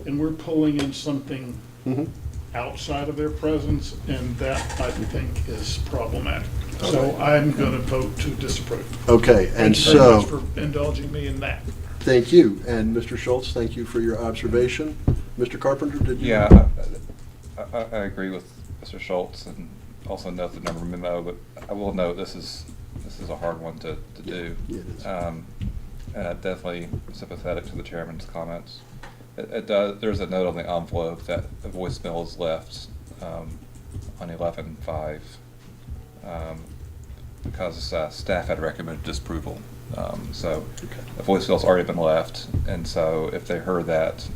and we're pulling in something mhm. outside of their presence, and that, I think, is problematic. So I'm going to vote to disapprove. Okay, and Thank you very much so, for indulging me in that. thank you. And Mr. Schultz, thank you for your observation. Mr. Carpenter, did you? Yeah, I agree with Mr. Schultz and also note the number memo, but I will note this is a hard one to do. Yeah, it is. And I'm definitely sympathetic to the chairman's comments. There's a note on the envelope that the voicemail is left on 11/5 because staff had recommended disapproval. So the voicemail's already been left, and so if they heard that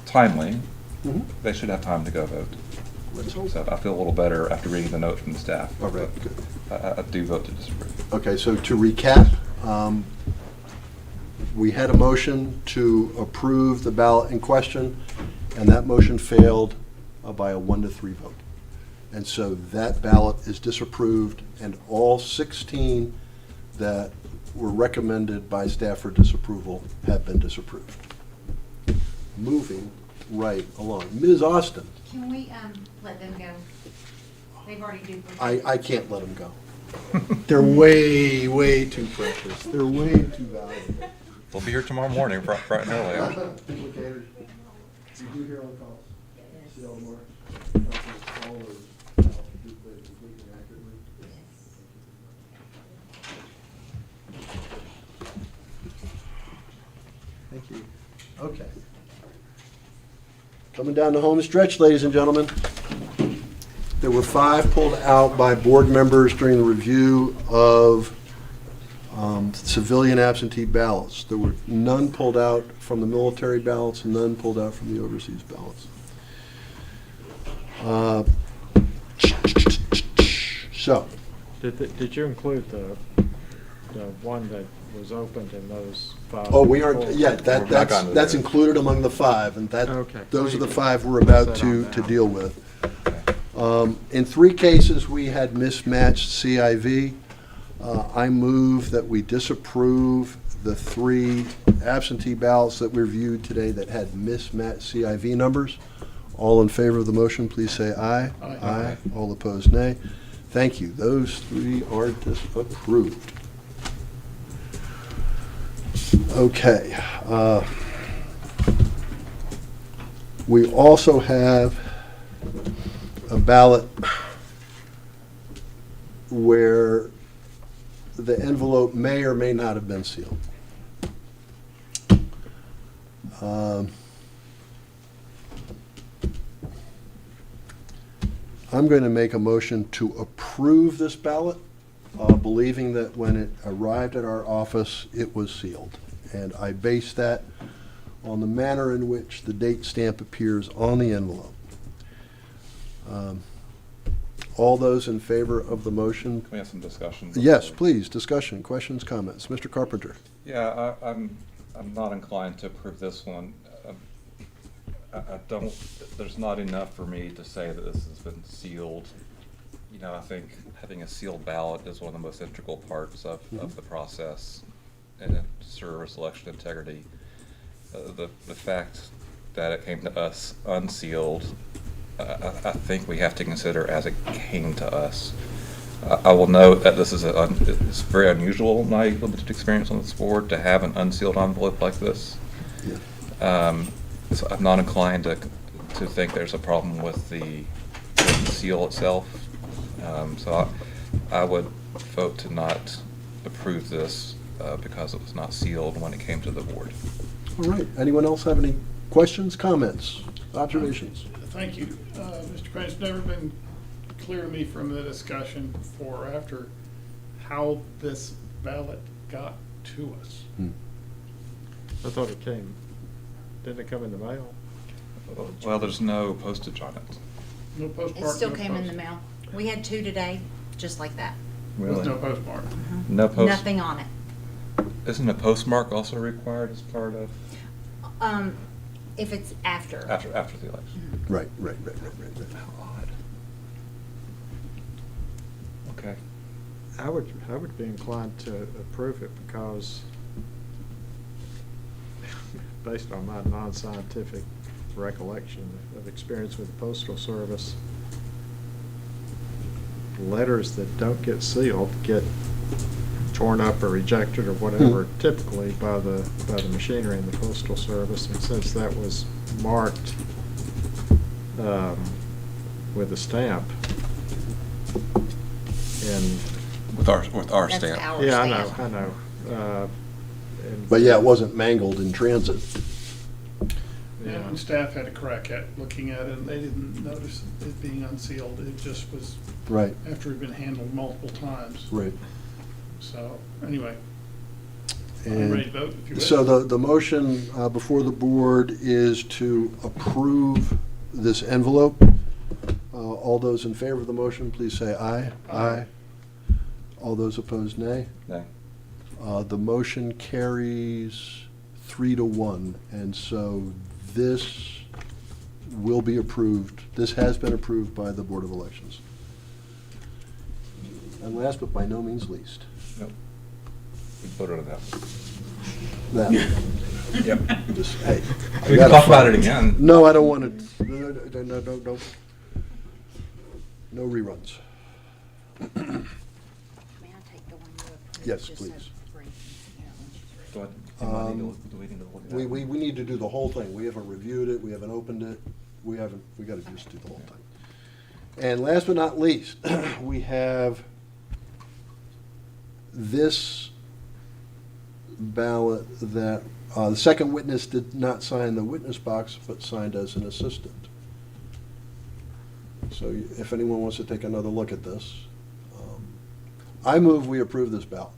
timely, Mhm. they should have time to go vote. Let's hope. So I feel a little better after reading the note from the staff. All right, good. I do vote to disapprove. Okay, so to recap, We had a motion to approve the ballot in question, and that motion failed by a 1-3 vote. And so that ballot is disapproved, and all 16 that were recommended by staff for disapproval have been disapproved. Moving right along. Ms. Austin, Can we, let them go? They've already duplicated. I can't let them go. They're way, way too precious. They're way too valuable. They'll be here tomorrow morning, bright and early. Duplicators. You do hear on calls? See all the marks? All of those duplicated completely accurately? Thank you. Okay. Coming down the home stretch, ladies and gentlemen. There were 5 pulled out by board members during the review of civilian absentee ballots. There were none pulled out from the military ballots, none pulled out from the overseas ballots. So, Did you include the one that was opened in those 5? oh, we aren't, yeah, We've not gotten to that's there. included among the 5, and that, Okay. those are the 5 we're about Set on to now. deal with. In 3 cases, we had mismatched CIV. I move that we disapprove the 3 absentee ballots that we reviewed today that had mismatched CIV numbers. All in favor of the motion, please say aye. Aye. All opposed, nay. Thank you. Those 3 are disapproved. Okay. We also have a ballot where the envelope may or may not have been sealed. I'm going to make a motion to approve this ballot, believing that when it arrived at our office, it was sealed. And I base that on the manner in which the date stamp appears on the envelope. All those in favor of the motion? Can we have some discussion? Yes, please, discussion, questions, comments. Mr. Carpenter? Yeah, I'm not inclined to approve this one. I don't, there's not enough for me to say that this has been sealed. You know, I think having a sealed ballot is one of the most integral parts of the process and to serve election integrity. The fact that it came to us unsealed, I think we have to consider as it came to us. I will note that this is it's very unusual in my limited experience on this board to have an unsealed envelope like this. Yeah. So I'm not inclined to think there's a problem with the seal itself. So I would vote to not approve this because it was not sealed when it came to the board. All right. Anyone else have any questions, comments, observations? Thank you. Mr. Crane, it's never been clear to me from the discussion before or after how this ballot got to us. I thought it came, didn't it come in the mail? Well, there's no postage on it. No postmark. It still no came in the post- mail. We had 2 today, just like that. With no postmark. No post. Nothing on it. Isn't a postmark also required as part of If it's after. after the election? Right. How odd. Okay. I would be inclined to approve it because, based on my non-scientific recollection of experience with the Postal Service, letters that don't get sealed get torn up or rejected or whatever, typically by the machinery in the Postal Service. And since that was marked with a stamp, and With our That's stamp. our yeah, stamp. I know. But yeah, it wasn't mangled in transit. Yeah, Yeah. and staff had a crack at looking at it, and they didn't notice it being unsealed. It just was Right, after it had been handled multiple times. right. So, anyway, I'm And ready to vote if you wish. so the motion before the board is to approve this envelope. All those in favor of the motion, please say aye. Aye. All those opposed, nay. No. The motion carries 3-1, and so this will be approved. This has been approved by the Board of Elections. And last but by no means least, Nope. We voted on that. that. Yep. Just, hey, I We got can a talk about friend. it again. No, I don't want to. No. No reruns. May I take the one you approved? Yes, just so please. Bree can see it when she's ready? Do we need to look at that? We need to do the whole thing. We haven't reviewed it, we haven't opened it, we got to just do the whole thing. And last but not least, we have this ballot that, the second witness did not sign the witness box, but signed as an assistant. So if anyone wants to take another look at this, I move we approve this ballot.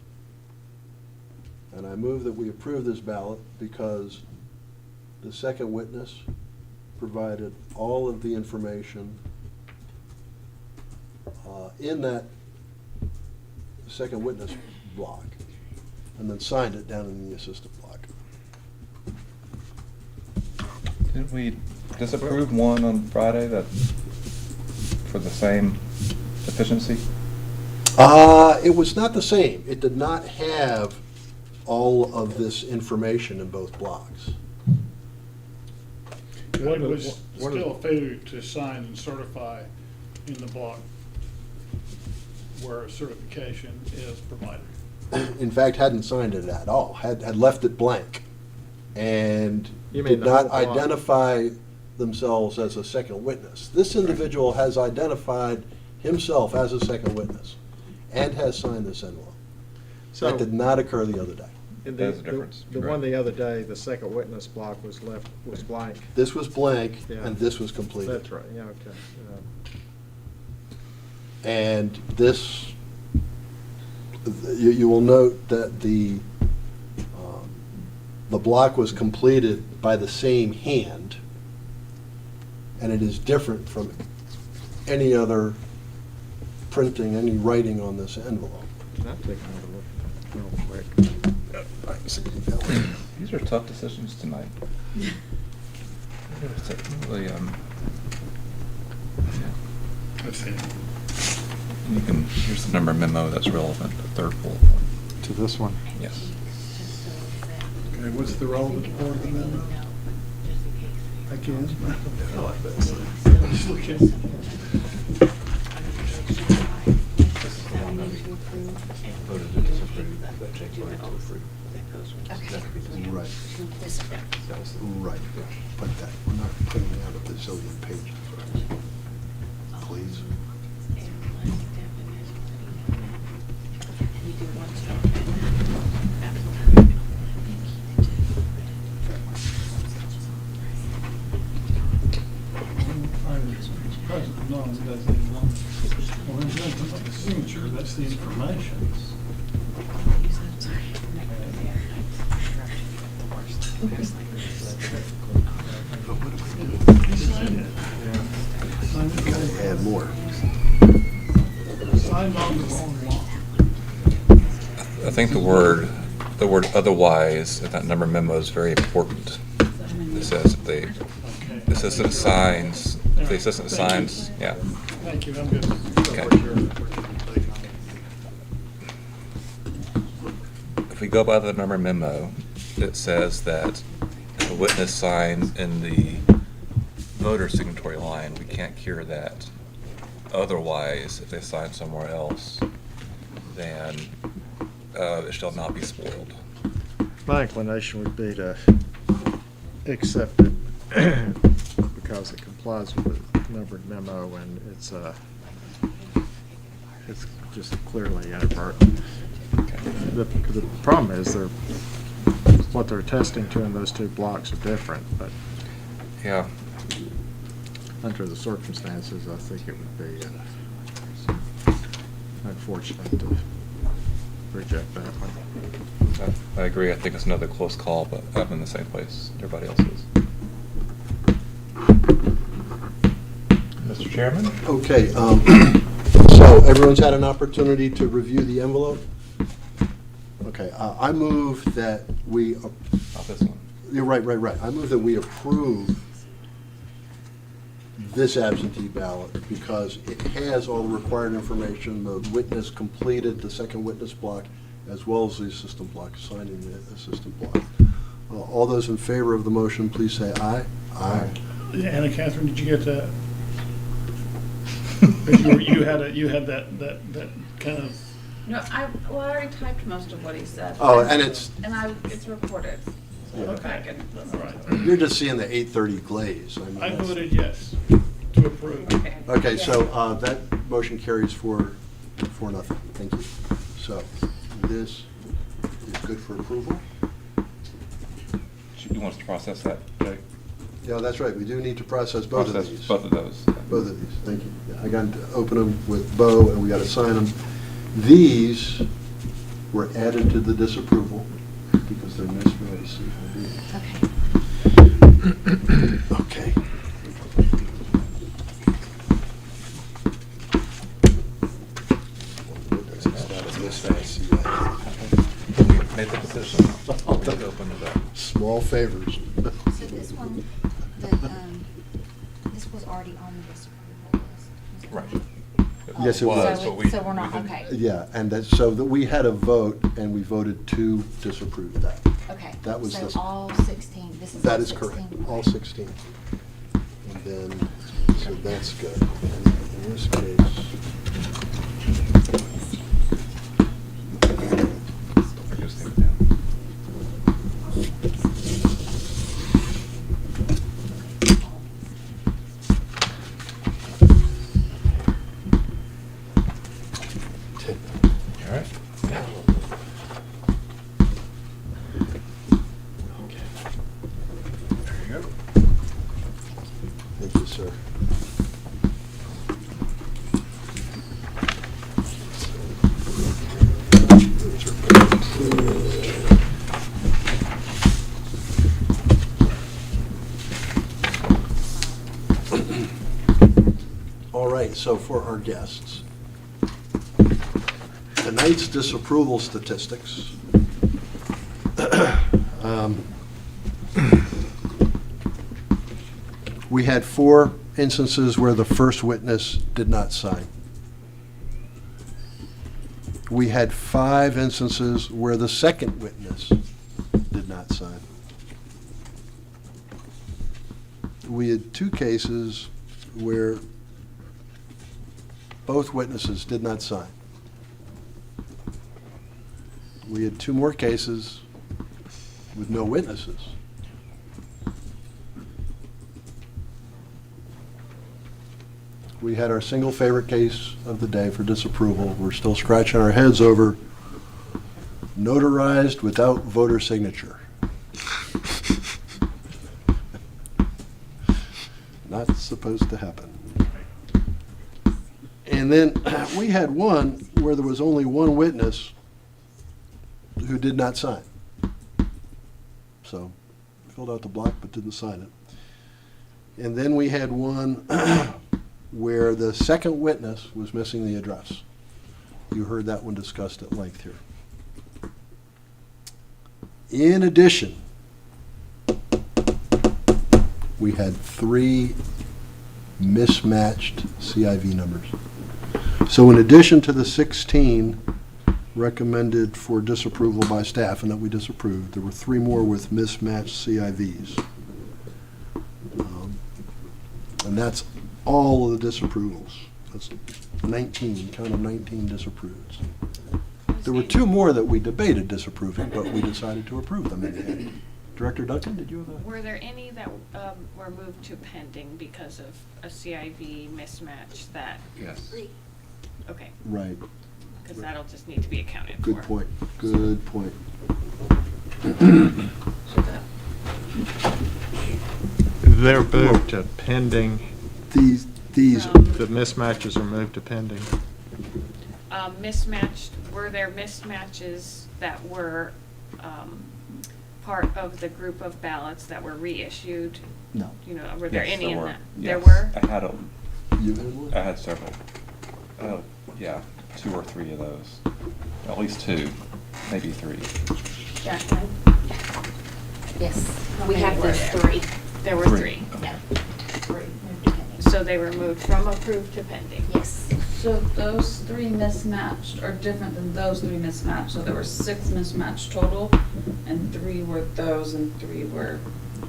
And I move that we approve this ballot because the second witness provided all of the information in that second witness block, and then signed it down in the assistant block. Did we disapprove one on Friday that, for the same deficiency? It was not the same. It did not have all of this information in both blocks. It was What are still a failure to sign and certify in the block where a certification is provided. In fact, hadn't signed it at all, had left it blank, and You mean did the not whole block? identify themselves as a second witness. This individual has identified himself as a second witness and has signed this envelope. So- That did not occur the other day. And There's a difference. The Right. one the other day, the second witness block was blank. This was blank, Yeah. and this was completed. That's right, yeah, okay. And this, you will note that the block was completed by the same hand, and it is different from any other printing, any writing on this envelope. Can I take another look at that real quick? These are tough decisions tonight. Really, yeah. Let's see. You can, here's the number memo that's relevant, the third bullet point. To this one? Yes. Okay, what's the relevant part of the amendment? I can't. I'm just looking. This is the one that we voted to disapprove, that Jake voted to approve. Right, This- That was the- right. But that, we're not putting out a bazillion pages. Please. President Norman does need one. Well, there's nothing like a signature, that's the information. Gotta add more. Signed on the wrong line. I think the word otherwise in that number memo is very important. It says if the assistant signs, if the assistant signs, yeah. Thank you, I'm good. Okay. If we go by the number memo, it says that if a witness signs in the voter signatory line, we can't cure that. Otherwise, if they sign somewhere else, then it shall not be spoiled. My inclination would be to accept it because it complies with the numbered memo and it's just clearly inadvertent. The problem is what they're attesting to in those two blocks are different, but Yeah. under the circumstances, I think it would be unfortunate to reject that one. I agree. I think it's another close call, but I'm in the same place everybody else is. Mr. Chairman? Okay, so everyone's had an opportunity to review the envelope? Okay, I move that we, Not this one. You're right. I move that we approve this absentee ballot because it has all the required information, the witness completed the second witness block, as well as the assistant block, signing the assistant block. All those in favor of the motion, please say aye. Aye. Anna Catherine, did you get that? You had that kind of, No, I already typed most of what he said. Oh, and it's, it's recorded. So okay, I can- all right. you're just seeing the 8:30 glaze. I mean, I that's- voted yes to approve. Okay. Okay, so that motion carries for nothing. Thank you. So this is good for approval? You want us to process that, Jake? Yeah, that's right. We do need to process both of Process these. both of those. Both of these, thank you. Yeah, I got to open them with Bo, and we got to sign them. These were added to the disapproval because they're misread. Okay. Okay. Made the decision. Open it up. Small favors. So this one, this was already on the disapproval list. Right. Yes, it was. So but we- so we're not, we didn't- okay, Yeah, and that, so that we had a vote, and we voted to disapprove that. okay. That was So the- all 16, this is all 16? That is correct, all 16. And then, so that's good. And in this case, I just think down. All right. There you go. thank you, sir. All right, so for our guests, tonight's disapproval statistics. We had 4 instances where the first witness did not sign. We had 5 instances where the second witness did not sign. We had 2 cases where both witnesses did not sign. We had 2 more cases with no witnesses. We had our single favorite case of the day for disapproval. We're still scratching our heads over notarized without voter signature. Not supposed to happen. And then we had one where there was only one witness who did not sign. So, filled out the block but didn't sign it. And then we had one where the second witness was missing the address. You heard that one discussed at length here. In addition, we had 3 mismatched CIV numbers. So in addition to the 16 recommended for disapproval by staff and that we disapproved, there were 3 more with mismatched CIVs. And that's all of the disapprovals. That's 19, count of 19 disapproved. There were 2 more that we debated disapproving, but we decided to approve them in the end. Director Duncan, did you have a? Were there any that were moved to pending because of a CIV mismatch that, Yes. okay, Right, because that'll just need to be accounted for. good point, good point. They're moved to pending, These, the mismatches are moved to pending. Mismatched, were there mismatches that were part of the group of ballots that were reissued? no. You know, were there Yes, any in were. that? Yes. There were? I had You had one? I had several. Yeah, 2 or 3 of those. At least 2, maybe 3. Jacqueline? Yes, How we many have were those there? three. There were three. Yeah. Three, moved to pending. So they were moved from approved to pending. Yes. So those three mismatched are different than those three mismatched, so there were 6 mismatched total, and 3 were those and 3 were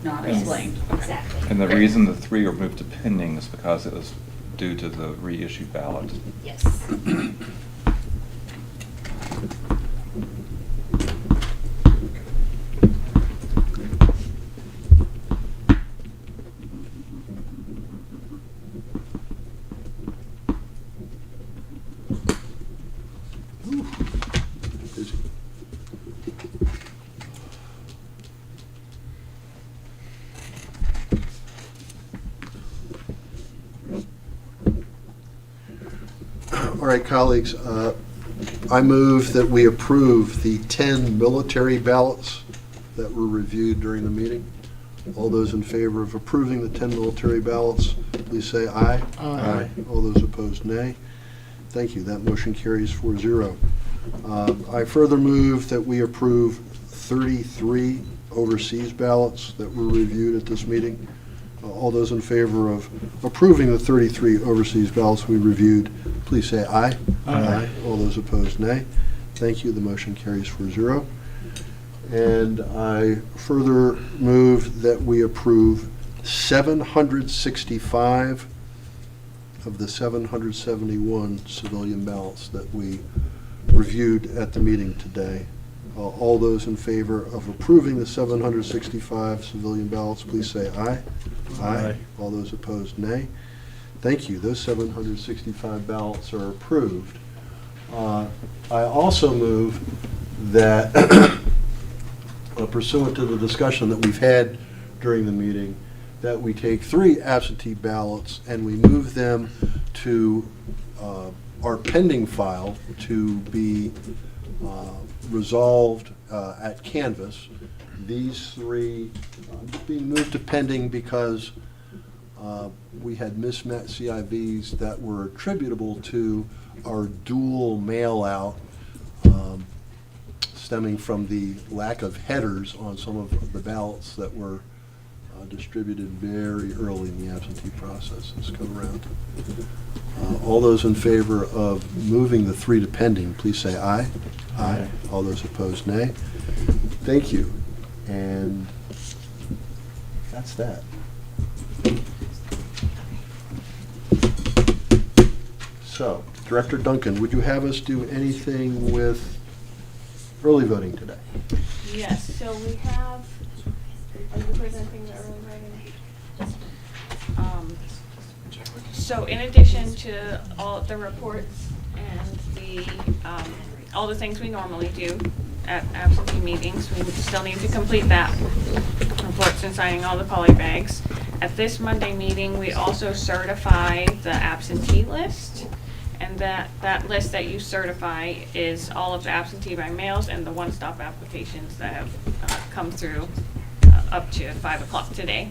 not Yes, explained. Okay. exactly. And the reason the 3 were moved to pending is because it was due to the reissued ballot. Yes. Busy. All right, colleagues, I move that we approve the 10 military ballots that were reviewed during the meeting. All those in favor of approving the 10 military ballots, please say aye. Aye. All those opposed, nay. Thank you. That motion carries 4-0. I further move that we approve 33 overseas ballots that were reviewed at this meeting. All those in favor of approving the 33 overseas ballots we reviewed, please say aye. Aye. All those opposed, nay. Thank you. The motion carries 4-0. And I further move that we approve 765 of the 771 civilian ballots that we reviewed at the meeting today. All those in favor of approving the 765 civilian ballots, please say aye. Aye. All those opposed, nay. Thank you. Those 765 ballots are approved. I also move that pursuant to the discussion that we've had during the meeting, that we take 3 absentee ballots and we move them to our pending file to be resolved at Canvas. These 3 being moved to pending because we had mismet CIVs that were attributable to our dual mail-out stemming from the lack of headers on some of the ballots that were distributed very early in the absentee process this go around. All those in favor of moving the 3 to pending, please say aye. Aye. All those opposed, nay. Thank you. And that's that. So, Director Duncan, would you have us do anything with early voting today? Yes, so we have, are you presenting the early voting? So in addition to all of the reports and the, all the things we normally do at absentee meetings, we still need to complete that. Reports and signing all the poly bags. At this Monday meeting, we also certify the absentee list. And that list that you certify is all of the absentee by mails and the one-stop applications that have come through up to 5 o'clock today.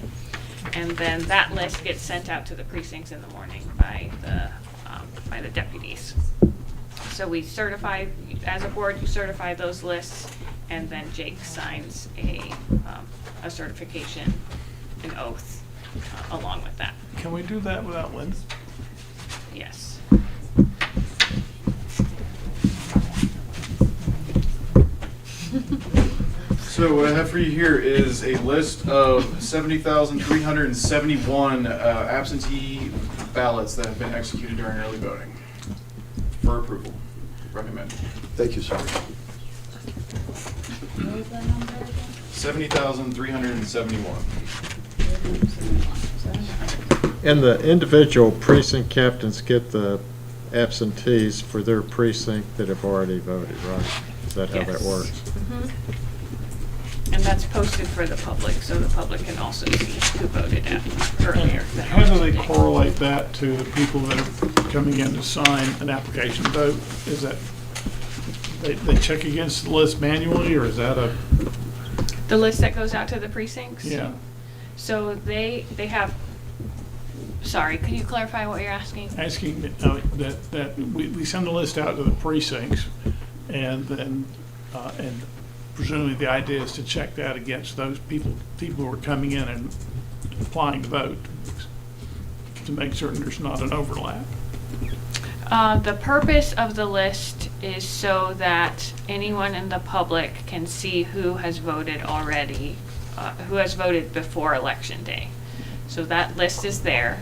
And then that list gets sent out to the precincts in the morning by the deputies. So we certify, as a board, you certify those lists, and then Jake signs a certification, an oath, along with that. Can we do that without Lynn? Yes. So what I have for you here is a list of 70,371 absentee ballots that have been executed during early voting for approval. Recommend. Thank you, sir. What was that number again? 70,371. And the individual precinct captains get the absentees for their precinct that have already voted, right? Is that how that Yes. works? Mhm. And that's posted for the public, so the public can also see who voted at earlier. than How do they today. correlate that to the people that are coming in to sign an application vote? Is that, they check against the list manually, or is that a, The list that goes out to the precincts? yeah? So they have, sorry, could you clarify what you're asking? Asking that we send the list out to the precincts, and then, and presumably the idea is to check that against those people who are coming in and applying to vote, to make certain there's not an overlap. The purpose of the list is so that anyone in the public can see who has voted already, who has voted before Election Day. So that list is there.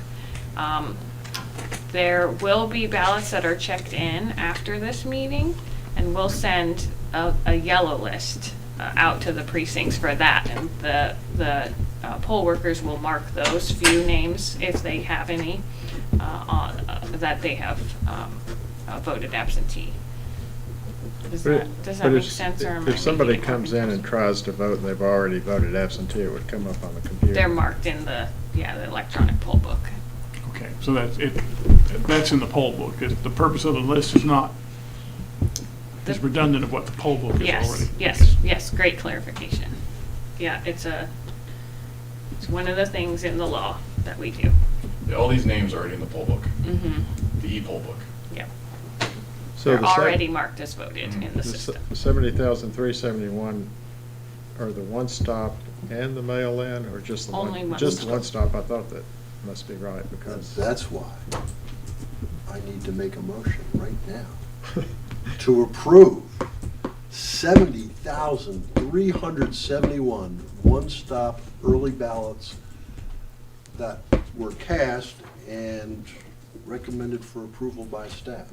There will be ballots that are checked in after this meeting, and we'll send a yellow list out to the precincts for that. And the poll workers will mark those few names, if they have any, that they have voted absentee. Does that make sense? Or am I If somebody making it more comes in and confusing? tries to vote and they've already voted absentee, it would come up on the computer. They're marked in the electronic poll book. Okay, so that's it. That's in the poll book. The purpose of the list is not, is redundant of what the poll book is already. Yes, great clarification. Yeah, it's one of the things in the law that we do. Yeah, all these names are already in the poll book, Mm-hmm, the e-poll book. yep. So They're the se- already marked as voted in the system. 70,371 are the one-stop and the mail-in, or just the one? Only one Just the stop. one-stop. I thought that must be right, because. That's why I need to make a motion right now to approve 70,371 one-stop early ballots that were cast and recommended for approval by staff.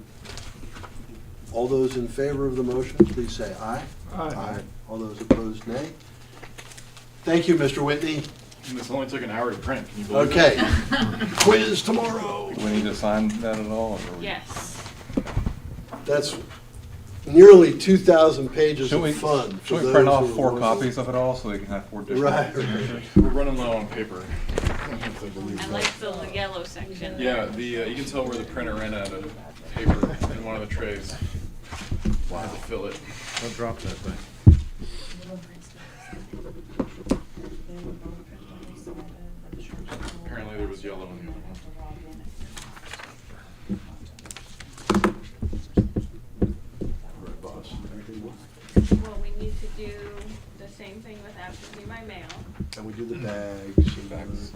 All those in favor of the motion, please say aye. Aye. All those opposed, nay. Thank you, Mr. Whitney. And this only took an hour to print, can you believe it? Okay. Quiz tomorrow. Do we need to sign that at all? or we- Yes. That's nearly 2,000 pages Should of we, fun. for should we those print who off are 4 watching. copies of it all so we can have 4 different Right, signatures? right. We're running low on paper. I like the yellow section. Yeah, you can tell where the printer ran out of paper in one of the trays. I had to fill it. Don't drop that thing. Apparently there was yellow in the other one. Right, boss. Well, we need to do the same thing with absentee by mail. And we do the bags and Bags.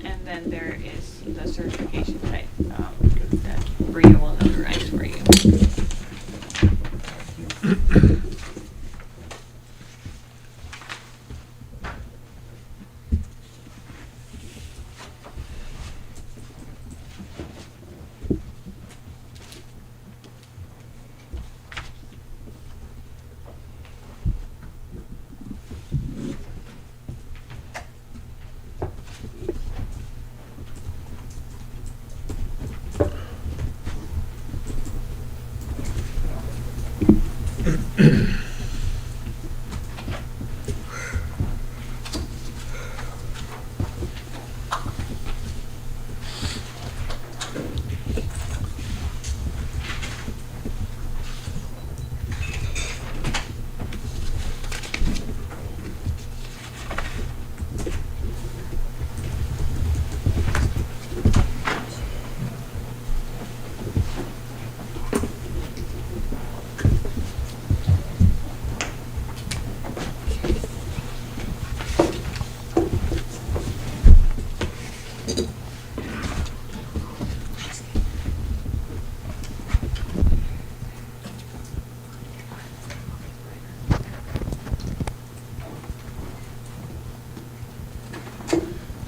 And then there is the certification type that Bria will notarize for you.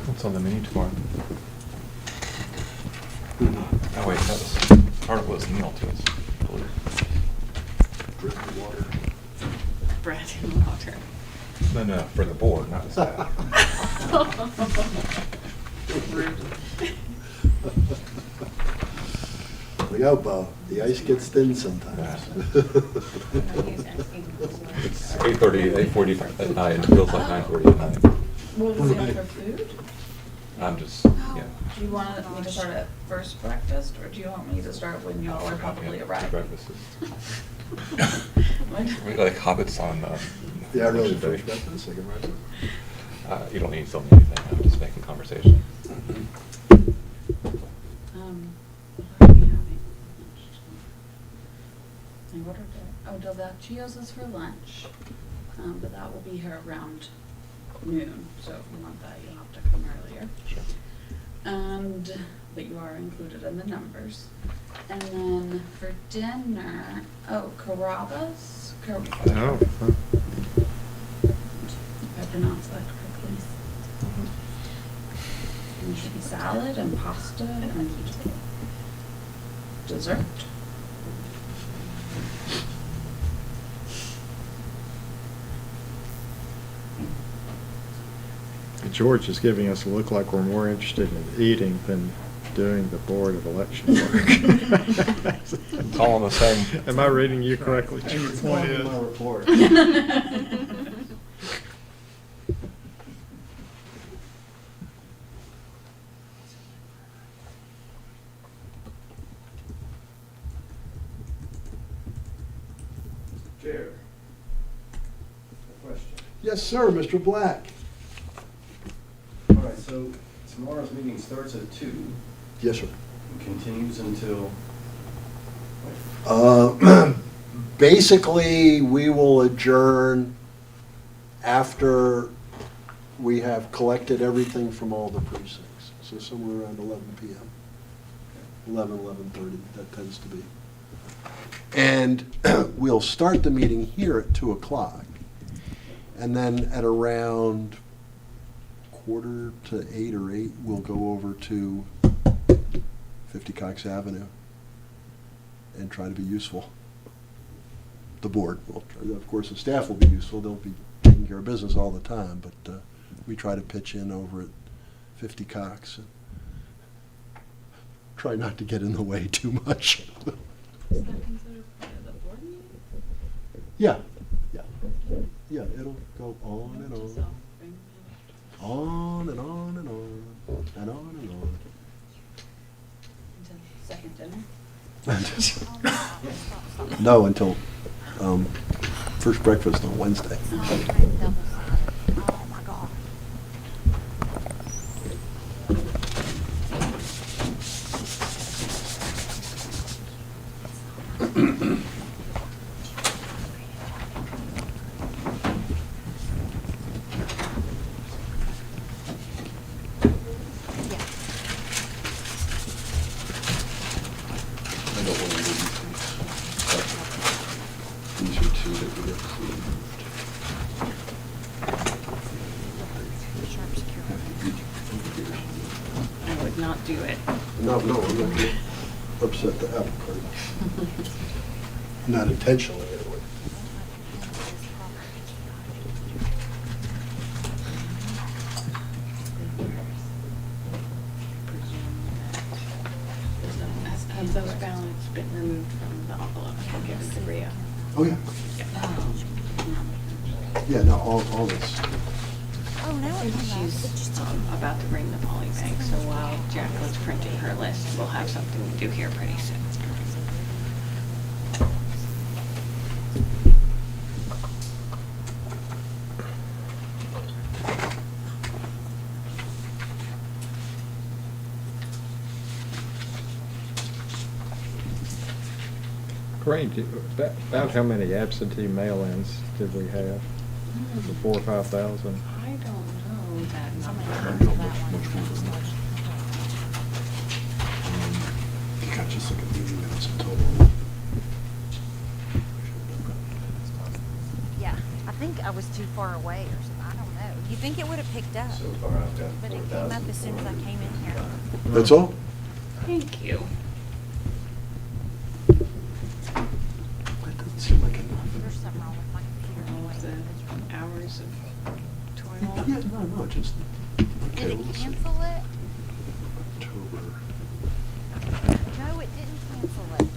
What's on the menu tomorrow? Oh wait, that was, article was emailed to us. drip of water. Bread and water. No, for the board, not the staff. Look out, Bo. The ice gets thin sometimes. It's 8:30, 8:45 at night, it feels like 9:40 at night. What was it for food? I'm just, yeah. Do you want me to start at first breakfast, or do you want me to start when y'all are probably arriving? Breakfast is, we like hobbits on, Yeah, really, Election Day. first breakfast, second breakfast. You don't need to tell me anything, I'm just making conversation. What are they? Oh, till that Gio's is for lunch, but that will be here around noon, so if you want that, you'll have to come earlier. But you are included in the numbers. And then for dinner, Carrabba's? Oh, If I pronounce that correctly. And it should be salad and pasta and dessert. George is giving us a look like we're more interested in eating than doing the Board of Election work. It's all on the same. Am I reading you correctly, And your George? point is, My report. Chair, a question. Yes, sir, Mr. Black. All right, so tomorrow's meeting starts at 2 Yes, sir. and continues until, Basically, we will adjourn after we have collected everything from all the precincts. So somewhere around 11 p.m. 11:30, that tends to be. And we'll start the meeting here at 2 o'clock. And then at around 7:45 or 8, we'll go over to 50 Cox Avenue and try to be useful. The board will, of course, the staff will be useful. They'll be taking care of business all the time, but we try to pitch in over at 50 Cox and try not to get in the way too much. Is that considered part of the board meeting? Yeah, yeah, yeah, it'll go on and So, on, bring on and on and on, and on and on. until second dinner. No, until first breakfast on Wednesday. Double-sided. Oh, my God. I don't want to move these. These are two that we approved. Sharp security. I would not do it. No, I'm not going to upset the apple cart. Not intentionally, anyway. Have those ballots been removed from the envelope? I'll give it to Rhea. Oh, yeah. Yeah, no, all this. Oh, now it comes out. It just took a About to bring the poly bank, so while Jacqueline's printing her list, we'll have something to do here pretty soon. Corinne, about how many absentee mail-ins did we have? Was it 4,000 or 5,000? I don't know that number. God, just look at meeting minutes in total. Yeah, I think I was too far away or something. I don't know. You think it would have picked up, so far I've got but it came up 4,000. as soon as I came in here. That's all? Thank you. That doesn't seem like enough. There's something wrong with my computer. All of the hours of toil. Yeah, no, just, okay, Did it let's see. cancel it? October. No, it didn't cancel it.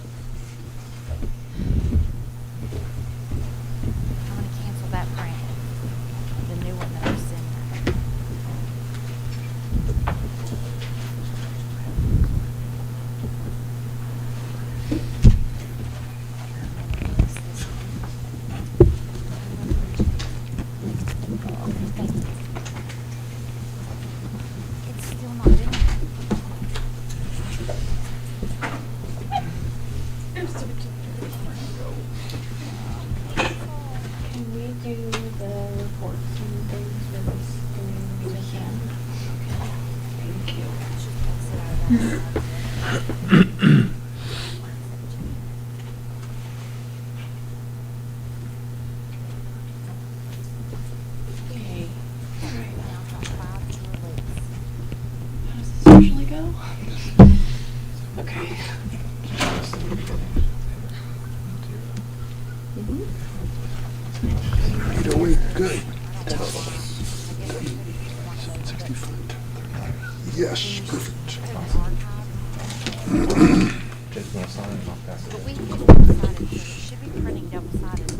I'm gonna cancel that print, the new one that I sent her. It's still Okay. How does this usually go? Okay. Doing good. 65. Yes, perfect. Just gonna sign it and I'll pass it. But we hit double-sided, so it should be printing double-sided.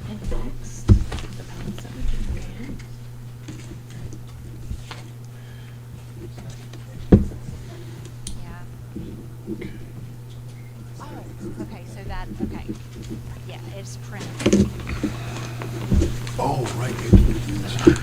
And next, the balance that we can Yeah. Oh, okay, so that, okay. Yeah, it's printed. Oh, right. I'm not sure.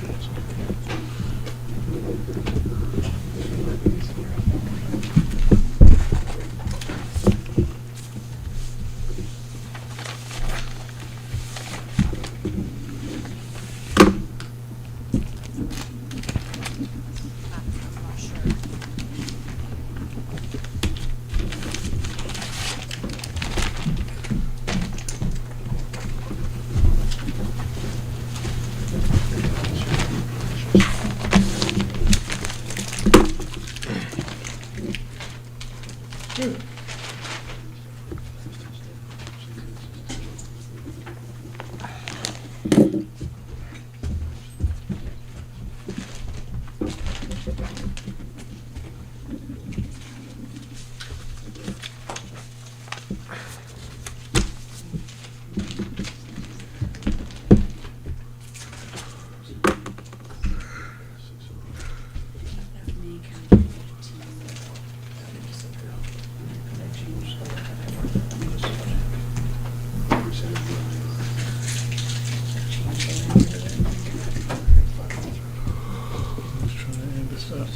Let's try to end this up.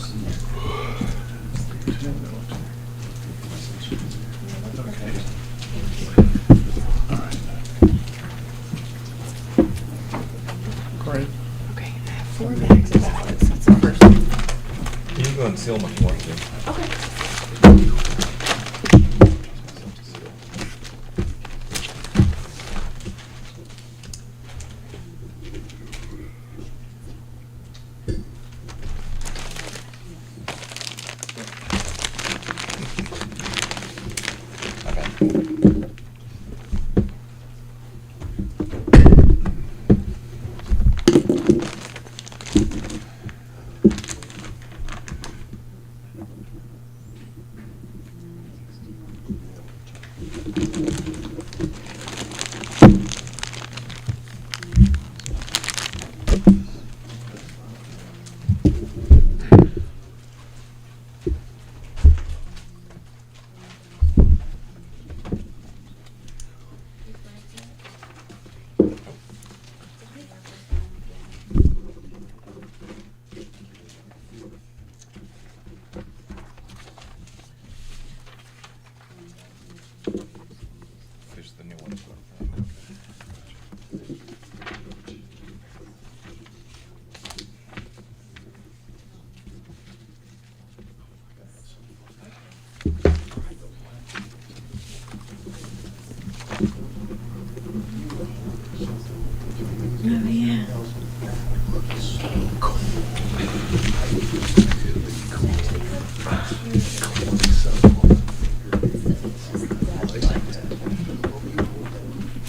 10 military. Okay. All right. Great. Okay, I have 4 bags of ballots. That's the first one. You can go and seal them if you want to. Okay. Here's the new one. Oh, yeah.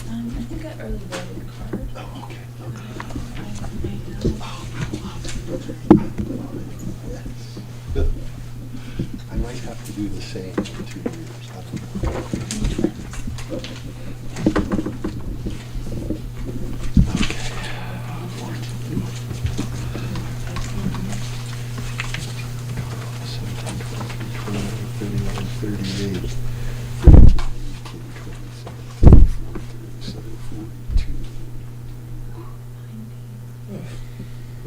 I think I early voted card. Oh, okay. I might have to do the same for 2 years. I don't know.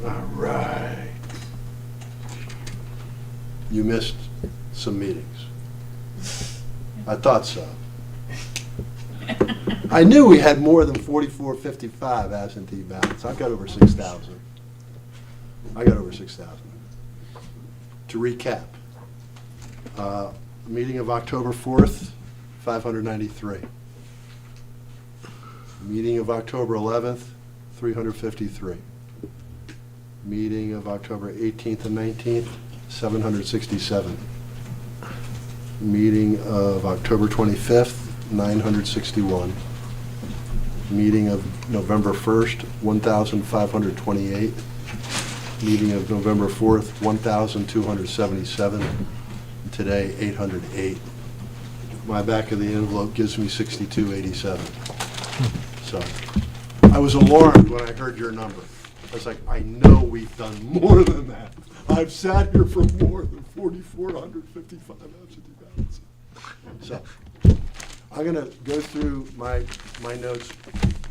All right. You missed some meetings. I thought so. I knew we had more than 4455 absentee ballots. I've got over 6,000. I got over 6,000. To recap, meeting of October 4th, 593. Meeting of October 11th, 353. Meeting of October 18th and 19th, 767. Meeting of October 25th, 961. Meeting of November 1st, 1,528. Meeting of November 4th, 1,277. Today, 808. My back of the envelope gives me 6287. So I was alarmed when I heard your number. I was like, I know we've done more than that. I've sat here for more than 4,455 absentee ballots. So I'm going to go through my notes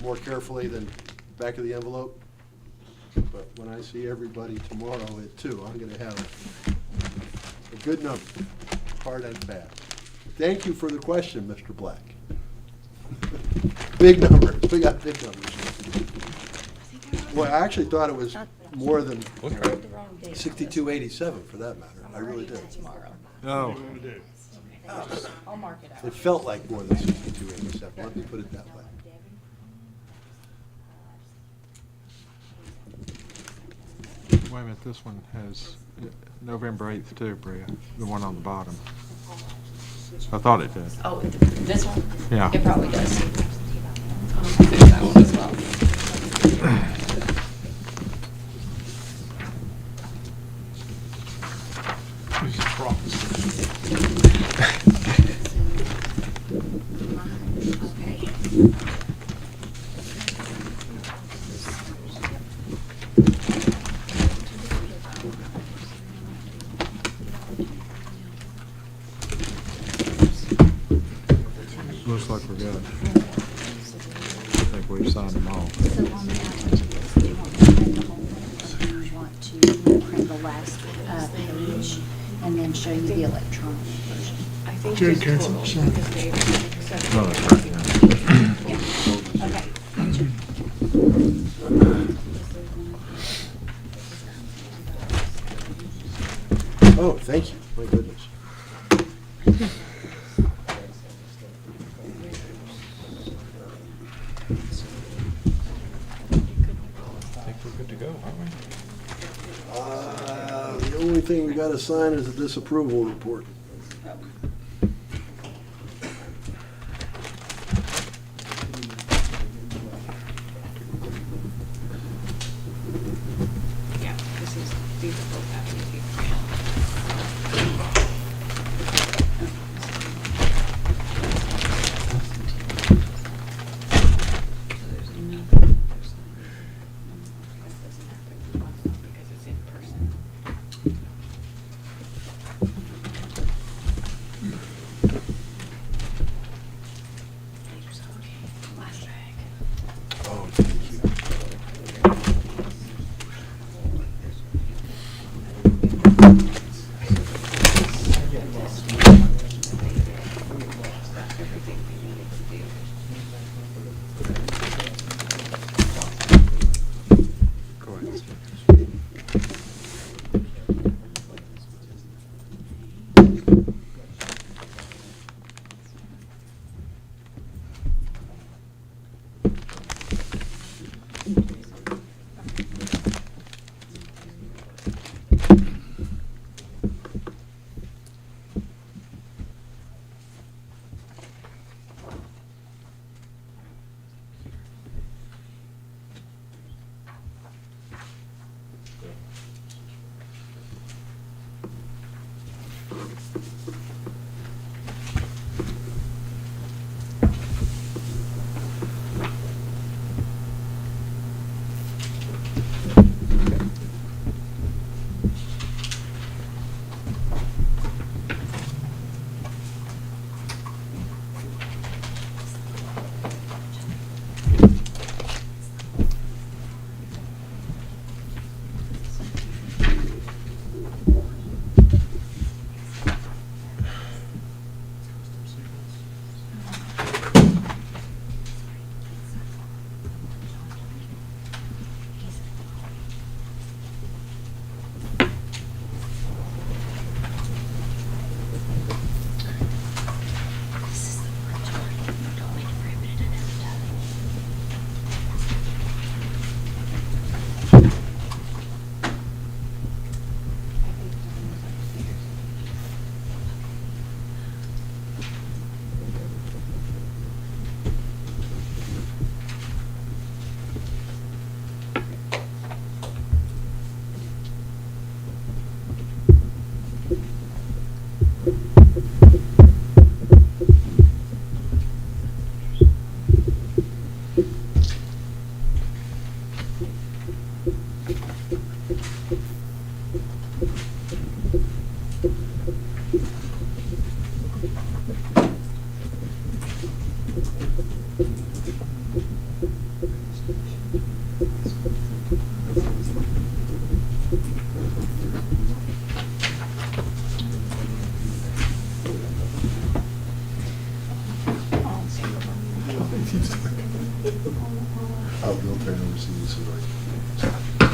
more carefully than back of the envelope. But when I see everybody tomorrow at 2, I'm going to have a good number, hard and fast. Thank you for the question, Mr. Black. Big numbers. We got big numbers. Well, I actually thought it was more than 6287 for that matter. I really did. No. I'll mark it out. It felt like more than 6287. Let me put it that way. Wait a minute, this one has November 8th too, Bria, the one on the bottom. I thought it did. Oh, this one? Yeah. It probably does. That one as well. Looks like we're good. I think we've signed them all. So on the application, do you want to print the whole thing, or do you want to print the last page and then show you the electronic version? I think Jerry just Council, total, sorry. because they accepted. No, that's right. Okay. Oh, thank you. My goodness. I think we're good to go, aren't we? The only thing we got to sign is a disapproval report. Yeah, these are both absentee. Because it's in person. Last bag. Oh, thank you. Everything we needed to do. Go ahead. Oh, military overseas, right.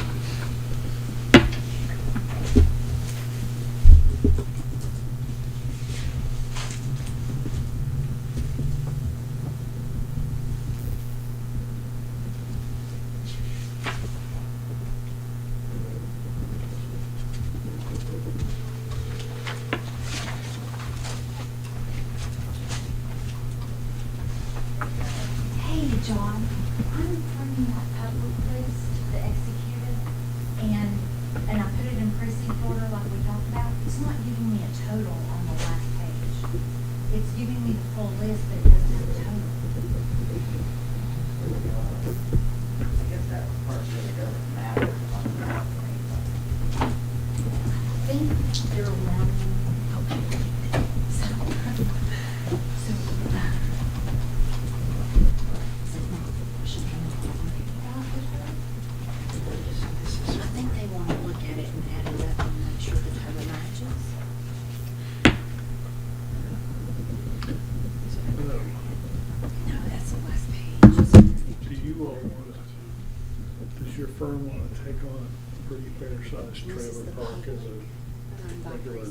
Hey, John, I'm printing that public list, the executed, and I put it in precinct order like we talked about. It's not giving me a total on the last page. It's giving me the full list, but it doesn't have a total. I think they're running, okay. I think they want to look at it and add it up and make sure the total matches. No, that's the last page. Do you all want to, does your firm want to take on a pretty fair-sized trailer park as a regular?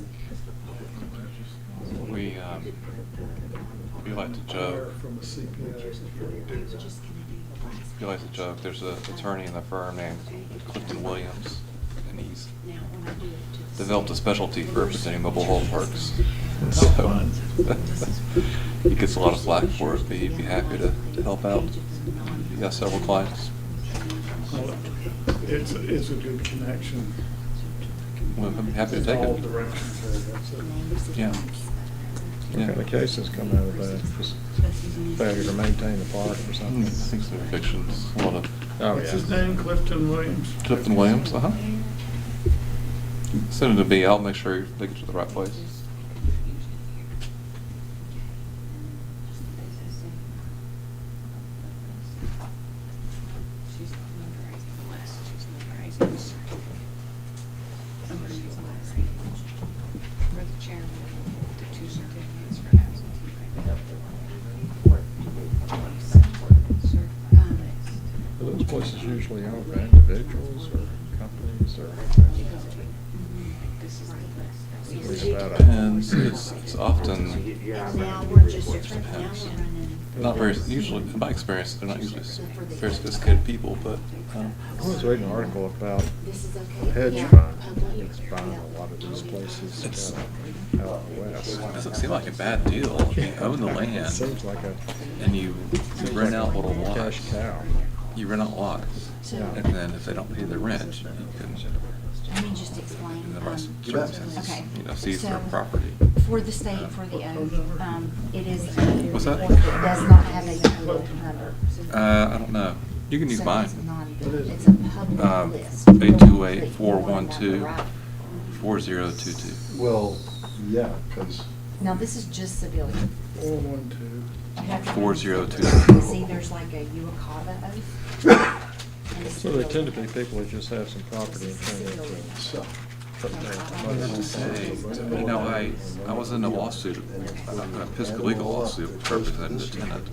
We like to hire joke. from a CPA if you do that? We like to joke. There's an attorney in the firm named Clifton Williams, and he's developed a specialty for representing mobile home parks. So he gets a lot of flack for it, but he'd be happy to help out. He got several clients. Well, it's a good connection. Well, I'm happy to in take all it. directions there, that's it. Yeah. What kind of cases come out of that? Just failure to maintain the park or I something? think they're fictions. A lot of Oh, What's his yeah. name, Clifton Williams? Clifton Williams. Send it to me. I'll make sure they get to the right place. Are those places usually owned by individuals or companies or? Depends. It's often Now we're just, now depends. we're running. Not very, usually, in my experience, they're not usually very sophisticated people, but, I was reading an article about This is okay. a hedge Yeah, fund public. that's buying a lot of these places It's- out in the west. it doesn't seem like a bad deal. If you own the It land seems like a and you rent out little cash lots. cow. You rent out lots, So, and then if they don't pay their rent, you can, let me just explain. in the right You bet. circumstances, Okay. seize their So, property. For the state, for the oath, it is a What's that? report that does not have a total number. I don't know. You can use So mine. it's it's a public list. 828-412. 4022. Well, yeah, because Now, this is just civilian. 412. You have to- 4022. See, there's like a UOCAVA oath. and a So they tend to be civilian. people who just have some property and turn it into. so, put their I money have to in say, something. you know, I was in a lawsuit, a physical legal lawsuit representing a tenant.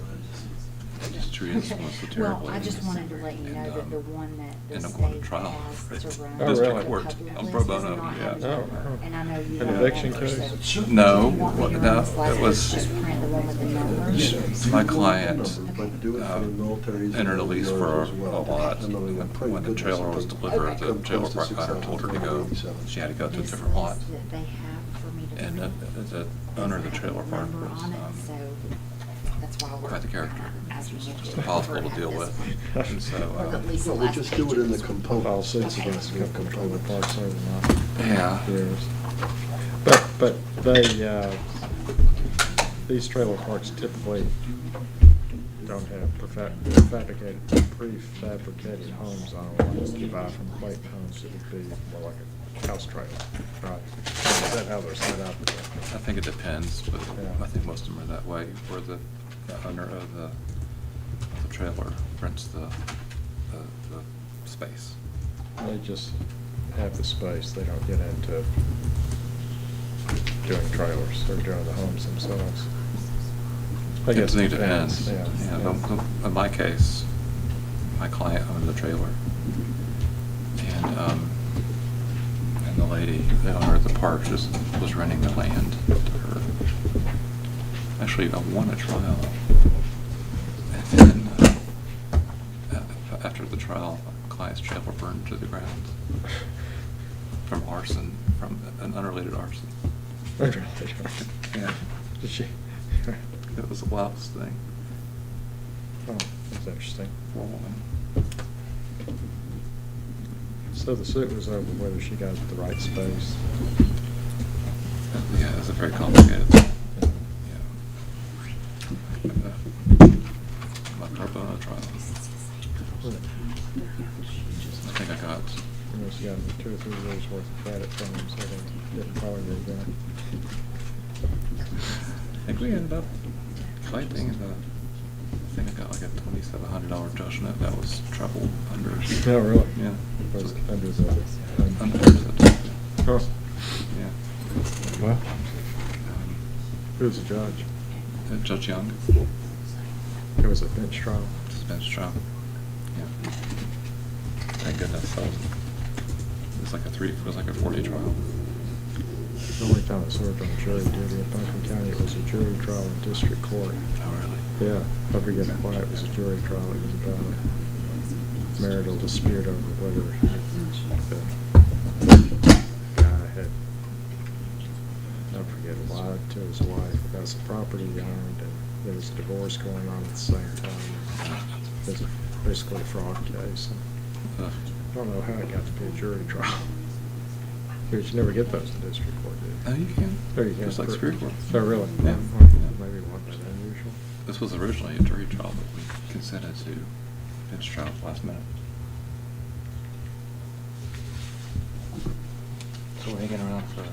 Just treated someone so terribly. Well, I just wanted to let you know And, that the one that the and I'm going to state trial has for it. to run. Oh, District really? court. public I'm list pro is bono, not yeah. having a Oh, number. oh. And I know you An have eviction numbers, case? so No, if you want me to no, run this last it was, page, just print the one with the numbers. my client but do it for the militaries. entered a lease for as well. a lot. I mean, When the trailer was delivered, the trailer park owner told her to go, she had to go to a This different lot. list that they have for me to And print the owner of the doesn't trailer have a park number was on it, so that's why we're quite the character. asking you to Just impossible to have deal this with. one. And so, Or at least the Well, we last just page do it of in the this one. File components. suits against a couple of trailer parks over yeah. the years. But they, these trailer parks typically don't have prefabricated homes on them. Like you buy from Clayton Homes, it would be more like a house trailer, right? Is that how they're set up? I think it depends, but Yeah. I think most of them are that way, where the owner of the trailer rents the space. They just have the space, they don't get into doing trailers, they're doing the homes themselves. I guess It depends. Yeah. In my case, my client owned the trailer. And the lady, the owner of the park, just was renting the land to her. Actually, I won a trial. And then, after the trial, my client's trailer burned to the ground from arson, from an unrelated arson. Yeah. Did she? It was the wildest thing. Oh, that's interesting. For a woman. So the suit was over whether she got the right space. Yeah, it's a very complicated thing. Yeah. My pro bono trial. I think I got. You must have gotten 2 or 3 years worth of credit from him, so they didn't call you again. I think we ended up fighting, and I think I got like a $2,700 judgment that was treble under. Oh, really? Yeah. Was So- under the. Under the. Huh. Yeah. Well, who's the judge? Judge Young. It was a bench trial. It's a bench trial. Yeah. Thank goodness. It was like a 4-day trial. The only time I served on jury duty in Buncombe County, it was a jury trial in district court. Oh, really? Yeah, I forget why it was a jury trial. It was about a marital dispute over whether the guy had, I forget, lied to his wife about some property he owned, and there was a divorce going on at the same time. It was basically a fraud case. And Ugh. I don't know how it got to be a jury trial. Because you never get those in district court, do you? Oh, you can. Oh, you can. Just like Superior Court. Oh, really? Yeah. Well, maybe it wasn't that unusual. This was originally a jury trial, but we consented to bench trial at the last minute. So we're hanging around for.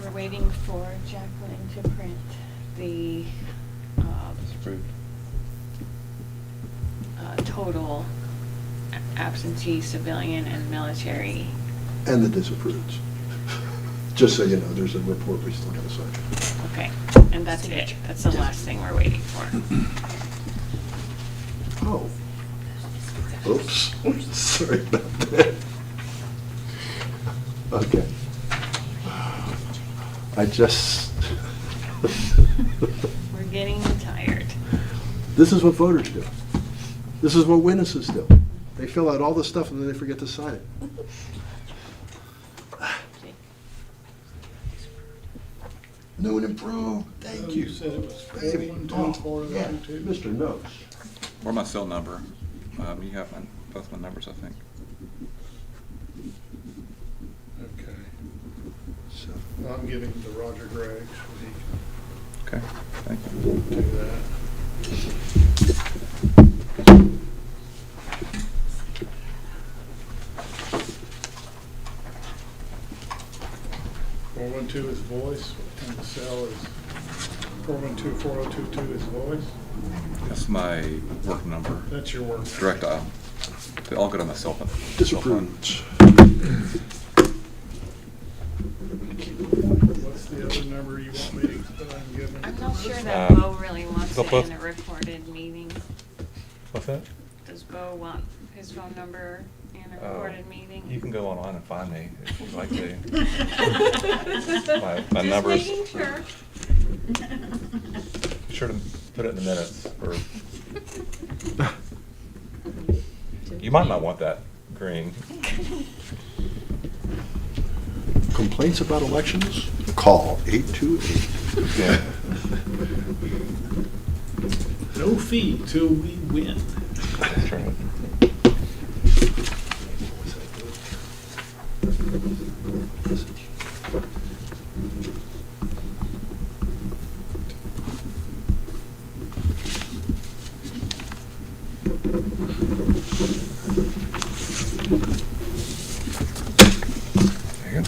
We're waiting for Jacqueline to print the Disapproved. total absentee civilian and military. And the disapproved. Just so you know, there's a report we still got to sign. Okay, and that's it. That's the last thing we're waiting for. Oh. Oops. Sorry about that. Okay. I just. We're getting tired. This is what voters do. This is what witnesses do. They fill out all the stuff and then they forget to sign it. New and improved. Thank you. You said it was Baby. 412, Yeah, 402. Mr. Notes. Or my cell number. You have both my numbers, I think. Okay. So, I'm giving to Roger Gregg, so Okay, thank he you. can do that. .412 is voice, and the cell is 412-4022 is voice. That's my work number. That's your work. Direct dial. They all go to my cell phone. disapproved. What's the other number you want me to, that I can give him? I'm not sure that Bo really wants it in a recorded meeting. What's that? Does Bo want his phone number in a recorded meeting? You can go online and find me if you'd like to. My Just numbers. making sure. Be sure to put it in the minutes. Or you might not want that green. Complaints about elections? Call 828. Yeah. No fee till we win. That's right. There you go.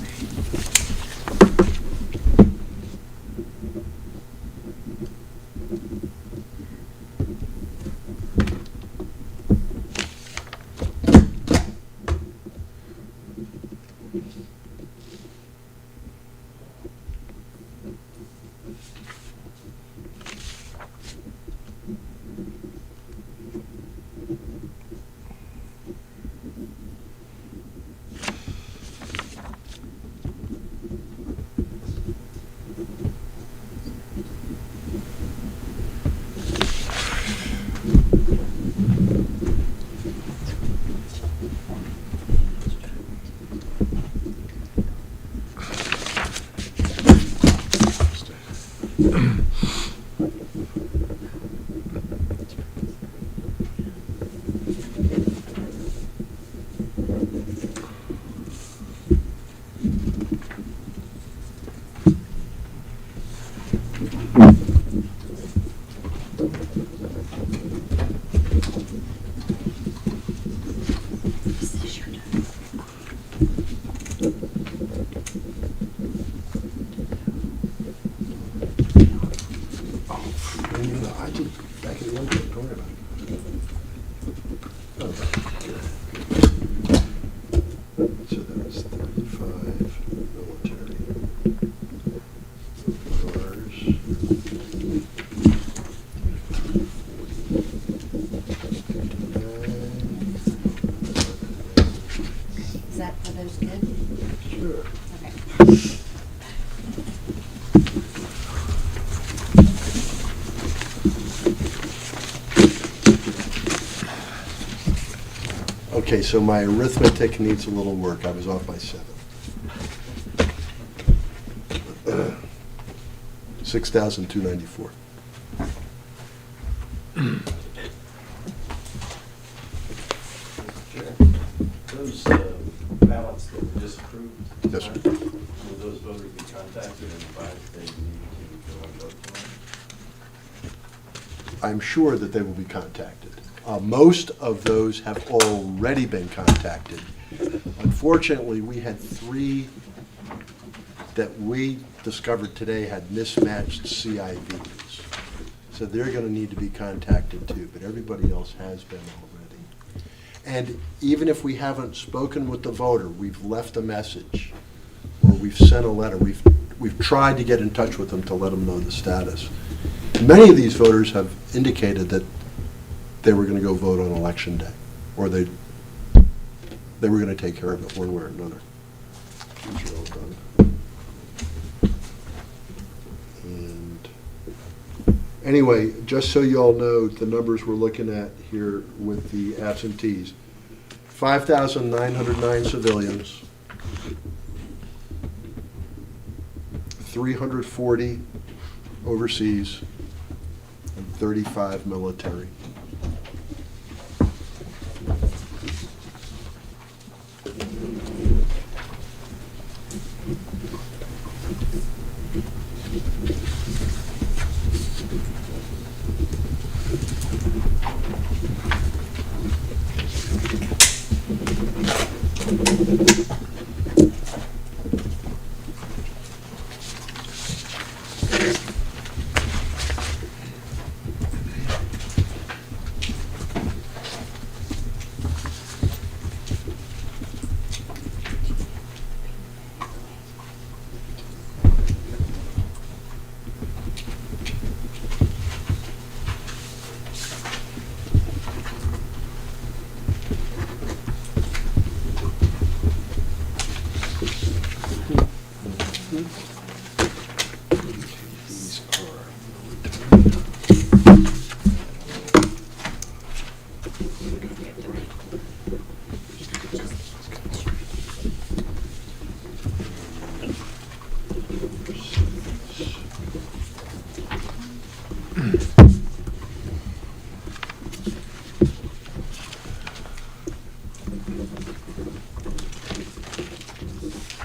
And, you know, I did back in the old days, don't worry about it. Oh, okay. So that's 35 military. Cars. Is that for those good? Sure. Okay. Okay, so my arithmetic needs a little work. I was off by 7. 6,294. Those ballots that were disapproved. Yes, sir. Will those voters be contacted and advised that they need to go and vote tomorrow? I'm sure that they will be contacted. Most of those have already been contacted. Unfortunately, we had 3 that we discovered today had mismatched CIVs. So they're going to need to be contacted too, but everybody else has been already. And even if we haven't spoken with the voter, we've left a message, or we've sent a letter, we've tried to get in touch with them to let them know the status. Many of these voters have indicated that they were going to go vote on election day, or they were going to take care of it one way or another. These are all done. And anyway, just so you all know, the numbers we're looking at here with the absentees: 5,909 civilians, 340 overseas, and 35 military. These are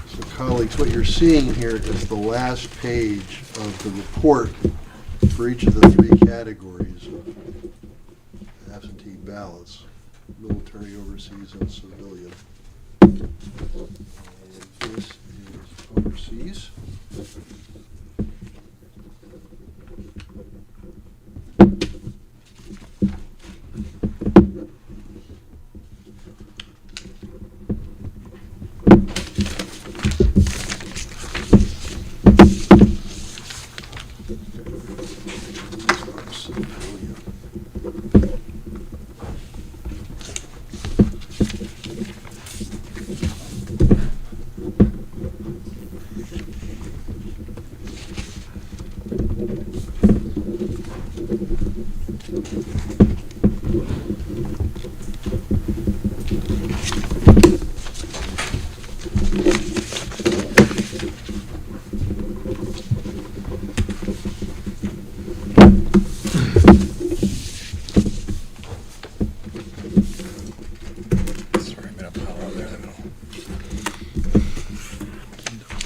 So colleagues, what you're seeing here is the last page of the report for each of the 3 categories of absentee ballots: military, overseas, and civilian. And this is overseas. Civilian. Sorry, I made a pile out there in the middle.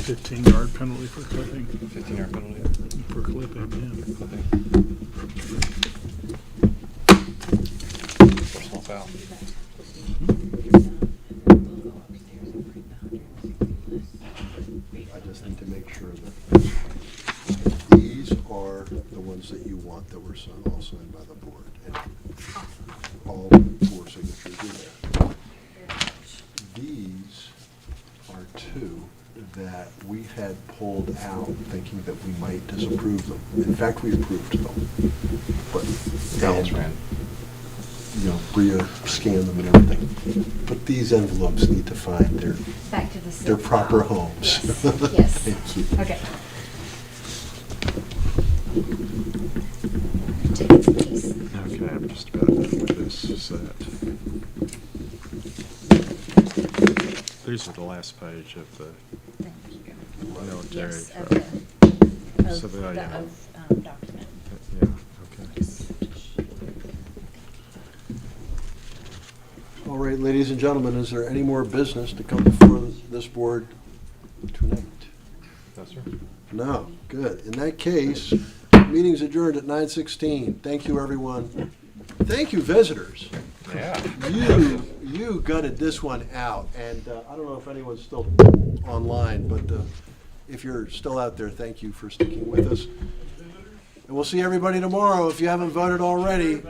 15-yard penalty for clipping. 15-yard penalty. For clipping, yeah. Personal foul. I just need to make sure that these are the ones that you want that were all signed by the board. And all 4 signatures in there. These are 2 that we had pulled out thinking that we might disapprove them. In fact, we approved them. But, Ballots and, ran. you know, Bria scanned them and everything. But these envelopes need to find Back to the their zip proper file. homes. Yes, yes. Thank you. Okay. Take it, please. Okay, I'm just about done with this set. These are the last page of the Thank you. military. Yes, truck. of the oath, Civilian. the oath document. Yeah, okay. All right, ladies and gentlemen, is there any more business to come before this board tonight? No, sir. No, good. In that case, meeting's adjourned at 9:16. Thank you, everyone. Thank you, visitors. Yeah. You gutted this one out, and I don't know if anyone's still online, but if you're still out there, thank you for sticking with us. And we'll see everybody tomorrow if you haven't voted already.